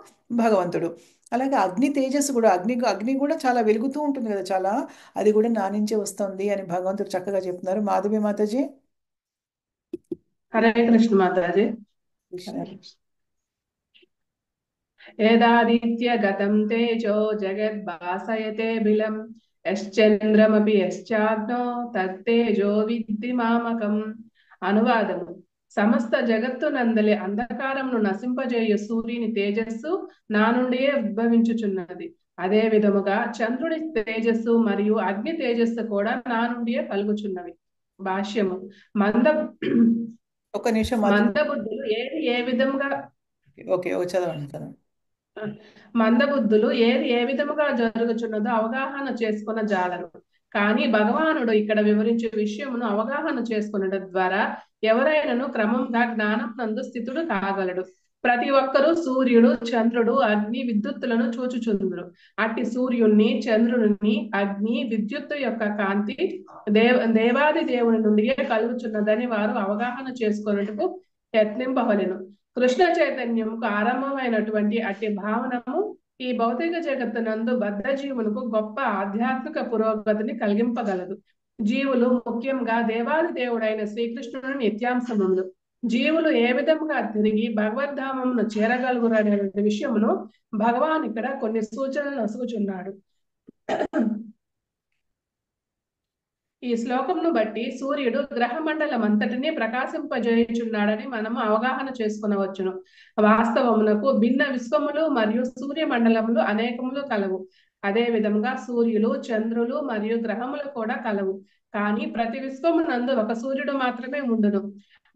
భగవంతుడు. అలాగే అగ్ని తేజస్సు కూడా, అగ్ని కూడా చాలా వెలుగుతూ ఉంటుంది కదా చాలా, అది కూడా నా నుంచే వస్తుంది అని భగవంతుడు చక్కగా చెప్తున్నారు. మాధవి మాతాజీ. హరే కృష్ణ మాతాజీ. ఏదాదిత్యగతం తేజో జగద్భాసయతే బిలం యశ్చంద్రమపి యశ్చాగ్నో తత్తేజో విద్ధి మామకం. అనువాదము. సమస్త జగత్తు నందలి అంధకారమును నశింపజేయు సూర్యుని తేజస్సు నా నుండియే ఉద్భవించుచున్నది. అదే విధముగా చంద్రుడి తేజస్సు మరియు అగ్ని తేజస్సు కూడా నా నుండియే కలుగుచున్నవి. భాష్యము. ఒక నిమిషం మందబుద్ధులు ఏ విధముగా చదవండి. మందబుద్ధులు ఏది ఏ విధముగా జరుగుచున్నదో అవగాహన చేసుకున్న జాలరు. కానీ భగవానుడు ఇక్కడ వివరించే విషయమును అవగాహన చేసుకునడం ద్వారా ఎవరైనాను క్రమంగా జ్ఞానం నందు స్థితుడు కాగలడు. ప్రతి ఒక్కరూ సూర్యుడు, చంద్రుడు, అగ్ని, విద్యుత్తులను చూచుచుందురు. అట్టి సూర్యుణ్ణి, చంద్రుని, అగ్ని, విద్యుత్తు యొక్క కాంతి దేవాది దేవుని నుండియే కలుగుచున్నదని వారు అవగాహన చేసుకున్నట్టుకు యత్నింపవలెను. కృష్ణ చైతన్యముకు ఆరంభమైనటువంటి అట్టి భావనము ఈ భౌతిక జగత్తునందు బద్ధ జీవులకు గొప్ప ఆధ్యాత్మిక పురోగతిని కలిగింపగలదు. జీవులు ముఖ్యంగా దేవాది దేవుడైన శ్రీకృష్ణుని నిత్యాంశములు. జీవులు ఏ విధముగా తిరిగి భగవద్ధామమును చేరగలుగురనే విషయమును భగవాన్ ఇక్కడ కొన్ని సూచనలు నసుగుచున్నాడు. ఈ శ్లోకంను బట్టి సూర్యుడు గ్రహ మండలం అంతటినీ ప్రకాశింపజేయుచున్నాడని మనము అవగాహన చేసుకునవచ్చును. వాస్తవమునకు భిన్న విశ్వములు మరియు సూర్య మండలములు అనేకములు కలవు. అదే విధముగా సూర్యులు, చంద్రులు మరియు గ్రహములు కూడా కలవు. కానీ ప్రతి విశ్వమునందు ఒక సూర్యుడు మాత్రమే ఉండును.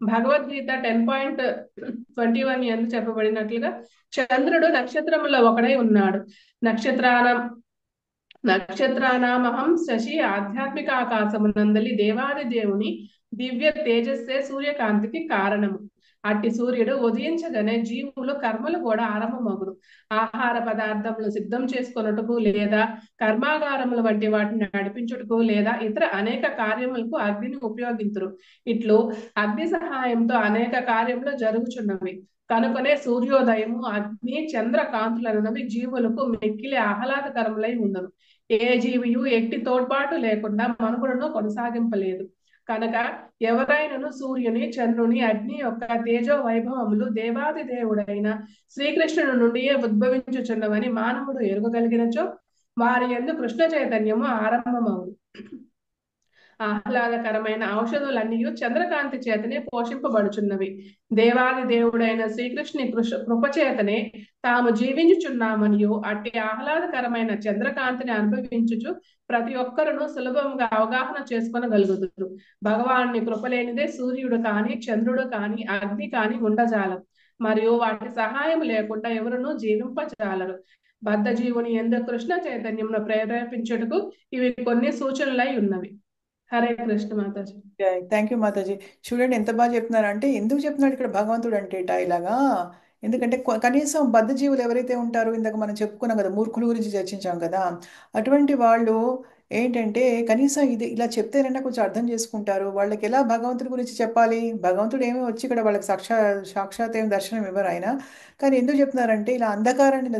భగవద్గీత 10.21 ఎందు చెప్పబడినట్లుగా చంద్రుడు నక్షత్రములో ఒకడై ఉన్నాడు. నక్షత్రానామహం శశి ఆధ్యాత్మిక ఆకాశమునందలి దేవాది దేవుని దివ్య తేజస్సే సూర్యకాంతికి కారణము. అట్టి సూర్యుడు ఉదయించగానే జీవులు కర్మలు కూడా ఆరంభమగును. ఆహార పదార్థములు సిద్ధం చేసుకొనుటకు లేదా కర్మాగారముల వంటి వాటిని నడిపించుటకు లేదా ఇతర అనేక కార్యములకు అగ్నిని ఉపయోగించురు. ఇట్లు అగ్ని సహాయంతో అనేక కార్యములు జరుగుచున్నవి. కనుకనే సూర్యోదయము, అగ్ని, చంద్ర కాంతులనున్నవి జీవులకు మిక్కిలి ఆహ్లాదకరములై ఉండను. ఏ జీవియు ఎట్టి తోడ్పాటు లేకుండా మనుగడను కొనసాగింపలేదు. కనుక ఎవరైనను సూర్యుని, చంద్రుని, అగ్ని యొక్క తేజో వైభవములు దేవాది దేవుడైన శ్రీకృష్ణుని నుండియే ఉద్భవించుచున్నవని మానవుడు ఎరుగగలిగినచో వారి యందు కృష్ణ చైతన్యము ఆరంభమవును. ఆహ్లాదకరమైన ఔషధులన్నీ చంద్రకాంతి చేతనే పోషింపబడుచున్నవి. దేవాది దేవుడైన శ్రీకృష్ణుని కృపచేతనే తాము జీవించుచున్నామనియు అట్టి ఆహ్లాదకరమైన చంద్రకాంతిని అనుభవించుచు ప్రతి ఒక్కరును సులభంగా అవగాహన చేసుకొనగలుగుతారు. భగవాన్ని కృపలేనిదే సూర్యుడు కాని, చంద్రుడు కాని, అగ్ని కాని ఉండజాలం. మరియు వాటి సహాయం లేకుండా ఎవరునూ జీవింపజాలరు. బద్ధ జీవుని యందు కృష్ణ చైతన్యమును ప్రేరేపించుటకు ఇవి కొన్ని సూచనలై ఉన్నవి. హరే కృష్ణ మాతాజీ. థ్యాంక్ యూ మాతాజీ. చూడండి ఎంత బాగా చెప్తున్నారు. అంటే ఎందుకు చెప్తున్నాడు ఇక్కడ భగవంతుడు అంటే ఇలాగా? ఎందుకంటే కనీసం బద్ధ జీవులు ఎవరైతే ఉంటారో, ఇందాక మనం చెప్పుకున్నాం కదా, మూర్ఖుల గురించి చర్చించాం కదా, అటువంటి వాళ్ళు ఏంటంటే కనీసం ఇది ఇలా చెప్తేనైనా కొంచెం అర్థం చేసుకుంటారు. వాళ్ళకి ఎలా భగవంతుడి గురించి చెప్పాలి? భగవంతుడు ఏమీ వచ్చి ఇక్కడ వాళ్ళకి సాక్షాత్ ఏం దర్శనం ఇవ్వరు ఆయన. కానీ ఎందుకు చెప్తున్నారంటే ఇలా అంధకారాన్ని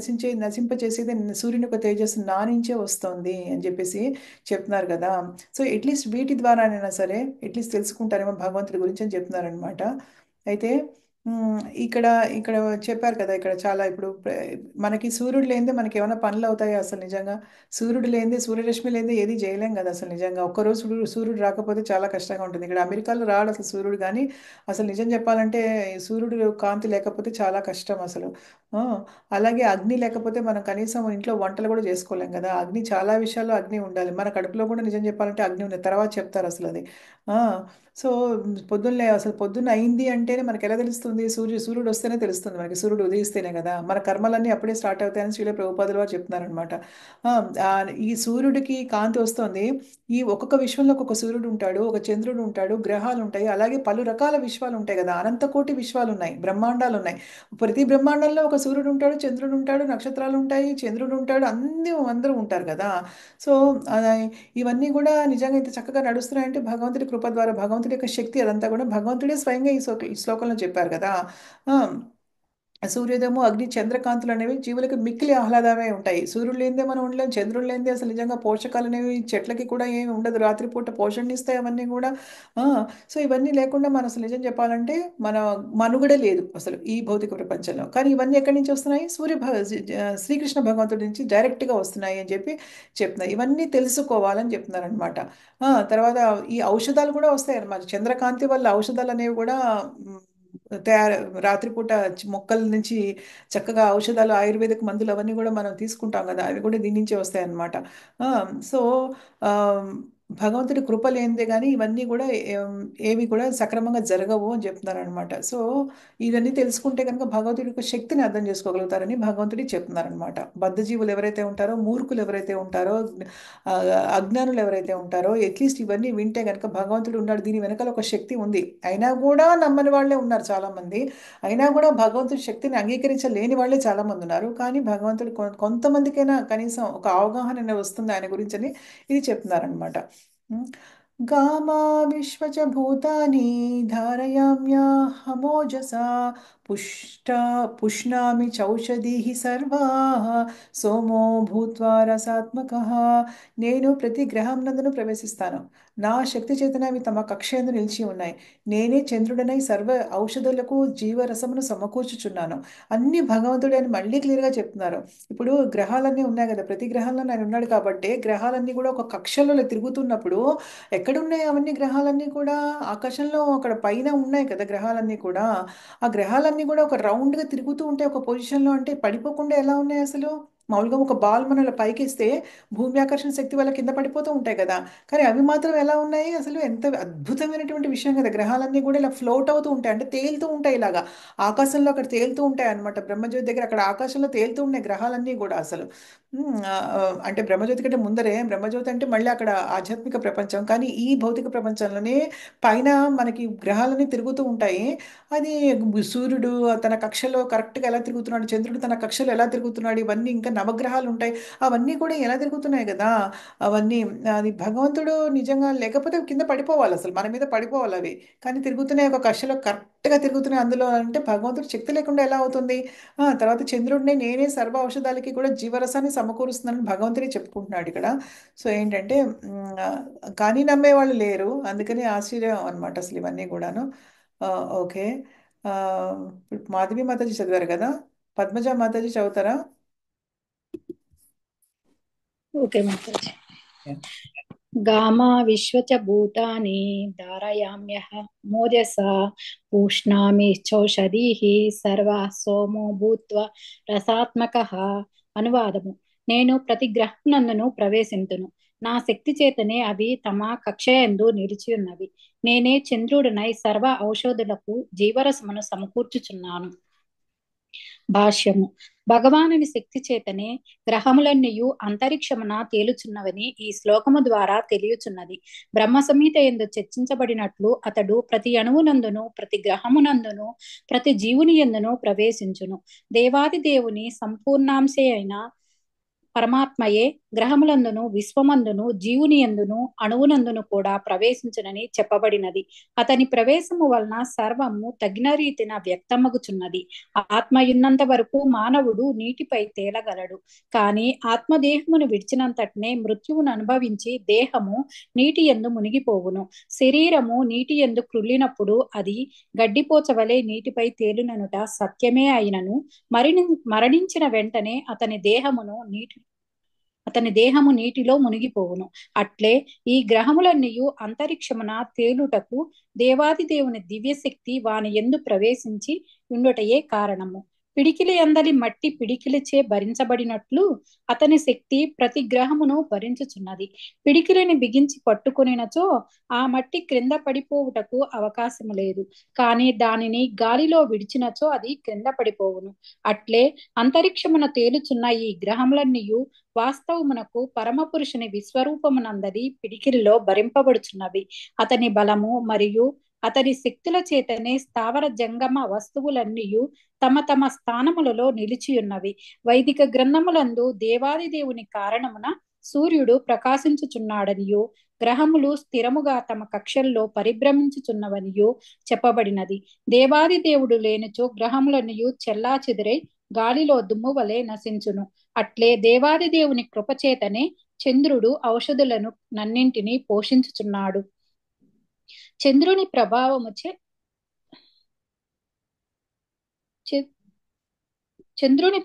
నశింపచేసేది సూర్యుని యొక్క తేజస్సు నా నుంచే వస్తుంది అని చెప్పేసి చెప్తున్నారు కదా. సో అట్లీస్ట్ వీటి ద్వారానైనా సరే అట్లీస్ట్ తెలుసుకుంటారేమో భగవంతుడి గురించి అని చెప్తున్నారనమాట. అయితే ఇక్కడ ఇక్కడ చెప్పారు కదా, ఇక్కడ చాలా ఇప్పుడు మనకి సూర్యుడు లేనిదే మనకి ఏమైనా పనులు అవుతాయి అసలు నిజంగా? సూర్యుడు లేనిదే, సూర్యరశ్మి లేనిదే ఏది చేయలేం కదా అసలు నిజంగా. ఒక్కరోజు సూర్యుడు రాకపోతే చాలా కష్టంగా ఉంటుంది. ఇక్కడ అమెరికాలో రాడు అసలు సూర్యుడు, కానీ అసలు నిజం చెప్పాలంటే సూర్యుడు కాంతి లేకపోతే చాలా కష్టం అసలు. అలాగే అగ్ని లేకపోతే మనం కనీసం ఇంట్లో వంటలు కూడా చేసుకోలేం కదా. అగ్ని చాలా విషయాల్లో అగ్ని ఉండాలి. మన కడుపులో కూడా నిజం చెప్పాలంటే అగ్ని ఉంది, తర్వాత చెప్తారు అసలు అది. సో పొద్దున్న అయింది అంటేనే మనకి ఎలా తెలుస్తుంది? సూర్యుడు వస్తేనే తెలుస్తుంది మనకి, సూర్యుడు ఉదయిస్తేనే కదా. మన కర్మలన్నీ అప్పుడే స్టార్ట్ అవుతాయని శ్రీల ప్రభుపాదులు వారు చెప్తున్నారనమాట. ఈ సూర్యుడికి కాంతి వస్తుంది. ఈ ఒక్కొక్క విశ్వంలో ఒక్కొక్క సూర్యుడు ఉంటాడు, ఒక చంద్రుడు ఉంటాడు, గ్రహాలు ఉంటాయి, అలాగే పలు రకాల విశ్వాలు ఉంటాయి కదా. అనంతకోటి విశ్వాలు ఉన్నాయి, బ్రహ్మాండాలు ఉన్నాయి. ప్రతి బ్రహ్మాండంలో ఒక సూర్యుడు ఉంటాడు, చంద్రుడు ఉంటాడు, నక్షత్రాలు ఉంటాయి, చంద్రుడు ఉంటాడు, అందరూ ఉంటారు కదా. సో ఇవన్నీ కూడా నిజంగా ఇంత చక్కగా నడుస్తున్నాయంటే భగవంతుడి కృప ద్వారా, భగవంతుడి యొక్క శక్తి, అదంతా కూడా భగవంతుడే స్వయంగా ఈ శ్లోకంలో చెప్పారు కదా. సూర్యోదయము, అగ్ని, చంద్రకాంతులు అనేవి జీవులకు మిక్కిలి ఆహ్లాదమే ఉంటాయి. సూర్యుడు లేనిదే మనం ఉండలేం, చంద్రుడు లేనిదే అసలు నిజంగా పోషకాలు అనేవి చెట్లకి కూడా ఏమి ఉండదు, రాత్రిపూట పోషణ ఇస్తాయి అవన్నీ కూడా. సో ఇవన్నీ లేకుండా మనం అసలు నిజం చెప్పాలంటే మన మనుగడే లేదు అసలు ఈ భౌతిక ప్రపంచంలో. కానీ ఇవన్నీ ఎక్కడి నుంచి వస్తున్నాయి? శ్రీకృష్ణ భగవంతుడి నుంచి డైరెక్ట్గా వస్తున్నాయి అని చెప్పి చెప్తున్నారు. ఇవన్నీ తెలుసుకోవాలని చెప్తున్నారు అనమాట. తర్వాత ఈ ఔషధాలు కూడా వస్తాయి అన్నమాట. చంద్రకాంతి వల్ల ఔషధాలు అనేవి కూడా రాత్రిపూట మొక్కల నుంచి చక్కగా ఔషధాలు, ఆయుర్వేదిక్ మందులు అవన్నీ కూడా మనం తీసుకుంటాం కదా, అవి కూడా దీని నుంచే వస్తాయన్నమాట. సో భగవంతుడి కృప లేనిదే కానీ ఇవన్నీ కూడా ఏవి కూడా సక్రమంగా జరగవు అని చెప్తున్నారు అనమాట. సో ఇవన్నీ తెలుసుకుంటే కనుక భగవంతుడి యొక్క శక్తిని అర్థం చేసుకోగలుగుతారని భగవంతుడి చెప్తున్నారనమాట. బద్ధజీవులు ఎవరైతే ఉంటారో, మూర్ఖులు ఎవరైతే ఉంటారో, అజ్ఞానులు ఎవరైతే ఉంటారో, అట్లీస్ట్ ఇవన్నీ వింటే కనుక భగవంతుడు ఉన్నాడు, దీని వెనకాల ఒక శక్తి ఉంది, అయినా కూడా నమ్మని వాళ్ళే ఉన్నారు చాలా మంది. అయినా కూడా భగవంతుడి శక్తిని అంగీకరించలేని వాళ్ళే చాలా మంది ఉన్నారు. కానీ భగవంతుడు కొంతమందికైనా కనీసం ఒక అవగాహన వస్తుంది ఆయన గురించి అని ఇది చెప్తున్నారనమాట. गामा विश्व च भूतानि धारयाम्याहमोजसा पुष्णामि चौषधीः सर्वाः సోమో భూత్వా రసాత్మకః. నేను ప్రతి గ్రహం నందును ప్రవేశిస్తాను. నా శక్తి చేతన అవి తమ కక్షయందు నిలిచి ఉన్నాయి. నేనే చంద్రుడనై సర్వ ఔషధులకు జీవరసమును సమకూర్చుచున్నాను. అన్ని భగవంతుడే అని మళ్ళీ క్లియర్గా చెప్తున్నారు. ఇప్పుడు గ్రహాలన్నీ ఉన్నాయి కదా, ప్రతి గ్రహంలో ఆయన ఉన్నాడు కాబట్టి గ్రహాలన్నీ కూడా ఒక కక్షలో తిరుగుతున్నప్పుడు ఎక్కడున్నాయి అవన్నీ గ్రహాలన్నీ కూడా? ఆకాశంలో అక్కడ పైన ఉన్నాయి కదా గ్రహాలన్నీ కూడా. ఆ గ్రహాలన్నీ కూడా ఒక రౌండ్గా తిరుగుతూ ఉంటాయి ఒక పొజిషన్లో. అంటే పడిపోకుండా ఎలా ఉన్నాయి అసలు? మామూలుగా ఒక బాల్ మనం ఇలా పైకిస్తే భూమి ఆకర్షణ శక్తి వల్ల కింద పడిపోతూ ఉంటాయి కదా, కానీ అవి మాత్రం ఎలా ఉన్నాయి అసలు? ఎంత అద్భుతమైనటువంటి విషయం కదా. గ్రహాలన్నీ కూడా ఇలా ఫ్లోట్ అవుతూ ఉంటాయి, అంటే తేలుతూ ఉంటాయి ఇలాగా ఆకాశంలో. అక్కడ తేలుతూ ఉంటాయి అనమాట బ్రహ్మజ్యోతి దగ్గర. అక్కడ ఆకాశంలో తేలుతూ ఉన్నాయి గ్రహాలన్నీ కూడా అసలు. అంటే బ్రహ్మజ్యోతి కంటే ముందరే, బ్రహ్మజ్యోతి అంటే మళ్ళీ అక్కడ ఆధ్యాత్మిక ప్రపంచం, కానీ ఈ భౌతిక ప్రపంచంలోనే పైన మనకి గ్రహాలన్నీ తిరుగుతూ ఉంటాయి. అది సూర్యుడు తన కక్షలో కరెక్ట్గా ఎలా తిరుగుతున్నాడు, చంద్రుడు తన కక్షలో ఎలా తిరుగుతున్నాడు, ఇవన్నీ ఇంకా నవగ్రహాలు ఉంటాయి, అవన్నీ కూడా ఎలా తిరుగుతున్నాయి కదా అవన్నీ. అది భగవంతుడు నిజంగా లేకపోతే కింద పడిపోవాలి, అసలు మన మీద పడిపోవాలి అవి. కానీ తిరుగుతున్నాయి ఒక కక్షలో కరెక్ట్గా తిరుగుతున్నాయి అందులో. అంటే భగవంతుడు శక్తి లేకుండా ఎలా అవుతుంది? తర్వాత చంద్రుడిని నేనే సర్వ ఔషధాలకి కూడా జీవరసాన్ని సమకూరుస్తున్నానని భగవంతుడే చెప్పుకుంటున్నాడు ఇక్కడ. సో ఏంటంటే కానీ నమ్మే వాళ్ళు లేరు, అందుకని ఆశ్చర్యం అనమాట అసలు ఇవన్నీ కూడాను. ఓకే. ఆ, ఇప్పుడు మాధవి మాతాజీ చదివారు కదా, పద్మజ మాతాజీ చదువుతారా? ఓకే మాతాజీ. గామా విశ్వ చ భూతాని ధారయామ్యః మోజసా పూష్ణామి చౌషధీః సర్వా సోమో భూత్వా రసాత్మకః. అనువాదము: నేను ప్రతి గ్రహమునందును ప్రవేశింతును. నా శక్తి చేతనే అవి తమ కక్షయందు నిలిచి ఉన్నవి. నేనే చంద్రుడినై సర్వ ఔషధులకు జీవరసమును సమకూర్చుచున్నాను. భాష్యము: భగవానుని శక్తి చేతనే గ్రహములన్నీయు అంతరిక్షమున తేలుచున్నవని ఈ శ్లోకము ద్వారా తెలియచున్నది. బ్రహ్మ సంహిత యందు చర్చించబడినట్లు అతడు ప్రతి అణువునందును, ప్రతి గ్రహమునందును, ప్రతి జీవుని యందును ప్రవేశించును. దేవాది దేవుని సంపూర్ణాంశే అయిన పరమాత్మయే గ్రహములందును, విశ్వమందును, జీవుని యందును, అణువునందును కూడా ప్రవేశించునని చెప్పబడినది. అతని ప్రవేశము వలన సర్వము తగిన రీతిన వ్యక్తమగుచున్నది. ఆత్మ ఉన్నంత వరకు మానవుడు నీటిపై తేలగలడు. కానీ ఆత్మదేహమును విడిచినంతటనే మృత్యువును అనుభవించి దేహము నీటి యందు మునిగిపోవును. శరీరము నీటి యందు క్రుళ్ళినప్పుడు అది గడ్డిపోచవలే నీటిపై తేలుననుట సత్యమే అయినను మరణించిన వెంటనే అతని దేహము నీటిలో మునిగిపోవును. అట్లే ఈ గ్రహములన్నీయు అంతరిక్షమున తేలుటకు దేవాది దేవుని దివ్యశక్తి వాని యందు ప్రవేశించి ఉండుటయే కారణము. పిడికిలి అందలి మట్టి పిడికిలిచే భరించబడినట్లు అతని శక్తి ప్రతి గ్రహమును భరించుచున్నది. పిడికిలిని బిగించి పట్టుకొనినచో ఆ మట్టి క్రింద పడిపోవుటకు అవకాశము లేదు. కానీ దానిని గాలిలో విడిచినచో అది క్రింద పడిపోవును. అట్లే అంతరిక్షమున తేలుచున్న ఈ గ్రహములన్నీయు వాస్తవమునకు పరమపురుషుని విశ్వరూపమునందలి పిడికిలిలో భరింపబడుచున్నవి. అతని బలము మరియు అతని శక్తుల చేతనే స్థావర జంగమ వస్తువులన్నీయు తమ తమ స్థానములలో నిలిచియున్నవి. వైదిక గ్రంథములందు దేవాది దేవుని కారణమున సూర్యుడు ప్రకాశించుచున్నాడనియు, గ్రహములు స్థిరముగా తమ కక్షల్లో పరిభ్రమించుచున్నవనియు చెప్పబడినది. దేవాది దేవుడు లేనిచో గ్రహములన్నీయు చెల్లా చెదిరై గాలిలో దుమ్ము వలె నశించును. అట్లే దేవాది దేవుని కృపచేతనే చంద్రుడు ఔషధులను నన్నింటినీ పోషించుచున్నాడు. చంద్రుని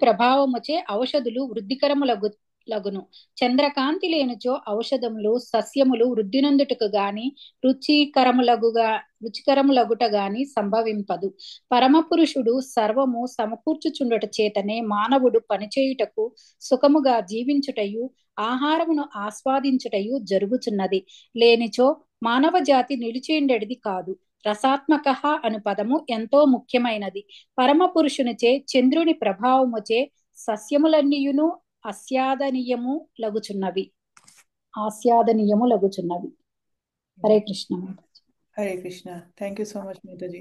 ప్రభావముచే ఔషధులు వృద్ధికరములగును. చంద్రకాంతి లేనిచో ఔషధములు సస్యములు వృద్ధినందుటకు గాని రుచికరములగుట గాని సంభవింపదు. పరమపురుషుడు సర్వము సమకూర్చుచుండుట చేతనే మానవుడు పనిచేయుటకు, సుఖముగా జీవించుటయు, ఆహారమును ఆస్వాదించుటయు జరుగుచున్నది. లేనిచో మానవ జాతి నిలిచేండెడిది కాదు. రసాత్మక అను పదము ఎంతో ముఖ్యమైనది. పరమ పురుషునిచే చంద్రుని ప్రభావముచే సస్యములన్నీయును ఆస్వాదనీయము లగుచున్నవి. Hare Krishna. Hare Krishna. Thank you so much మాతాజీ.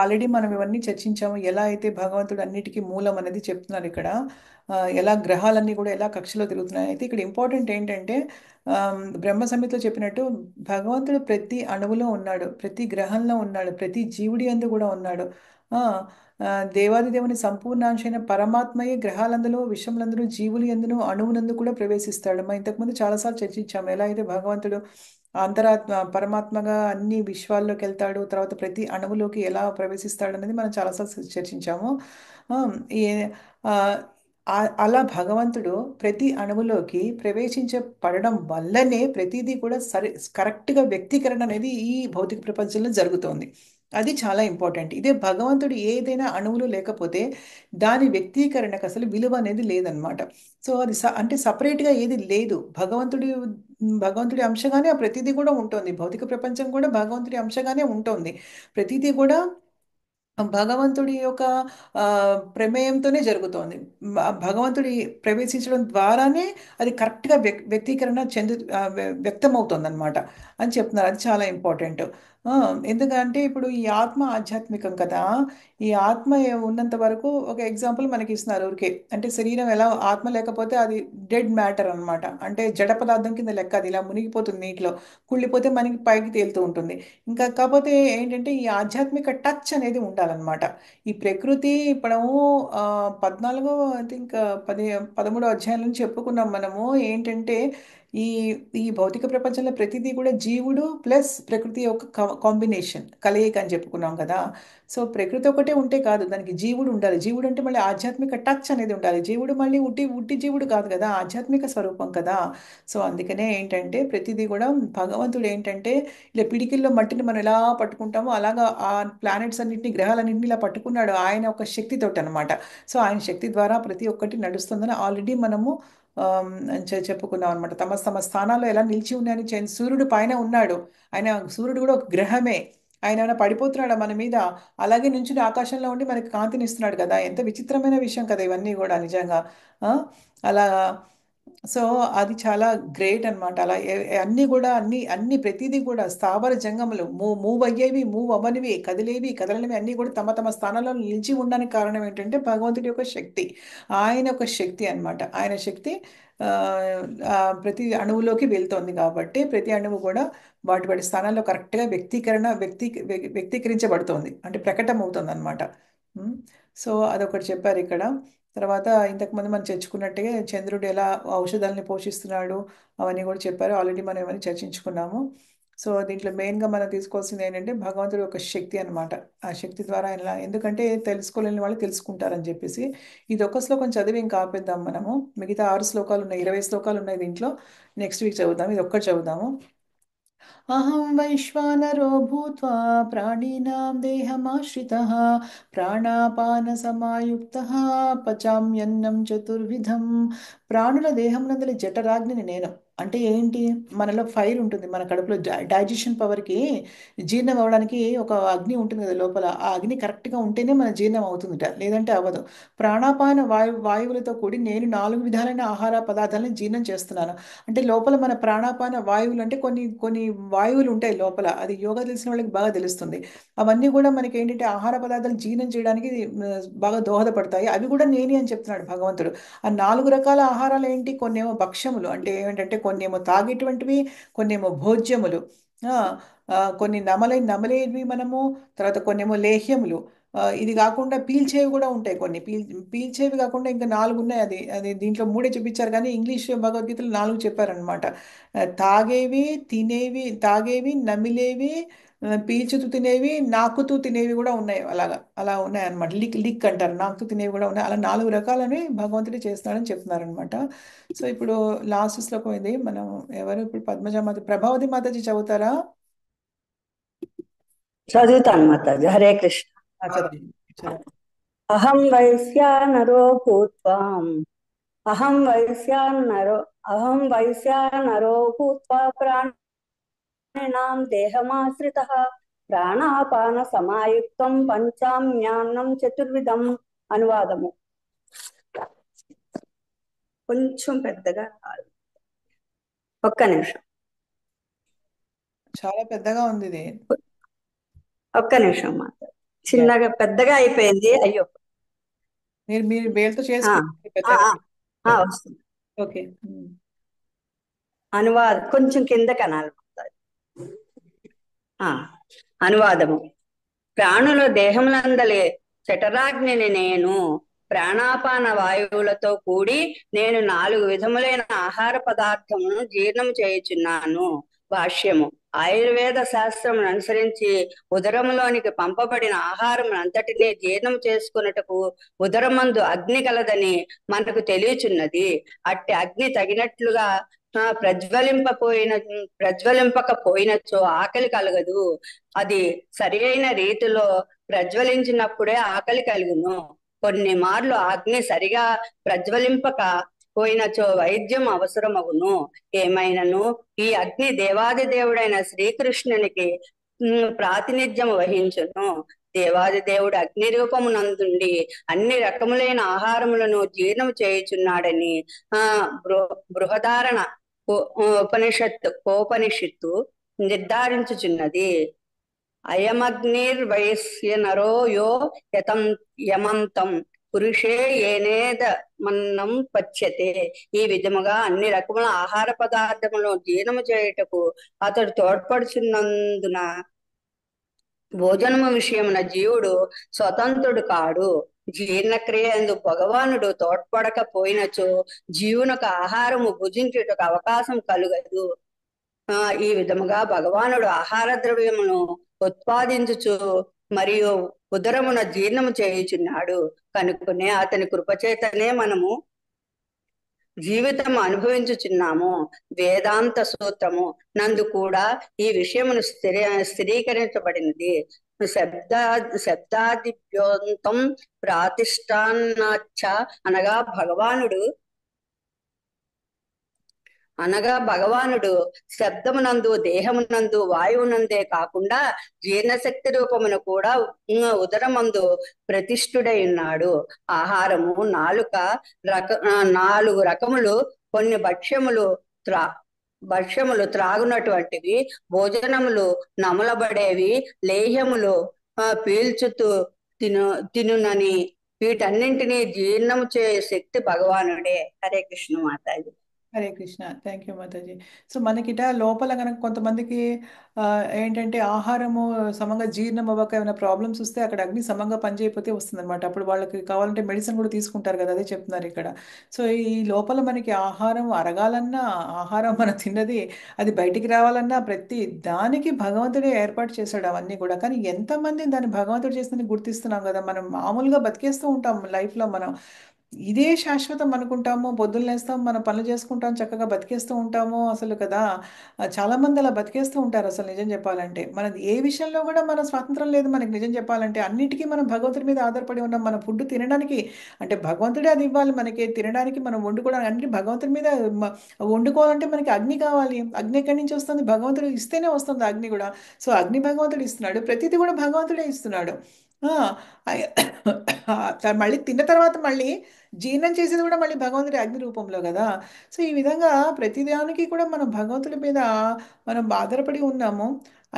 ఆల్రెడీ మనం ఇవన్నీ చర్చించాము. ఎలా అయితే భగవంతుడు అన్నిటికీ మూలం అనేది చెప్తున్నారు ఇక్కడ. ఎలా గ్రహాలన్నీ కూడా ఎలా కక్షలో తిరుగుతున్నాయి. అయితే ఇక్కడ ఇంపార్టెంట్ ఏంటంటే బ్రహ్మ సంహితలో చెప్పినట్టు భగవంతుడు ప్రతి అణువులో ఉన్నాడు, ప్రతి గ్రహంలో ఉన్నాడు, ప్రతి జీవుడి యందు కూడా ఉన్నాడు. ఆ, దేవాది దేవుని సంపూర్ణాంశైన పరమాత్మయే గ్రహాలందులో విషయములందును జీవులు ఎందును అణువునందు కూడా ప్రవేశిస్తాడు. మనం ఇంతకుముందు చాలాసార్లు చర్చించాము ఎలా అయితే భగవంతుడు అంతరాత్మ పరమాత్మగా అన్ని విశ్వాల్లోకి వెళ్తాడు, తర్వాత ప్రతి అణువులోకి ఎలా ప్రవేశిస్తాడు అనేది మనం చాలాసార్లు చర్చించాము. ఆ, ఈ ఆ, అలా భగవంతుడు ప్రతి అణువులోకి ప్రవేశించబడడం వల్లనే ప్రతిదీ కూడా కరెక్ట్గా వ్యక్తీకరణ అనేది ఈ భౌతిక ప్రపంచంలో జరుగుతోంది. అది చాలా ఇంపార్టెంట్. ఇదే భగవంతుడు ఏదైనా అణువులు లేకపోతే దాని వ్యక్తీకరణకు అసలు విలువ అనేది లేదనమాట. సో అది అంటే సపరేట్గా ఏది లేదు. భగవంతుడి అంశగానే ఆ ప్రతిదీ కూడా ఉంటుంది. భౌతిక ప్రపంచం కూడా భగవంతుడి అంశగానే ఉంటుంది. ప్రతిదీ కూడా భగవంతుడి యొక్క ఆ, ప్రమేయంతోనే జరుగుతోంది. భగవంతుడి ప్రవేశించడం ద్వారానే అది కరెక్ట్గా వ్యక్తీకరణ వ్యక్తమవుతుంది అనమాట అని చెప్తున్నారు. అది చాలా ఇంపార్టెంట్. ఎందుకంటే ఇప్పుడు ఈ ఆత్మ ఆధ్యాత్మికం కదా. ఈ ఆత్మ ఉన్నంత వరకు ఒక ఎగ్జాంపుల్ మనకి ఇస్తున్నారు ఊరికే. అంటే శరీరం ఎలా ఆత్మ లేకపోతే అది డెడ్ మ్యాటర్ అన్నమాట. అంటే జడ పదార్థం కింద లెక్క. అది ఇలా మునిగిపోతుంది నీటిలో, కుళ్ళిపోతే మనకి పైకి తేలుతూ ఉంటుంది. ఇంకా కాకపోతే ఏంటంటే ఈ ఆధ్యాత్మిక టచ్ అనేది ఉండాలన్నమాట. ఈ ప్రకృతి ఇప్పుడు 14 ఐ థింక్ 13 అధ్యాయం నుంచి చెప్పుకున్నాం మనము. ఏంటంటే ఈ ఈ భౌతిక ప్రపంచంలో ప్రతిదీ కూడా జీవుడు ప్లస్ ప్రకృతి యొక్క కాంబినేషన్, కలయిక అని చెప్పుకున్నాం కదా. సో ప్రకృతి ఒకటే ఉంటే కాదు, దానికి జీవుడు ఉండాలి. జీవుడు అంటే మళ్ళీ ఆధ్యాత్మిక టచ్ అనేది ఉండాలి. జీవుడు మళ్ళీ ఉట్టి ఉట్టి జీవుడు కాదు కదా, ఆధ్యాత్మిక స్వరూపం కదా. సో అందుకనే ఏంటంటే ప్రతిదీ కూడా భగవంతుడు ఏంటంటే ఇలా పిడికిల్లో మట్టిని మనం ఎలా పట్టుకుంటామో అలాగా ఆ ప్లానెట్స్ అన్నింటినీ గ్రహాలన్నింటినీ ఇలా పట్టుకున్నాడు ఆయన ఒక శక్తితోటి అనమాట. సో ఆయన శక్తి ద్వారా ప్రతి ఒక్కటి నడుస్తుందని ఆల్రెడీ మనము చెప్పుకున్నాం అనమాట. తమ తమ స్థానాల్లో ఎలా నిలిచి ఉన్నాయని సూర్యుడు పైన ఉన్నాడు. ఆయన సూర్యుడు కూడా ఒక గ్రహమే. ఆయన ఏమైనా పడిపోతున్నాడా మన మీద? అలాగే నుంచుని ఆకాశంలో ఉండి మనకి కాంతిని ఇస్తున్నాడు కదా. ఎంత విచిత్రమైన విషయం కదా ఇవన్నీ కూడా నిజంగా. ఆ, అలా. సో అది చాలా గ్రేట్ అన్నమాట. అలా అన్నీ కూడా అన్ని అన్ని ప్రతిదీ కూడా స్థావర జంగములు మూవ్ అయ్యేవి, మూవ్ అవ్వనివి, కదిలేవి కదలనివి అన్నీ కూడా తమ తమ స్థానాల్లో నిలిచి ఉండడానికి కారణం ఏంటంటే భగవంతుడి యొక్క శక్తి. ఆయన యొక్క శక్తి అన్నమాట. ఆయన శక్తి ఆ, ప్రతి అణువులోకి వెళ్తోంది కాబట్టి ప్రతి అణువు కూడా వాటి స్థానాల్లో కరెక్ట్గా వ్యక్తీకరించబడుతోంది, అంటే ప్రకటన అవుతుంది అనమాట. సో అదొకటి చెప్పారు ఇక్కడ. తర్వాత ఇంతకుముందు మనం చర్చుకున్నట్టుగా చంద్రుడు ఎలా ఔషధాలని పోషిస్తున్నాడు అవన్నీ కూడా చెప్పారు. ఆల్రెడీ మనం ఇవన్నీ చర్చించుకున్నాము. సో దీంట్లో మెయిన్గా మనం తీసుకోవాల్సింది ఏంటంటే భగవంతుడి యొక్క శక్తి అన్నమాట. ఆ శక్తి ద్వారా ఆయన ఎందుకంటే తెలుసుకోలేని వాళ్ళు తెలుసుకుంటారని చెప్పేసి ఇది ఒక శ్లోకం చదివి ఇంకా ఆపేద్దాం మనము. మిగతా 6 శ్లోకాలు ఉన్నాయి, 20 శ్లోకాలు ఉన్నాయి దీంట్లో. నెక్స్ట్ వీక్ చదువుదాం, ఇది ఒక్కటి చదువుదాము. అహం వైశ్వానరో భూత్వా ప్రాణినాం దేహమాశ్రితః ప్రాణాపానసమాయుక్తః పచామ్యన్నం చతుర్విధం. ప్రాణుల దేహం నందలి జఠరాగ్నిని నేను. అంటే ఏంటి? మనలో ఫైర్ ఉంటుంది మన కడుపులో, డైజెషన్ పవర్కి, జీర్ణం అవ్వడానికి ఒక అగ్ని ఉంటుంది కదా లోపల. ఆ అగ్ని కరెక్ట్గా ఉంటేనే మన జీర్ణం అవుతుందిట, లేదంటే అవ్వదు. ప్రాణాపాన వాయువులతో కూడి నేను 4 విధాలైన ఆహార పదార్థాలను జీర్ణం చేస్తున్నాను. అంటే లోపల మన ప్రాణాపాన వాయువులు అంటే కొన్ని కొన్ని వాయువులు ఉంటాయి లోపల. అది యోగా తెలిసిన వాళ్ళకి బాగా తెలుస్తుంది. అవన్నీ కూడా మనకి ఏంటంటే ఆహార పదార్థాలు జీర్ణం చేయడానికి బాగా దోహదపడతాయి. అవి కూడా నేనే అని చెప్తున్నాడు భగవంతుడు. ఆ 4 రకాల ఆహారాలు ఏంటి? కొన్నేమో భక్ష్యములు అంటే ఏమిటంటే కొన్నేమో తాగేటువంటివి, కొన్నేమో భోజ్యములు, ఆ, కొన్ని నమలేవి మనము, తర్వాత కొన్నేమో లేహ్యములు. ఇది కాకుండా పీల్చేవి కూడా ఉంటాయి కొన్ని. పీల్చేవి కాకుండా ఇంకా 4 ఉన్నాయి. అది అది దీంట్లో 3 చూపించారు కానీ ఇంగ్లీష్ భగవద్గీతలో 4 చెప్పారనమాట. తాగేవి, నమిలేవి, పీల్చుతూ తినేవి, నాకుతూ తినేవి కూడా ఉన్నాయి. అలాగా అలా ఉన్నాయి అనమాట. లిక్ లిక్ అంటారు, నాకుతూ తినేవి కూడా ఉన్నాయి. అలా 4 రకాలని భగవంతుడు చేస్తున్నాడని చెప్తున్నారనమాట. సో ఇప్పుడు లాస్ట్ శ్లోకం ఇది. మనం ఎవరు ఇప్పుడు పద్మజామాత ప్రభావతి మాతాజీ చదువుతారా? చదువుతాను మాతాజీ. హరే కృష్ణ. చదవండి చదవండి. అహం వైశ్యానరో భూత్వా అహం వైశ్యానరో అహం వైశ్యానరో భూత్వా ప్రాణినాం దేహమాశ్రితః ప్రాణాపాన సమాయుక్తం పంచామ్యాన్నం చతుర్విధం. అనువాదము కొంచెం పెద్దగా, ఒక్క నిమిషం. చాలా పెద్దగా ఉంది ఇది. ఒక్క నిమిషం మాత్రం. చిన్నగా పెద్దగా అయిపోయింది, అయ్యో. మీరు మీరు వేలుతో ఆ, చేసుకుంటే ఆ, పెద్దగా ఆ, వస్తుంది. ఓకే. అనువాదం కొంచెం కింద కనాలి. ఆ, అనువాదము. ప్రాణుల దేహములందలే చటరాగ్నిని నేను ప్రాణాపాన వాయువులతో కూడి నేను 4 విధములైన ఆహార పదార్థమును జీర్ణం చేయుచున్నాను. భాష్యము. ఆయుర్వేద శాస్త్రమును అనుసరించి ఉదరములోనికి పంపబడిన ఆహారం అంతటినీ జీర్ణం చేసుకున్నటకు ఉదరమందు అగ్ని కలదని మనకు తెలియచున్నది. అట్టి అగ్ని తగినట్లుగా ప్రజ్వలింపకపోయినచో ఆకలి కలగదు. అది సరి అయిన రీతిలో ప్రజ్వలించినప్పుడే ఆకలి కలుగును. కొన్ని మార్లు అగ్ని సరిగా ప్రజ్వలింపక పోయినచో వైద్యం అవసరమగును. ఏమైనను ఈ అగ్ని దేవాది దేవుడైన శ్రీకృష్ణునికి ప్రాతినిధ్యం వహించును. దేవాది దేవుడు అగ్ని రూపమునందుండి అన్ని రకములైన ఆహారములను జీర్ణం చేయుచున్నాడని బృహదారణ కోపనిషత్తు నిర్ధారించుచున్నది. అయమగ్నిర్వయస్య నరో యో యమంతం పురుషే ఏనేద మన్నం పచ్యతే. ఈ విధముగా అన్ని రకముల ఆహార పదార్థములను జీర్ణము చేయుటకు అతడు తోడ్పడుచున్నందున భోజనము విషయమున జీవుడు స్వతంత్రుడు కాడు. జీర్ణక్రియ ఎందు భగవానుడు తోడ్పడకపోయినచో జీవునకు ఆహారము భుజించుటకు అవకాశం కలుగదు. ఈ విధముగా భగవానుడు ఆహార ద్రవ్యమును ఉత్పాదించుచు మరియు ఉదరమున జీర్ణము చేయుచున్నాడు. కనుకనే అతని కృపచేతనే మనము జీవితం అనుభవించుచున్నాము. వేదాంత సూత్రము నందు కూడా ఈ విషయమును స్థిరీకరించబడినది. శబ్దాదిభ్యోంతం ప్రాతిష్టాన్నాచ్చ అనగా భగవానుడు శబ్దమునందు దేహమునందు వాయువునందే కాకుండా జీర్ణశక్తి రూపమును కూడా ఉదరమందు ప్రతిష్ఠుడై ఉన్నాడు. ఆహారము 4 రకములు. కొన్ని భక్ష్యములు త్రాగునటువంటివి, భోజనములు నమలబడేవి, లేహ్యములు పీల్చుతూ తినునని వీటన్నింటినీ జీర్ణము చే శక్తి భగవానుడే. హరే కృష్ణ మాతాజీ. హరే కృష్ణ. థ్యాంక్ యూ మాతాజీ. సో మనకిట లోపల కనుక కొంతమందికి ఏంటంటే ఆహారము సమంగా జీర్ణం అవ్వక ఏమైనా ప్రాబ్లమ్స్ వస్తే అక్కడ అగ్ని సమంగా పనిచేయకపోతే వస్తుంది అనమాట. అప్పుడు వాళ్ళకి కావాలంటే మెడిసిన్ కూడా తీసుకుంటారు కదా, అదే చెప్తున్నారు ఇక్కడ. సో ఈ లోపల మనకి ఆహారం అరగాలన్నా, ఆహారం మనం తిన్నది అది బయటికి రావాలన్నా ప్రతి దానికి భగవంతుడే ఏర్పాటు చేశాడు అవన్నీ కూడా. కానీ ఎంతమంది దాన్ని భగవంతుడు చేసిందని గుర్తిస్తున్నాం కదా. మనం మామూలుగా బతికేస్తూ ఉంటాం లైఫ్లో. మనం ఇదే శాశ్వతం అనుకుంటాము, పొద్దున్న లేస్తాం, మన పనులు చేసుకుంటాం, చక్కగా బతికేస్తూ ఉంటాము అసలు కదా. చాలా మంది అలా బతికేస్తూ ఉంటారు. అసలు నిజం చెప్పాలంటే మనది ఏ విషయంలో కూడా మన స్వాతంత్రం లేదు మనకి. నిజం చెప్పాలంటే అన్నిటికీ మనం భగవంతుడి మీద ఆధారపడి ఉన్నాం. మన ఫుడ్ తినడానికి అంటే భగవంతుడే అది ఇవ్వాలి మనకి, తినడానికి మనం వండుకోవడానికి అన్ని భగవంతుడి మీద వండుకోవాలంటే మనకి అగ్ని కావాలి. అగ్ని ఎక్కడి నుంచి వస్తుంది? భగవంతుడు ఇస్తేనే వస్తుంది అగ్ని కూడా. సో అగ్ని భగవంతుడు ఇస్తున్నాడు, ప్రతిదీ కూడా భగవంతుడే ఇస్తున్నాడు. ఆ, మళ్ళీ తిన్న తర్వాత మళ్ళీ జీర్ణం చేసేది కూడా మళ్ళీ భగవంతుడి అగ్ని రూపంలో కదా. సో ఈ విధంగా ప్రతిదానికి కూడా మనం భగవంతుడి మీద మనం ఆధారపడి ఉన్నాము.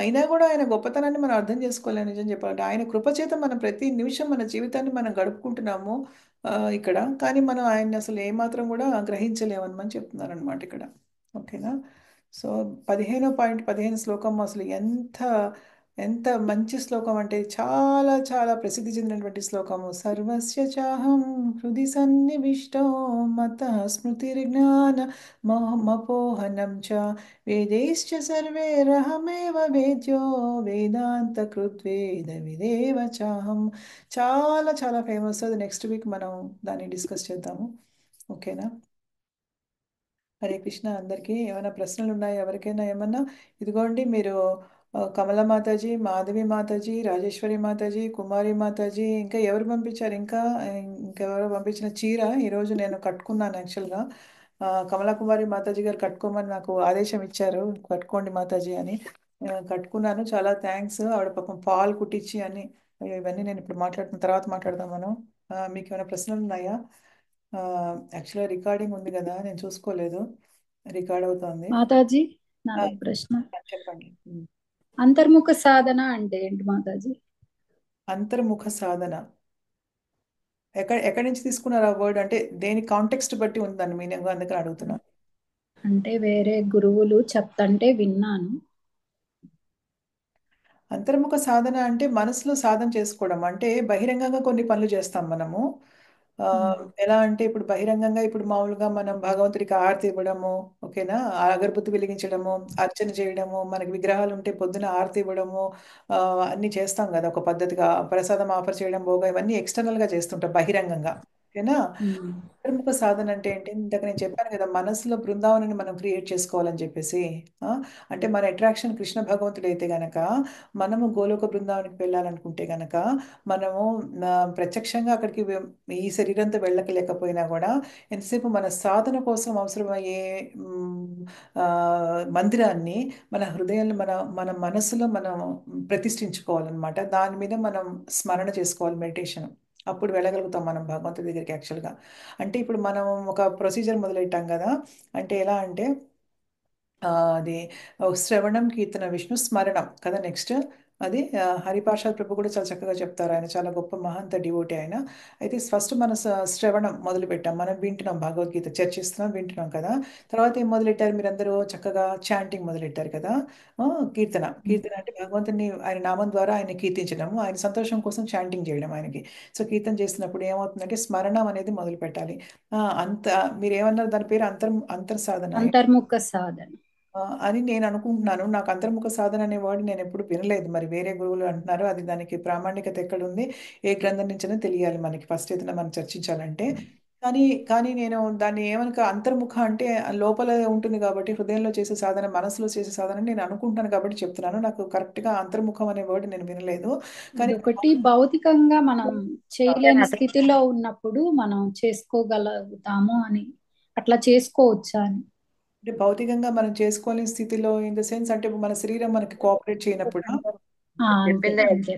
అయినా కూడా ఆయన గొప్పతనాన్ని మనం అర్థం చేసుకోలేము. నిజం చెప్పాలంటే ఆయన కృపచేత మనం ప్రతి నిమిషం మన జీవితాన్ని మనం గడుపుకుంటున్నాము ఇక్కడ. కానీ మనం ఆయన్ని అసలు ఏమాత్రం కూడా గ్రహించలేమని చెప్తున్నారు అనమాట ఇక్కడ. ఓకేనా. సో 15 శ్లోకం అసలు ఎంత ఎంత మంచి శ్లోకం అంటే చాలా చాలా ప్రసిద్ధి చెందినటువంటి శ్లోకము. సర్వస్య చాహం హృది సన్నివిష్టో మతః స్మృతిర్జ్ఞాన మపోహనం చ వేదైశ్చ సర్వైరహమేవ వేద్యో వేదాంత కృద్వేద విదేవ చాహం. చాలా చాలా ఫేమస్. అది నెక్స్ట్ వీక్ మనం దాన్ని డిస్కస్ చేద్దాము. ఓకేనా. హరే కృష్ణ. అందరికీ ఏమైనా ప్రశ్నలు ఉన్నాయా? ఎవరికైనా ఏమన్నా? ఇదిగోండి మీరు కమల మాతాజీ, మాధవి మాతాజీ, రాజేశ్వరి మాతాజీ, కుమారి మాతాజీ, ఇంకా ఎవరు పంపించారు? ఇంకెవరో పంపించిన చీర ఈరోజు నేను కట్టుకున్నాను యాక్చువల్గా. కమలా కుమారి మాతాజీ గారు కట్టుకోమని నాకు ఆదేశం ఇచ్చారు, కట్టుకోండి మాతాజీ అని. కట్టుకున్నాను. చాలా థ్యాంక్స్. ఆవిడ పాపం పాలు కుట్టించి అని. ఇవన్నీ నేను ఇప్పుడు మాట్లాడుతున్న తర్వాత మాట్లాడదాం మనం. మీకు ఏమైనా ప్రశ్నలు ఉన్నాయా? యాక్చువల్గా రికార్డింగ్ ఉంది కదా, నేను చూసుకోలేదు. రికార్డ్ అవుతోంది. మాతాజీ నాదొక ప్రశ్న. చెప్పండి. అంతర్ముఖ సాధన అంటే ఏంటి మాతాజీ? అంతర్ముఖ సాధన ఎక్కడి నుంచి తీసుకున్నారు ఆ వర్డ్? అంటే దేని కాంటెక్స్ట్ బట్టి ఉందని మీనింగ్, అందుకని అడుగుతున్నాను. అంటే వేరే గురువులు చెప్తంటే విన్నాను. అంతర్ముఖ సాధన అంటే మనసులో సాధన చేసుకోవడం. అంటే బహిరంగంగా కొన్ని పనులు చేస్తాం మనము. ఆ, ఎలా అంటే ఇప్పుడు బహిరంగంగా ఇప్పుడు మామూలుగా మనం భగవంతుడికి ఆరతి ఇవ్వడము, ఓకేనా, ఆ అగరబత్తి వెలిగించడము, అర్చన చేయడము, మనకి విగ్రహాలు ఉంటే పొద్దున ఆరతి ఇవ్వడము, ఆ, అన్ని చేస్తాం కదా ఒక పద్ధతిగా. ప్రసాదం ఆఫర్ చేయడం, భోగా, ఇవన్నీ ఎక్స్టర్నల్ గా చేస్తుంటాం బహిరంగంగా, ఓకేనా. ఉమ్. అంతర్ముఖ సాధన అంటే ఏంటి? ఇందాక నేను చెప్పాను కదా, మనసులో బృందావనాన్ని మనం క్రియేట్ చేసుకోవాలని చెప్పేసి. ఆ, అంటే మన అట్రాక్షన్ కృష్ణ భగవంతుడు అయితే గనక, మనము గోలోక బృందావనికి వెళ్ళాలనుకుంటే గనక, మనము ప్రత్యక్షంగా అక్కడికి ఈ శరీరంతో వెళ్ళకలేకపోయినా కూడా ఎంతసేపు మన సాధన కోసం అవసరమయ్యే ఆ, మందిరాన్ని మన హృదయంలో, మన మన మనసులో మనం ప్రతిష్ఠించుకోవాలన్నమాట. దాని మీద మనం స్మరణ చేసుకోవాలి, మెడిటేషన్. అప్పుడు వెళ్ళగలుగుతాం మనం భగవంతుడి దగ్గరికి యాక్చువల్గా. అంటే ఇప్పుడు మనం ఒక ప్రొసీజర్ మొదలెట్టాం కదా. అంటే ఎలా అంటే ఆ, అది శ్రవణం, కీర్తన, విష్ణు స్మరణం కదా నెక్స్ట్. అది హరిపార్షాద్ ప్రభు కూడా చాలా చక్కగా చెప్తారు. ఆయన చాలా గొప్ప మహంత డివోటీ ఆయన. అయితే ఫస్ట్ మన శ్రవణం మొదలు పెట్టాం, మనం వింటున్నాం భగవద్గీత, చర్చిస్తున్నాం, వింటున్నాం కదా. తర్వాత ఏం మొదలెట్టారు మీరందరూ? చక్కగా చాంటింగ్ మొదలెట్టారు కదా. ఆ, కీర్తన. కీర్తన అంటే భగవంతుని, ఆయన నామం ద్వారా ఆయన కీర్తించడం, ఆయన సంతోషం కోసం చాంటింగ్ చేయడం ఆయనకి. సో కీర్తన చేస్తున్నప్పుడు ఏమవుతుందంటే స్మరణం అనేది మొదలు పెట్టాలి. అంత మీరు ఏమన్నారు దాని పేరు? అంతర్ సాధన అంతర్ముఖ సాధన. అని నేను అనుకుంటున్నాను. నాకు అంతర్ముఖ సాధన అనే వర్డ్ నేను ఎప్పుడు వినలేదు. మరి వేరే గురువులు అంటున్నారు. అది దానికి ప్రామాణికత ఎక్కడుంది, ఏ గ్రంథం నుంచైనా తెలియాలి మనకి, ఫస్ట్ ఏదైనా మనం చర్చించాలంటే. కానీ కానీ నేను దాన్ని ఏమనక, అంతర్ముఖ అంటే లోపల ఉంటుంది కాబట్టి, హృదయంలో చేసే సాధన, మనసులో చేసే సాధన అని నేను అనుకుంటున్నాను కాబట్టి చెప్తున్నాను. నాకు కరెక్ట్గా అంతర్ముఖం అనే వర్డ్ నేను వినలేదు. కానీ అదొకటి భౌతికంగా మనం చేయలేని అతను స్థితిలో ఉన్నప్పుడు మనం చేసుకోగలుగుతాము అని, అట్లా చేసుకోవచ్చా అని. అంటే భౌతికంగా మనం చేసుకోలేని స్థితిలో ఇన్ ద సెన్స్ అంటే మన శరీరం మనకి కోఆపరేట్ చేయనప్పుడు. అంతే చెప్పిందే అంతే.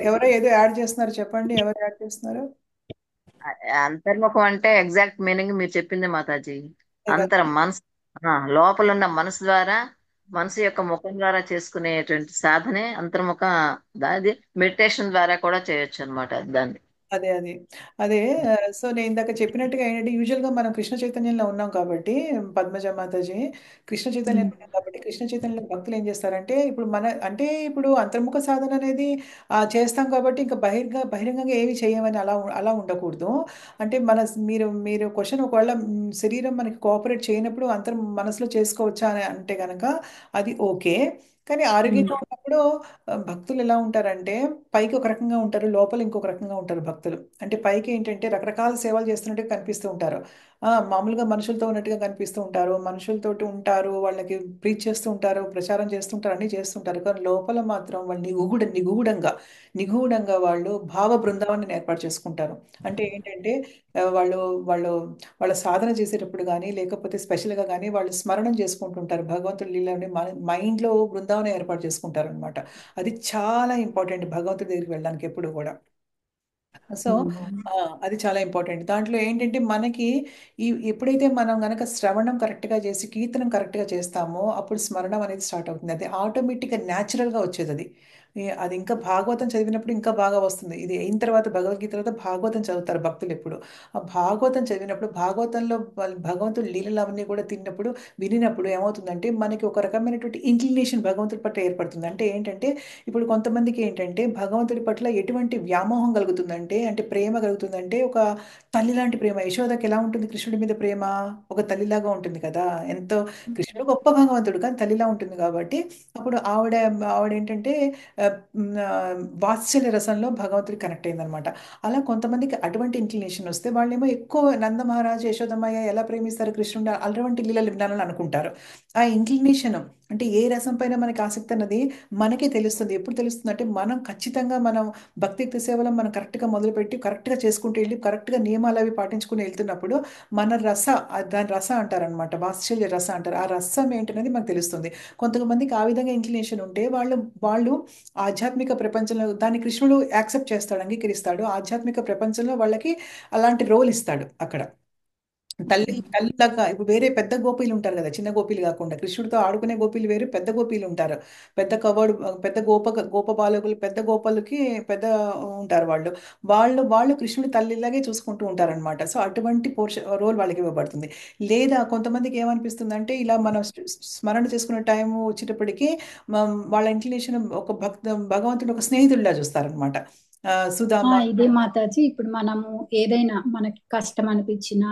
ఎవరో ఏదో యాడ్ చేస్తున్నారు, చెప్పండి ఎవరు యాడ్ చేస్తున్నారు? అంతర్ముఖం అంటే ఎగ్జాక్ట్ మీనింగ్ మీరు చెప్పింది మాతాజీ. అదే కదా. మనసు, లోపల ఉన్న మనసు ద్వారా, మనసు యొక్క ముఖం ద్వారా చేసుకునేటువంటి సాధనే అంతర్ముఖ. అది మెడిటేషన్ ద్వారా కూడా చేయొచ్చు అనమాట దాన్ని. అదే అదే అదే. సో నేను ఇందాక చెప్పినట్టుగా ఏంటంటే, యూజువల్గా మనం కృష్ణ చైతన్యంలో ఉన్నాం కాబట్టి, పద్మజ మాతాజీ, కృష్ణ చైతన్యంలో ఉన్నాం కాబట్టి, కృష్ణ చైతన్యంలో భక్తులు ఏం చేస్తారంటే, ఇప్పుడు మన అంటే ఇప్పుడు అంతర్ముఖ సాధన అనేది చేస్తాం కాబట్టి ఇంకా బహిరంగంగా ఏమి చేయమని అలా ఉండకూడదు. అంటే మీరు క్వశ్చన్ ఒకవేళ శరీరం మనకి కోఆపరేట్ చేయనప్పుడు మనసులో చేసుకోవచ్చా అని అంటే కనుక అది ఓకే. కానీ ఆరోగ్యంగా ఉన్నప్పుడు భక్తులు ఎలా ఉంటారంటే, పైకి ఒక రకంగా ఉంటారు, లోపల ఇంకొక రకంగా ఉంటారు భక్తులు. అంటే పైకి ఏంటంటే రకరకాల సేవలు చేస్తున్నట్టుగా కనిపిస్తూ ఉంటారు. మామూలుగా మనుషులతో ఉన్నట్టుగా కనిపిస్తూ ఉంటారు, మనుషులతోటి ఉంటారు, వాళ్ళకి ప్రీచ్ చేస్తూ ఉంటారు, ప్రచారం చేస్తుంటారు, అన్ని చేస్తుంటారు. కానీ లోపల మాత్రం వాళ్ళు నిగూఢంగా వాళ్ళు భావ బృందావనాన్ని ఏర్పాటు చేసుకుంటారు. అంటే ఏంటంటే వాళ్ళు వాళ్ళు వాళ్ళ సాధన చేసేటప్పుడు కానీ, లేకపోతే స్పెషల్గా కానీ వాళ్ళు స్మరణం చేసుకుంటుంటారు భగవంతుడి లీలని, మైండ్లో బృందావనం ఏర్పాటు చేసుకుంటారు అనమాట. అది చాలా ఇంపార్టెంట్ భగవంతుడి దగ్గరికి వెళ్ళడానికి ఎప్పుడు కూడా. సో ఆ, అది చాలా ఇంపార్టెంట్. దాంట్లో ఏంటంటే మనకి ఎప్పుడైతే మనం గనక శ్రవణం కరెక్ట్గా చేసి కీర్తనం కరెక్ట్గా చేస్తామో అప్పుడు స్మరణం అనేది స్టార్ట్ అవుతుంది. అది ఆటోమేటిక్గా న్యాచురల్గా వచ్చేది అది. అది ఇంకా భాగవతం చదివినప్పుడు ఇంకా బాగా వస్తుంది. ఇది అయిన తర్వాత భగవద్గీత తర్వాత భాగవతం చదువుతారు భక్తులు ఎప్పుడు. ఆ భాగవతం చదివినప్పుడు, భాగవతంలో వాళ్ళు భగవంతుడి లీలలు అవన్నీ కూడా వినినప్పుడు ఏమవుతుందంటే మనకి ఒక రకమైనటువంటి ఇంక్లినేషన్ భగవంతుడి పట్ల ఏర్పడుతుంది. అంటే ఏంటంటే ఇప్పుడు కొంతమందికి ఏంటంటే భగవంతుడి పట్ల ఎటువంటి వ్యామోహం కలుగుతుందంటే, అంటే ప్రేమ కలుగుతుందంటే, ఒక తల్లి లాంటి ప్రేమ. యశోదకి ఎలా ఉంటుంది కృష్ణుడి మీద ప్రేమ? ఒక తల్లిలాగా ఉంటుంది కదా. ఎంతో కృష్ణుడు గొప్ప భగవంతుడు కానీ తల్లిలా ఉంటుంది కాబట్టి అప్పుడు ఆవిడ ఏంటంటే ఆ, మ్, ఆ, వాత్సల్య రసంలో భగవంతుడికి కనెక్ట్ అయిందనమాట. అలా కొంతమందికి అటువంటి ఇంక్లినేషన్ వస్తే వాళ్ళేమో ఎక్కువ నంద మహారాజు, యశోదమ్మయ్య ఎలా ప్రేమిస్తారు కృష్ణుడు, అటువంటి లీలలు వినాలని అనుకుంటారు. ఆ ఇంక్లినేషన్ అంటే ఏ రసం పైన మనకి ఆసక్తి అన్నది మనకే తెలుస్తుంది. ఎప్పుడు తెలుస్తుంది అంటే మనం భక్తియుక్త సేవలో మనం కరెక్ట్గా మొదలుపెట్టి కరెక్ట్గా చేసుకుంటూ వెళ్ళి కరెక్ట్గా నియమాలు అవి పాటించుకుని వెళ్తున్నప్పుడు మన దాని రస అంటారనమాట, వాత్సల్య రస అంటారు. ఆ రసం ఏంటనేది మనకు తెలుస్తుంది. కొంతమందికి ఆ విధంగా ఇంక్లినేషన్ ఉంటే వాళ్ళు ఆధ్యాత్మిక ప్రపంచంలో దాన్ని కృష్ణుడు యాక్సెప్ట్ చేస్తాడు, అంగీకరిస్తాడు. ఆధ్యాత్మిక ప్రపంచంలో వాళ్ళకి అలాంటి రోల్ ఇస్తాడు అక్కడ. తల్లిలాగా ఇప్పుడు వేరే పెద్ద గోపీలు ఉంటారు కదా, చిన్న గోపీలు కాకుండా కృష్ణుడితో ఆడుకునే గోపీలు వేరు, పెద్ద గోపీలు ఉంటారు. పెద్ద కవర్డ్ పెద్ద గోప బాలకులు, పెద్ద గోపాలకి పెద్ద ఉంటారు వాళ్ళు. వాళ్ళు కృష్ణుడి తల్లిలాగే చూసుకుంటూ ఉంటారన్నమాట. సో అటువంటి రోల్ వాళ్ళకి ఇవ్వబడుతుంది. లేదా కొంతమందికి ఏమనిపిస్తుంది అంటే, ఇలా మనం స్మరణ చేసుకునే టైం వచ్చేటప్పటికి వాళ్ళ ఇంక్లినేషన్ ఒక భగవంతుడు ఒక స్నేహితుడిలా చూస్తారనమాట. సుధామ. ఇదే మాతాజీ, ఇప్పుడు మనము ఏదైనా మనకి కష్టం అనిపించినా,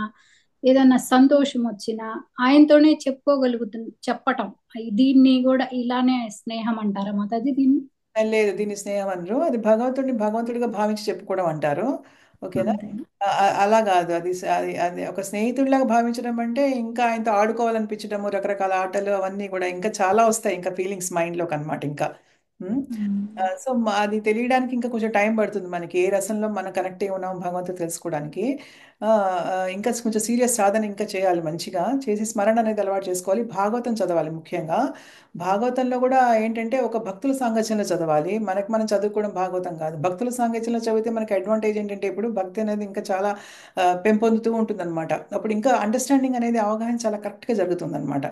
ఏదైనా సంతోషం వచ్చినా ఆయనతోనే చెప్పటం, దీన్ని కూడా ఇలానే స్నేహం అంటారా మాతాజీ దీన్ని? లేదు, దీన్ని స్నేహం అనరు. అది భగవంతుడిగా భావించి చెప్పుకోవడం అంటారు. ఓకేనా? అంతేనా? అలా కాదు. అది ఒక స్నేహితుడిలాగా భావించడం అంటే ఇంకా ఆయనతో ఆడుకోవాలనిపించడము, రకరకాల ఆటలు అవన్నీ కూడా ఇంకా చాలా వస్తాయి, ఇంకా ఫీలింగ్స్ మైండ్లోకి అనమాట ఇంకా. సో అది తెలియడానికి ఇంకా కొంచెం టైం పడుతుంది మనకి, ఏ రసంలో మనం కనెక్ట్ అయి ఉన్నాం భగవంతుడు తెలుసుకోవడానికి. ఆ, ఇంకా కొంచెం సీరియస్ సాధన ఇంకా చేయాలి, మంచిగా చేసి స్మరణ అనేది అలవాటు చేసుకోవాలి. భాగవతం చదవాలి ముఖ్యంగా. భాగవతంలో కూడా ఏంటంటే ఒక భక్తుల సాంగత్యంలో చదవాలి. మనకు మనం చదువుకోవడం భాగవతం కాదు. భక్తుల సాంగత్యంలో చదివితే మనకి అడ్వాంటేజ్ ఏంటంటే, ఇప్పుడు భక్తి అనేది ఇంకా చాలా పెంపొందుతూ ఉంటుందన్నమాట. అప్పుడు ఇంకా అండర్స్టాండింగ్ అనేది, అవగాహన చాలా కరెక్ట్గా జరుగుతుందన్నమాట.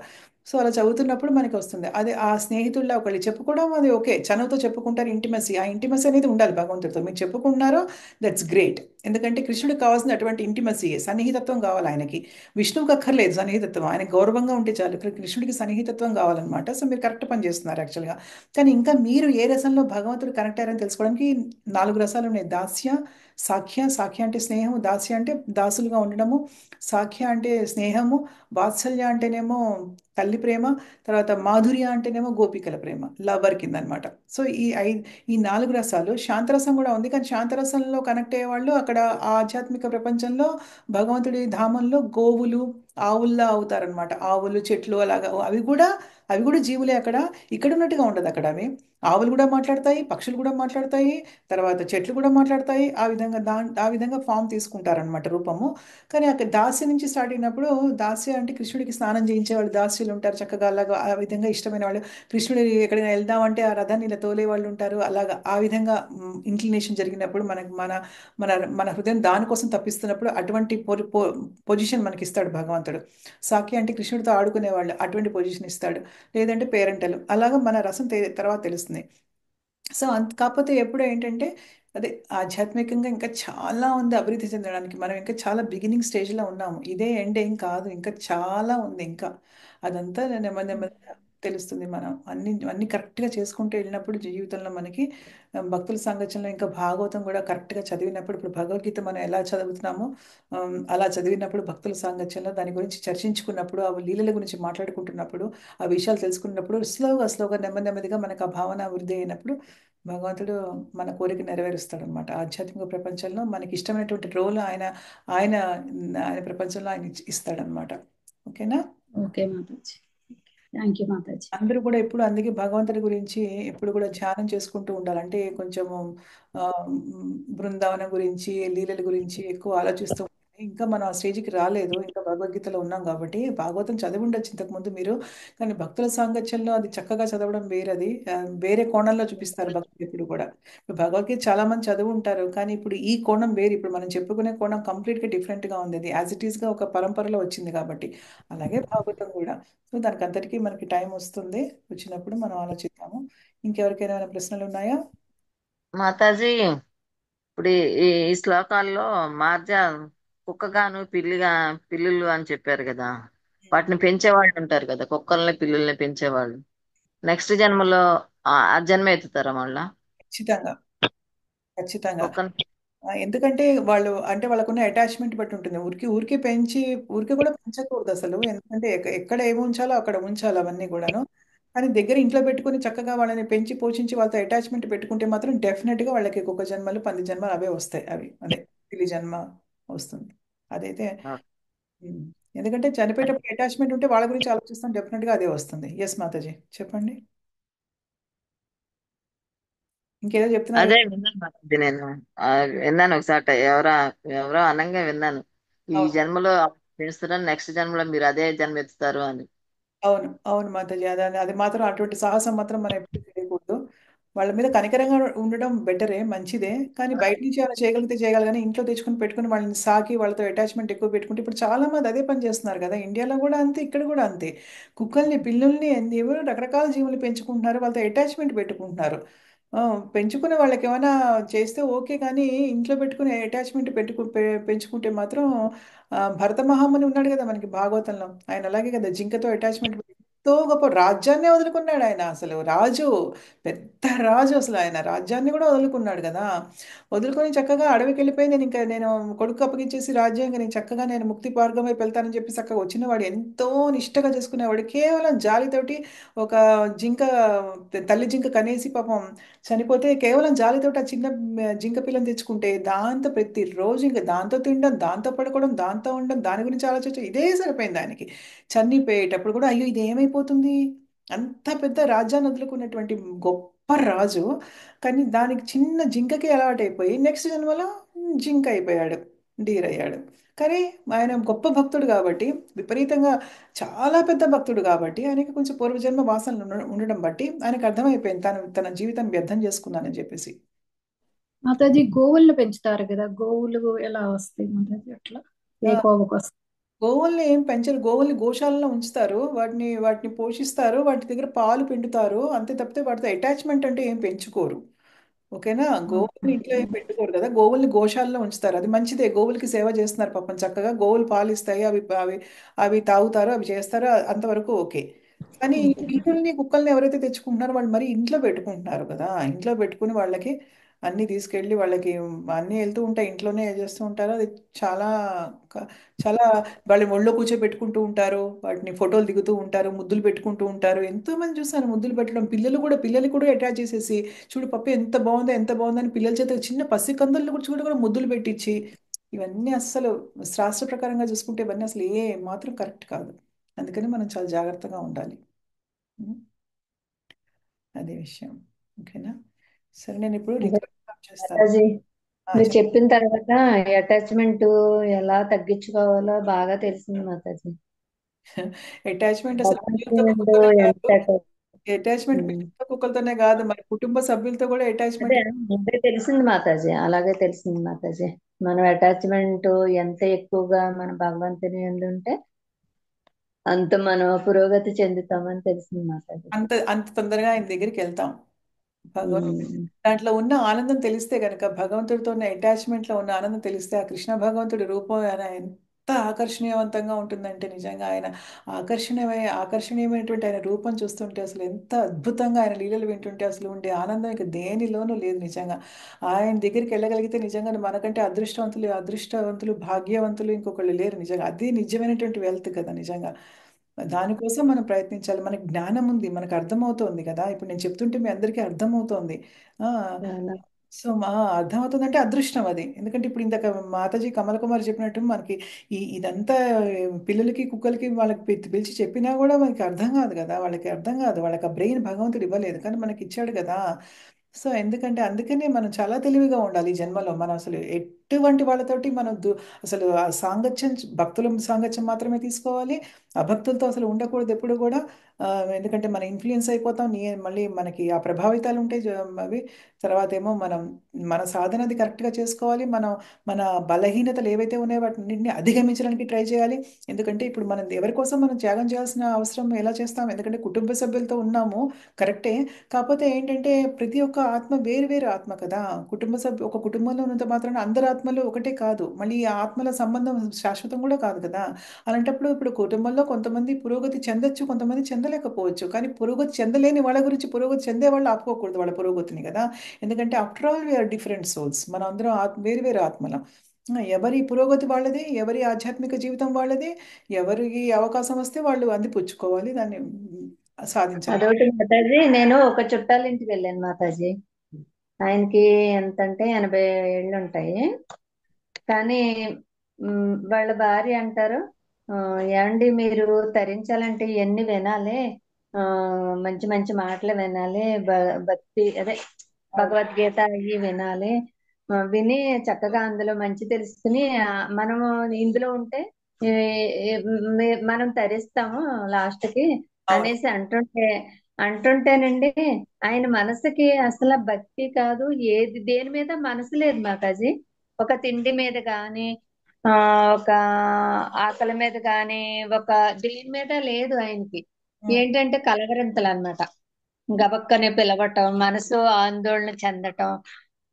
సో అలా చదువుతున్నప్పుడు మనకి వస్తుంది అది. ఆ స్నేహితుల్లో ఒకళ్ళు చెప్పుకోవడం అది ఓకే, చనువుతో చెప్పుకుంటారు. ఇంటిమసీ, ఆ ఇంటిమసీ అనేది ఉండాలి భగవంతుడితో. మీరు చెప్పుకున్నారో దట్స్ గ్రేట్. ఎందుకంటే కృష్ణుడికి కావాల్సిన అటువంటి ఇంటిమసీ, సన్నిహితత్వం కావాలి ఆయనకి. విష్ణువుకి అక్కర్లేదు సన్నిహితత్వం, ఆయన గౌరవంగా ఉంటే చాలు. ఇక్కడ కృష్ణుడికి సన్నిహితత్వం కావాలన్నమాట. సో మీరు కరెక్ట్ పని చేస్తున్నారు యాక్చువల్గా. కానీ ఇంకా మీరు ఏ రసంలో భగవంతుడు కనెక్ట్ అయ్యారని తెలుసుకోవడానికి 4 రసాలు ఉన్నాయి. దాస్య, సాఖ్య. సాఖ్య అంటే స్నేహము, దాస్య అంటే దాసులుగా ఉండడము, సాఖ్య అంటే స్నేహము, వాత్సల్య అంటేనేమో తల్లి ప్రేమ, తర్వాత మాధుర్య అంటేనేమో గోపికల ప్రేమ, లవర్ కింద అనమాట. సో ఈ 4 రసాలు. శాంతరసం కూడా ఉంది, కానీ శాంతరసంలో కనెక్ట్ అయ్యే వాళ్ళు అక్కడ ఆ ఆధ్యాత్మిక ప్రపంచంలో భగవంతుడి ధామంలో గోవులు, ఆవుల్లా అవుతారనమాట. ఆవులు, చెట్లు అలాగా, అవి కూడా జీవులే అక్కడ. ఇక్కడ ఉన్నట్టుగా ఉండదు అక్కడ. అవి ఆవులు కూడా మాట్లాడతాయి, పక్షులు కూడా మాట్లాడతాయి, తర్వాత చెట్లు కూడా మాట్లాడతాయి. ఆ విధంగా ఫామ్ తీసుకుంటారనమాట, రూపము. కానీ అక్కడ దాస్య నుంచి స్టార్ట్ అయినప్పుడు, దాస్య అంటే కృష్ణుడికి స్నానం చేయించే వాళ్ళు దాస్యులు ఉంటారు చక్కగా, అలాగా ఆ విధంగా ఇష్టమైన వాళ్ళు. కృష్ణుడు ఎక్కడైనా వెళ్దామంటే ఆ రథాన్ని ఇలా తోలే వాళ్ళు ఉంటారు. అలాగా ఆ విధంగా ఇంక్లినేషన్ జరిగినప్పుడు మనకు మన మన మన హృదయం దానికోసం తప్పిస్తున్నప్పుడు అటువంటి పొజిషన్ మనకి ఇస్తాడు భగవంతుడు. సాకి అంటే కృష్ణుడితో ఆడుకునే వాళ్ళు, అటువంటి పొజిషన్ ఇస్తాడు. లేదంటే పేరెంటలు, అలాగా మన రసం తర్వాత తెలుస్తుంది. సో కాకపోతే ఎప్పుడు ఏంటంటే, అదే ఆధ్యాత్మికంగా ఇంకా చాలా ఉంది అభివృద్ధి చెందడానికి. మనం ఇంకా చాలా బిగినింగ్ స్టేజ్లో ఉన్నాము. ఇదే ఎండ్ ఏం కాదు, ఇంకా చాలా ఉంది ఇంకా. అదంతా నెమ్మది నెమ్మదిగా తెలుస్తుంది. మనం అన్ని అన్ని కరెక్ట్గా చేసుకుంటూ వెళ్ళినప్పుడు జీవితంలో మనకి భక్తుల సాంగత్యంలో ఇంకా భాగవతం కూడా కరెక్ట్గా చదివినప్పుడు, ఇప్పుడు భగవద్గీత మనం ఎలా చదువుతున్నామో అలా చదివినప్పుడు, భక్తుల సాంగత్యంలో దాని గురించి చర్చించుకున్నప్పుడు, ఆ లీలల గురించి మాట్లాడుకుంటున్నప్పుడు, ఆ విషయాలు తెలుసుకున్నప్పుడు, స్లోగా నెమ్మది నెమ్మదిగా మనకు ఆ భావన వృద్ధి అయినప్పుడు భగవంతుడు మన కోరిక నెరవేరుస్తాడు అనమాట. ఆధ్యాత్మిక ప్రపంచంలో మనకి ఇష్టమైనటువంటి రోల్ ఆయన ఆయన ఆయన ప్రపంచంలో ఆయన ఇస్తాడనమాట. ఓకేనా? Okay Mataji, thank you Mataji. అందరూ కూడా ఎప్పుడు అందుకే భగవంతుడి గురించి ఎప్పుడు కూడా ధ్యానం చేసుకుంటూ ఉండాలి. అంటే కొంచెము ఆ, బృందావనం గురించి, లీలల గురించి ఎక్కువ ఆలోచిస్తూ ఉండాలి. ఇంకా మనం ఆ స్టేజ్కి రాలేదు, ఇంకా భగవద్గీతలో ఉన్నాం కాబట్టి. భాగవతం చదివి ఉండొచ్చు ఇంతకుముందు మీరు, కానీ భక్తుల సాంగత్యంలో అది చక్కగా చదవడం వేరది. వేరే కోణంలో చూపిస్తారు భక్తులు ఎప్పుడు కూడా. ఇప్పుడు భగవద్గీత చాలా మంది చదువు ఉంటారు, కానీ ఇప్పుడు ఈ కోణం వేరు. ఇప్పుడు మనం చెప్పుకునే కోణం కంప్లీట్గా డిఫరెంట్గా ఉంది. అది యాజ్ ఇట్ ఈస్గా ఒక పరంపరలో వచ్చింది కాబట్టి. అలాగే భాగవతం కూడా. సో దానికి అంతటికీ మనకి టైం వస్తుంది, వచ్చినప్పుడు మనం ఆలోచిద్దాము. ఇంకెవరికైనా ఏమైనా ప్రశ్నలు ఉన్నాయా? మాతాజీ, ఇప్పుడు ఈ శ్లోకాల్లో మార్జ కుక్కగాను పిల్లులు అని చెప్పారు కదా. వాటిని పెంచేవాళ్ళు ఉంటారు కదా, కుక్కల్ని పిల్లుల్ని పెంచేవాళ్ళు. నెక్స్ట్ జన్మలో ఆ జన్మ ఎత్తుతారా మళ్ళా ఖచ్చితంగా, ఖచ్చితంగా. కుక్కని? ఎందుకంటే వాళ్ళు అంటే వాళ్ళకున్న అటాచ్మెంట్ బట్టి ఉంటుంది. ఊరికి ఊరికే పెంచి, ఊరికే కూడా పెంచకూడదు అసలు. ఎందుకంటే ఎక్కడ ఏమి ఉంచాలో అక్కడ ఉంచాలి అవన్నీ కూడాను. కానీ దగ్గర ఇంట్లో పెట్టుకొని చక్కగా వాళ్ళని పెంచి పోషించి వాళ్ళతో అటాచ్మెంట్ పెట్టుకుంటే మాత్రం డెఫినెట్గా వాళ్ళకి కుక్క జన్మలు, పంది జన్మలు అవే వస్తాయి. అదే పిల్లి జన్మ వస్తుంది. అదైతే ఉమ్. ఎందుకంటే చనిపోయేటప్పుడు అటాచ్మెంట్ ఉంటే వాళ్ళ గురించి ఆలోచిస్తాం, డెఫినెట్గా అదే వస్తుంది. ఎస్ మాతాజీ, చెప్పండి. ఇంకేదో చెప్తున్నారు. అదే విన్నాను మాతాజీ నేను. ఆ, విన్నాను ఒకసారి, ఎవరో ఎవరో అనంగా విన్నాను. ఈ అవును, జన్మలో పెంచుతారని, నెక్స్ట్ జన్మలో మీరు అదే జన్మ ఎత్తుతారు అని. అవును, అవును మాతాజీ. అది అది మాత్రం అటువంటి సాహసం మాత్రం మనం ఎప్పుడు చేయకూడదు. వాళ్ళ మీద కనికరంగా ఉండడం బెటరే, మంచిదే. కానీ బయట నుంచి ఏమైనా చేయగలిగితే చేయగలరు, కానీ ఇంట్లో తెచ్చుకొని పెట్టుకుని వాళ్ళని సాకి వాళ్ళతో అటాచ్మెంట్ ఎక్కువ పెట్టుకుంటే ఇప్పుడు చాలా మంది అదే పని చేస్తున్నారు కదా. ఇండియాలో కూడా అంతే, ఇక్కడ కూడా అంతే. కుక్కల్ని, పిల్లుల్ని ఎవరు రకరకాల జీవులు పెంచుకుంటున్నారు, వాళ్ళతో అటాచ్మెంట్ పెట్టుకుంటున్నారు. ఆ, పెంచుకునే వాళ్ళకి ఏమైనా చేస్తే ఓకే, కానీ ఇంట్లో పెట్టుకుని అటాచ్మెంట్ పెంచుకుంటే మాత్రం భరత మహాముని ఉన్నాడు కదా మనకి భాగవతంలో, ఆయన అలాగే కదా జింకతో అటాచ్మెంట్, ఎంతో గొప్ప రాజ్యాన్నే వదులుకున్నాడు ఆయన, అసలు రాజు, పెద్ద రాజు, అసలు ఆయన రాజ్యాన్ని కూడా వదులుకున్నాడు కదా. వదులుకొని చక్కగా అడవికి వెళ్ళిపోయి నేను కొడుకు అప్పగించేసి రాజ్యం, ఇంకా నేను చక్కగా నేను ముక్తి మార్గం వైపు వెళ్తానని చెప్పి చక్కగా వచ్చినవాడు, ఎంతో నిష్టగా చేసుకునేవాడు. కేవలం జాలితోటి ఒక జింక, తల్లి జింక కనేసి పాపం చనిపోతే కేవలం జాలితోటి ఆ చిన్న జింక పిల్లని తెచ్చుకుంటే దాంతో ప్రతిరోజు ఇంకా దాంతో తినడం, దాంతో పడుకోవడం, దాంతో ఉండడం, దాని గురించి ఆలోచించడం, ఇదే సరిపోయింది ఆయనకి. చనిపోయేటప్పుడు కూడా అయ్యో ఇది ఏమైపోతుంది, అంత పెద్ద రాజ్యాన్ని వదులుకున్నటువంటి గొప్ప రాజు, కానీ దానికి చిన్న జింకకి అలవాటైపోయి నెక్స్ట్ జన్మలో జింక అయిపోయాడు, డీర్ అయ్యాడు. కానీ ఆయన గొప్ప భక్తుడు కాబట్టి, విపరీతంగా చాలా పెద్ద భక్తుడు కాబట్టి, ఆయనకి కొంచెం పూర్వజన్మ వాసనలు ఉండడం బట్టి ఆయనకు అర్థమైపోయింది తను తన జీవితాన్ని వ్యర్థం చేసుకున్నానని చెప్పేసి. మాతాజీ గోవులను పెంచుతారు కదా, గోవులు ఎలా వస్తాయి మాతాజీ అట్లా ఏ ఆ, కోవకు వస్తాయి? గోవుల్ని ఏం పెంచరు, గోవుల్ని గోశాలలో ఉంచుతారు, వాటిని పోషిస్తారు, వాటి దగ్గర పాలు పిండుతారు, అంతే తప్పితే వాటితో అటాచ్మెంట్ అంటే ఏం పెంచుకోరు. ఓకేనా, గోవుల్ని ఇంట్లో ఏం పెట్టుకోరు కదా, గోవుల్ని గోశాలలో ఉంచుతారు, అది మంచిదే, గోవులకి సేవ చేస్తున్నారు పాపం చక్కగా, గోవులు పాలు ఇస్తాయి, అవి అవి అవి తాగుతారు, అవి చేస్తారు, అంతవరకు ఓకే. కానీ ఈ పిల్లుల్ని, కుక్కల్ని ఎవరైతే తెచ్చుకుంటున్నారో వాళ్ళు మరి ఇంట్లో పెట్టుకుంటున్నారు కదా, ఇంట్లో పెట్టుకుని వాళ్ళకి అన్ని తీసుకెళ్ళి వాళ్ళకి అన్నీ వెళ్తూ ఉంటాయి, ఇంట్లోనే చేస్తూ ఉంటారు, అది చాలా క- చాలా వాళ్ళని ఒళ్ళో కూర్చోబెట్టుకుంటూ ఉంటారు, వాటిని ఫోటోలు దిగుతూ ఉంటారు, ముద్దులు పెట్టుకుంటూ ఉంటారు. ఎంతో మంది చూసాను ముద్దులు పెట్టడం, పిల్లలు కూడా అటాచ్ చేసేసి చూడు పప్పు ఎంత బాగుందో ఎంత బాగుందని పిల్లల చేత, చిన్న పసి కందులు కూడా చూడ కూడా ముద్దులు పెట్టించి, ఇవన్నీ అస్సలు శాస్త్ర ప్రకారంగా చూసుకుంటే ఇవన్నీ అసలు ఏ మాత్రం కరెక్ట్ కాదు. అందుకని మనం చాలా జాగ్రత్తగా ఉండాలి. ఉం? అదే విషయం. ఓకేనా, సరే నేను ఇప్పుడు అదే రికార్డ్ చేస్తాను. మాతాజీ, మీరు చెప్పండి. చెప్పిన తర్వాత అటాచ్మెంట్ ఎలా తగ్గించుకోవాలో బాగా తెలిసింది మాతాజీ. అటాచ్మెంట్ అసలు భగవంతుని పిల్లలతో యందు కుక్కలతోనే ఎంత కాదు, అటాచ్మెంట్ ఉమ్. పిల్లలతో కుక్కలతోనే కాదు, మన కుటుంబ సభ్యులతో కూడా అదే అటాచ్మెంట్. అదే తెలిసింది మాతాజీ, అలాగే తెలిసింది మాతాజీ. మనం అటాచ్మెంట్ ఎంత ఎక్కువగా మన భగవంతుని యందు ఉంటే అంత మనం పురోగతి చెందుతామని తెలిసింది మాతాజీ. అంత అంత తొందరగా ఆయన దగ్గరికి వెళ్తాం. ఉమ్. దాంట్లో ఉన్న ఆనందం తెలిస్తే కనుక, భగవంతుడితో ఉన్న attachment లో ఉన్న ఆనందం తెలిస్తే, ఆ కృష్ణ భగవంతుడి రూపం ఆయన ఎంత ఆకర్షణీయవంతంగా ఉంటుందంటే, నిజంగా ఆయన ఆకర్షణీయమైనటువంటి ఆయన రూపం చూస్తుంటే అసలు ఎంత అద్భుతంగా, ఆయన లీలలు వింటుంటే అసలు ఉండే ఆనందం ఇక దేనిలోనూ లేదు నిజంగా. ఆయన దగ్గరికి వెళ్ళగలిగితే నిజంగా మనకంటే అదృష్టవంతులు భాగ్యవంతులు ఇంకొకళ్ళు లేరు నిజంగా. అది నిజమైనటువంటి వెల్త్ కదా నిజంగా. దానికోసం మనం ప్రయత్నించాలి. మనకు జ్ఞానం ఉంది, మనకు అర్థమవుతోంది కదా, ఇప్పుడు నేను చెప్తుంటే మీ అందరికీ అర్థమవుతోంది. ఆ, చాలా సో మా అర్థమవుతుందంటే అదృష్టం అది. ఎందుకంటే ఇప్పుడు ఇందాక మాతాజీ కమల కుమార్ చెప్పినట్టు మనకి ఇదంతా పిల్లలకి, కుక్కలకి వాళ్ళకి పిలిచి చెప్పినా కూడా మనకి అర్థం కాదు కదా, వాళ్ళకి అర్థం కాదు, వాళ్ళకి ఆ బ్రెయిన్ భగవంతుడు ఇవ్వలేదు, కానీ మనకి ఇచ్చాడు కదా. సో ఎందుకంటే అందుకనే మనం చాలా తెలివిగా ఉండాలి ఈ జన్మలో. మనం అసలు ఎటువంటి వాళ్ళతోటి మనం అసలు ఆ సాంగత్యం, భక్తుల సాంగత్యం మాత్రమే తీసుకోవాలి, అభక్తులతో అసలు ఉండకూడదు ఎప్పుడు కూడా. ఆ, ఎందుకంటే మనం ఇన్ఫ్లుయెన్స్ అయిపోతాం, మళ్ళీ మనకి ఆ ప్రభావితాలు ఉంటాయి అవి. తర్వాత ఏమో మనం మన సాధన అది కరెక్ట్గా చేసుకోవాలి, మనం మన బలహీనతలు ఏవైతే ఉన్నాయో వాటిని అధిగమించడానికి ట్రై చేయాలి. ఎందుకంటే ఇప్పుడు మనం ఎవరి కోసం మనం త్యాగం చేయాల్సిన అవసరం ఎలా చేస్తాం, ఎందుకంటే కుటుంబ సభ్యులతో ఉన్నాము, కరెక్టే. కాకపోతే ఏంటంటే ప్రతి ఒక్క ఆత్మ వేరు వేరు ఆత్మ కదా. ఒక కుటుంబంలో ఉన్నంత మాత్రాన అందరి ఆత్మలు ఒకటే కాదు, మళ్ళీ ఆ ఆత్మల సంబంధం శాశ్వతం కూడా కాదు కదా. అలాంటప్పుడు ఇప్పుడు కుటుంబంలో కొంతమంది పురోగతి చెందొచ్చు, కొంతమంది చెందలేకపోవచ్చు, కానీ పురోగతి చెందలేని వాళ్ళ గురించి పురోగతి చెందే వాళ్ళు ఆపుకోకూడదు వాళ్ళ పురోగతిని కదా. ఎందుకంటే after all we are different souls, మన అందరం వేరు వేరు ఆత్మలం. ఎవరి పురోగతి వాళ్ళది, ఎవరి ఆధ్యాత్మిక జీవితం వాళ్ళది, ఎవరికి అవకాశం వస్తే వాళ్ళు అందిపుచ్చుకోవాలి, దాన్ని సాధించాలి. అదొకటి మాతాజీ. నేను ఒక చుట్టాల ఇంటికి వెళ్ళాను మాతాజీ. ఆయనకి ఎంతంటే 80 ఏళ్ళు ఉంటాయి. కానీ వాళ్ళ భార్య అంటారు, ఏమండి మీరు తరించాలంటే ఇవన్నీ వినాలి, ఆ మంచి మంచి మాటలు వినాలి, భక్తి అదే భగవద్గీత అవి వినాలి, విని చక్కగా అందులో మంచి తెలుసుకుని మనము ఇందులో ఉంటే మనం తరిస్తాము లాస్ట్ కి అవును. అనేసి అంటుంటే అంటుంటేనండి ఆయన మనసుకి అసలు భక్తి కాదు, ఏది దేని మీద మనసు లేదు మాతాజీ. ఒక తిండి మీద గాని, ఆ ఒక ఆకలి మీద గాని, ఒక దేని మీద లేదు ఆయనకి. ఏంటంటే కలవరింతలు అన్నమాట. గబక్కనే పిలవటం, మనసు ఆందోళన చెందటం.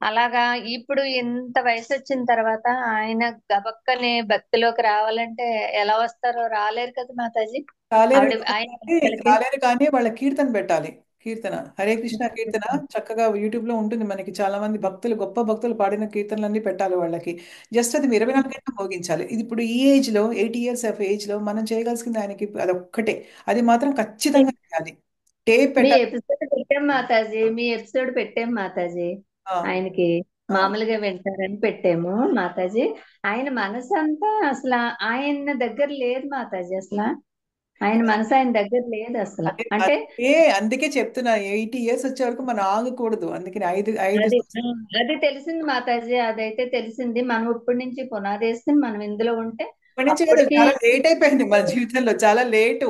అలాగా ఇప్పుడు ఇంత వయసు వచ్చిన తర్వాత ఆయన గబక్కనే భక్తిలోకి రావాలంటే ఎలా వస్తారో? రాలేరు కదా మాతాజీ. కాలేరు ఆవిడ ఆయన కానీ భక్తులకి. కాలేరు కానీ వాళ్ళ కీర్తన పెట్టాలి. కీర్తన హరే కృష్ణ కీర్తన చక్కగా యూట్యూబ్ లో ఉంటుంది. మనకి చాలా మంది భక్తులు, గొప్ప భక్తులు పాడిన కీర్తనలన్నీ పెట్టాలి వాళ్ళకి. జస్ట్ అది 24 గంటలు మోగించాలి. ఇది ఇప్పుడు ఈ ఏజ్ లో 80 years ఆఫ్ ఏజ్ లో మనం చేయగలిసింది ఆయనకి అదొక్కటే. అది మాత్రం ఖచ్చితంగా చేయాలి. టేప్ మీ పెట్టాలి. ఎపిసోడ్ పెట్టాం మాతాజీ, మీ ఎపిసోడ్ పెట్టాం మాతాజీ. ఆ, ఆయనకి ఆ. మామూలుగా వింటారని పెట్టాము మాతాజీ. ఆయన మనసు అంతా అసలు ఆయన దగ్గర లేదు మాతాజీ. అసలు ఆయన మనసు ఆయన దగ్గర లేదు అసలు. అదే అంటే అదే అందుకే చెప్తున్నా 80 years వచ్చే వరకు మనం ఆగకూడదు. అందుకని ఐదు ఐదు అది అది తెలిసింది మాతాజీ, అదైతే తెలిసింది. మనం ఇప్పటి నుంచి పునాది వేసుకుని మనం ఇందులో ఉంటే ఇప్పటి నుంచి కదా అప్పటికి చాలా లేట్ అయిపోయింది మన జీవితంలో, చాలా లేటు.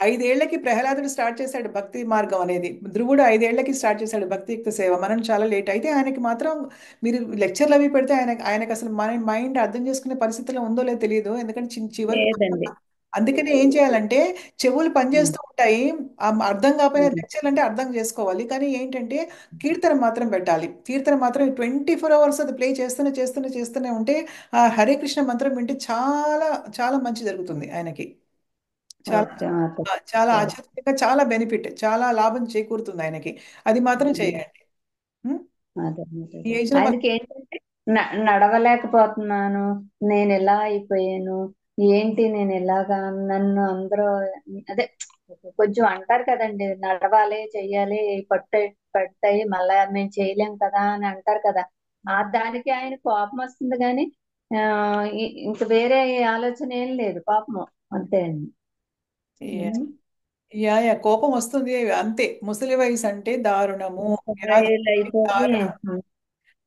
5 ఏళ్లకి ప్రహ్లాదుడు స్టార్ట్ చేశాడు భక్తి మార్గం అనేది. ధ్రువుడు 5 ఏళ్లకి స్టార్ట్ చేశాడు భక్తియుక్త సేవ. మనం చాలా లేట్. అయితే ఆయనకి మాత్రం మీరు లెక్చర్లు అవి పెడితే ఆయనకి అసలు మన మైండ్ అర్థం చేసుకునే పరిస్థితిలో ఉందో లేదో తెలియదు. ఎందుకంటే చివరికి లేదండి. అందుకనే ఏం చేయాలంటే చెవులు పనిచేస్తూ ఉంటాయి. అర్థం కాకపోయినా లెక్చర్లు అంటే అర్థం చేసుకోవాలి. కానీ ఏంటంటే కీర్తన మాత్రం పెట్టాలి. కీర్తన మాత్రం 24 hours అది ప్లే చేస్తూనే ఉంటే ఆ హరే కృష్ణ మంత్రం వింటే చాలా చాలా మంచి జరుగుతుంది ఆయనకి. చాలా ఓకే మాతాజీ. చాలా సరే. ఆధ్యాత్మికంగా చాలా బెనిఫిట్, చాలా లాభం చేకూరుతుంది ఆయనకి. అది మాత్రం చేయండి. ఉం? అదే ఈ మాతాజీ. ఏజ్ లో ఆయనకి ఏంటంటే నడవలేకపోతున్నాను, నేను ఎలా అయిపోయాను, ఏంటి నేను ఎలాగా, నన్ను అందరూ అదే కొంచెం అంటారు కదండి, నడవాలి చెయ్యాలి, పట్టాయి మళ్ళా మేము చేయలేం కదా అని అంటారు కదా. ఆ దానికి ఆయన కోపం వస్తుంది కానీ ఆ ఇంక వేరే ఆలోచన ఏం లేదు, కోపం అంతే అండి. ఉం. కోపం వస్తుంది అంతే. ముసలి వయసు అంటే దారుణము. వ్యాధి ముప్పైళ్ళు అంటే అయిపోయి దారుణము.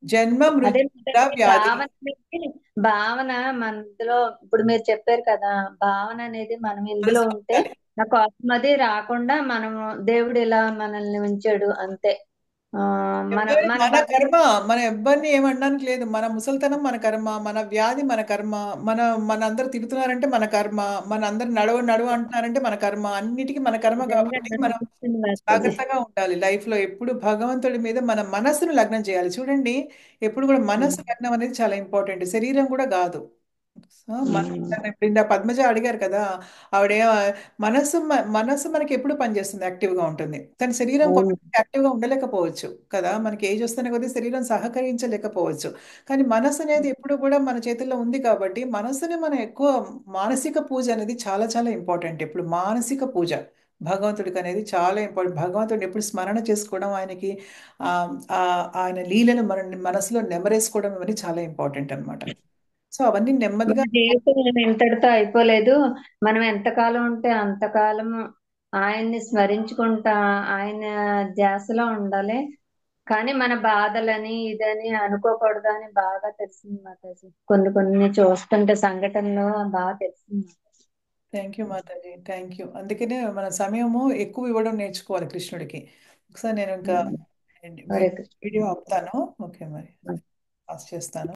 జన్మ అదే మృత్యుల వ్యాధి. భావన అనేది, భావన మన ఇందులో ఇప్పుడు మీరు చెప్పారు కదా, భావన అనేది మనం ఇందులో మనసులో ఉంటే ఉండాలి. ఆ కోపం అది రాకుండా మనము దేవుడు ఇలా మనల్ని ఉంచాడు అంతే. ఆ మన మన మన భావన. కర్మ. మన ఎవ్వరిని ఏమనడానికి లేదు. మన ముసలితనం మన కర్మ, మన వ్యాధి మన కర్మ, మన అందరు తిడుతున్నారంటే మన కర్మ, మన అందరు నడవ నడవ అంటున్నారంటే మన కర్మ. అన్నిటికీ మన కర్మ నిజంగా కాబట్టి మనం అనిపిస్తుంది మాతాజీ. జాగ్రత్తగా ఉండాలి. లైఫ్ లో ఎప్పుడు భగవంతుడి మీద మన మనస్సును లగ్నం చేయాలి. చూడండి, ఎప్పుడు కూడా మనస్సు లగ్నం అనేది చాలా ఇంపార్టెంట్, శరీరం కూడా కాదు. ఇప్పుడు ఇందా పద్మజ అడిగారు కదా, ఆవిడ మనస్సు మనకి ఎప్పుడు పనిచేస్తుంది, యాక్టివ్ గా ఉంటుంది. కానీ శరీరం అవును. యాక్టివ్ గా ఉండలేకపోవచ్చు కదా. మనకి ఏజ్ వస్తున్న కొద్దీ శరీరం సహకరించలేకపోవచ్చు. కానీ మనసు అనేది ఎప్పుడు కూడా మన చేతుల్లో ఉంది కాబట్టి మనసుని మనం ఎక్కువ, మానసిక పూజ అనేది చాలా చాలా ఇంపార్టెంట్. ఇప్పుడు మానసిక పూజ భగవంతుడికి అనేది చాలా ఇంపార్టెంట్. భగవంతుడిని ఎప్పుడు స్మరణ చేసుకోవడం, ఆయనకి ఆ ఆ ఆయన లీలను మన మనసులో నెమరేసుకోవడం, ఇవన్నీ చాలా ఇంపార్టెంట్ అన్నమాట. సో అవన్నీ నెమ్మదిగా. మన జీవితం ఇంతటితో అయిపోలేదు. మనం ఎంతకాలం ఉంటే అంతకాలం ఆయన్ని స్మరించుకుంటా ఆయన ధ్యాసలో ఉండాలి. కానీ మన బాధలని ఇదని అనుకోకూడదు అని బాగా తెలిసింది మాతాజీ. కొన్ని కొన్ని చూస్తుంటే సంఘటనలు బాగా తెలిసింది. థ్యాంక్ యూ మాతాజీ, థ్యాంక్ యూ. అందుకనే మన సమయము ఎక్కువ ఇవ్వడం నేర్చుకోవాలి కృష్ణుడికి. ఒకసారి నేను ఇంకా హరే కృష్ణ. వీడియో ఆపుతాను. ఓకే, మరి పాస్ చేస్తాను.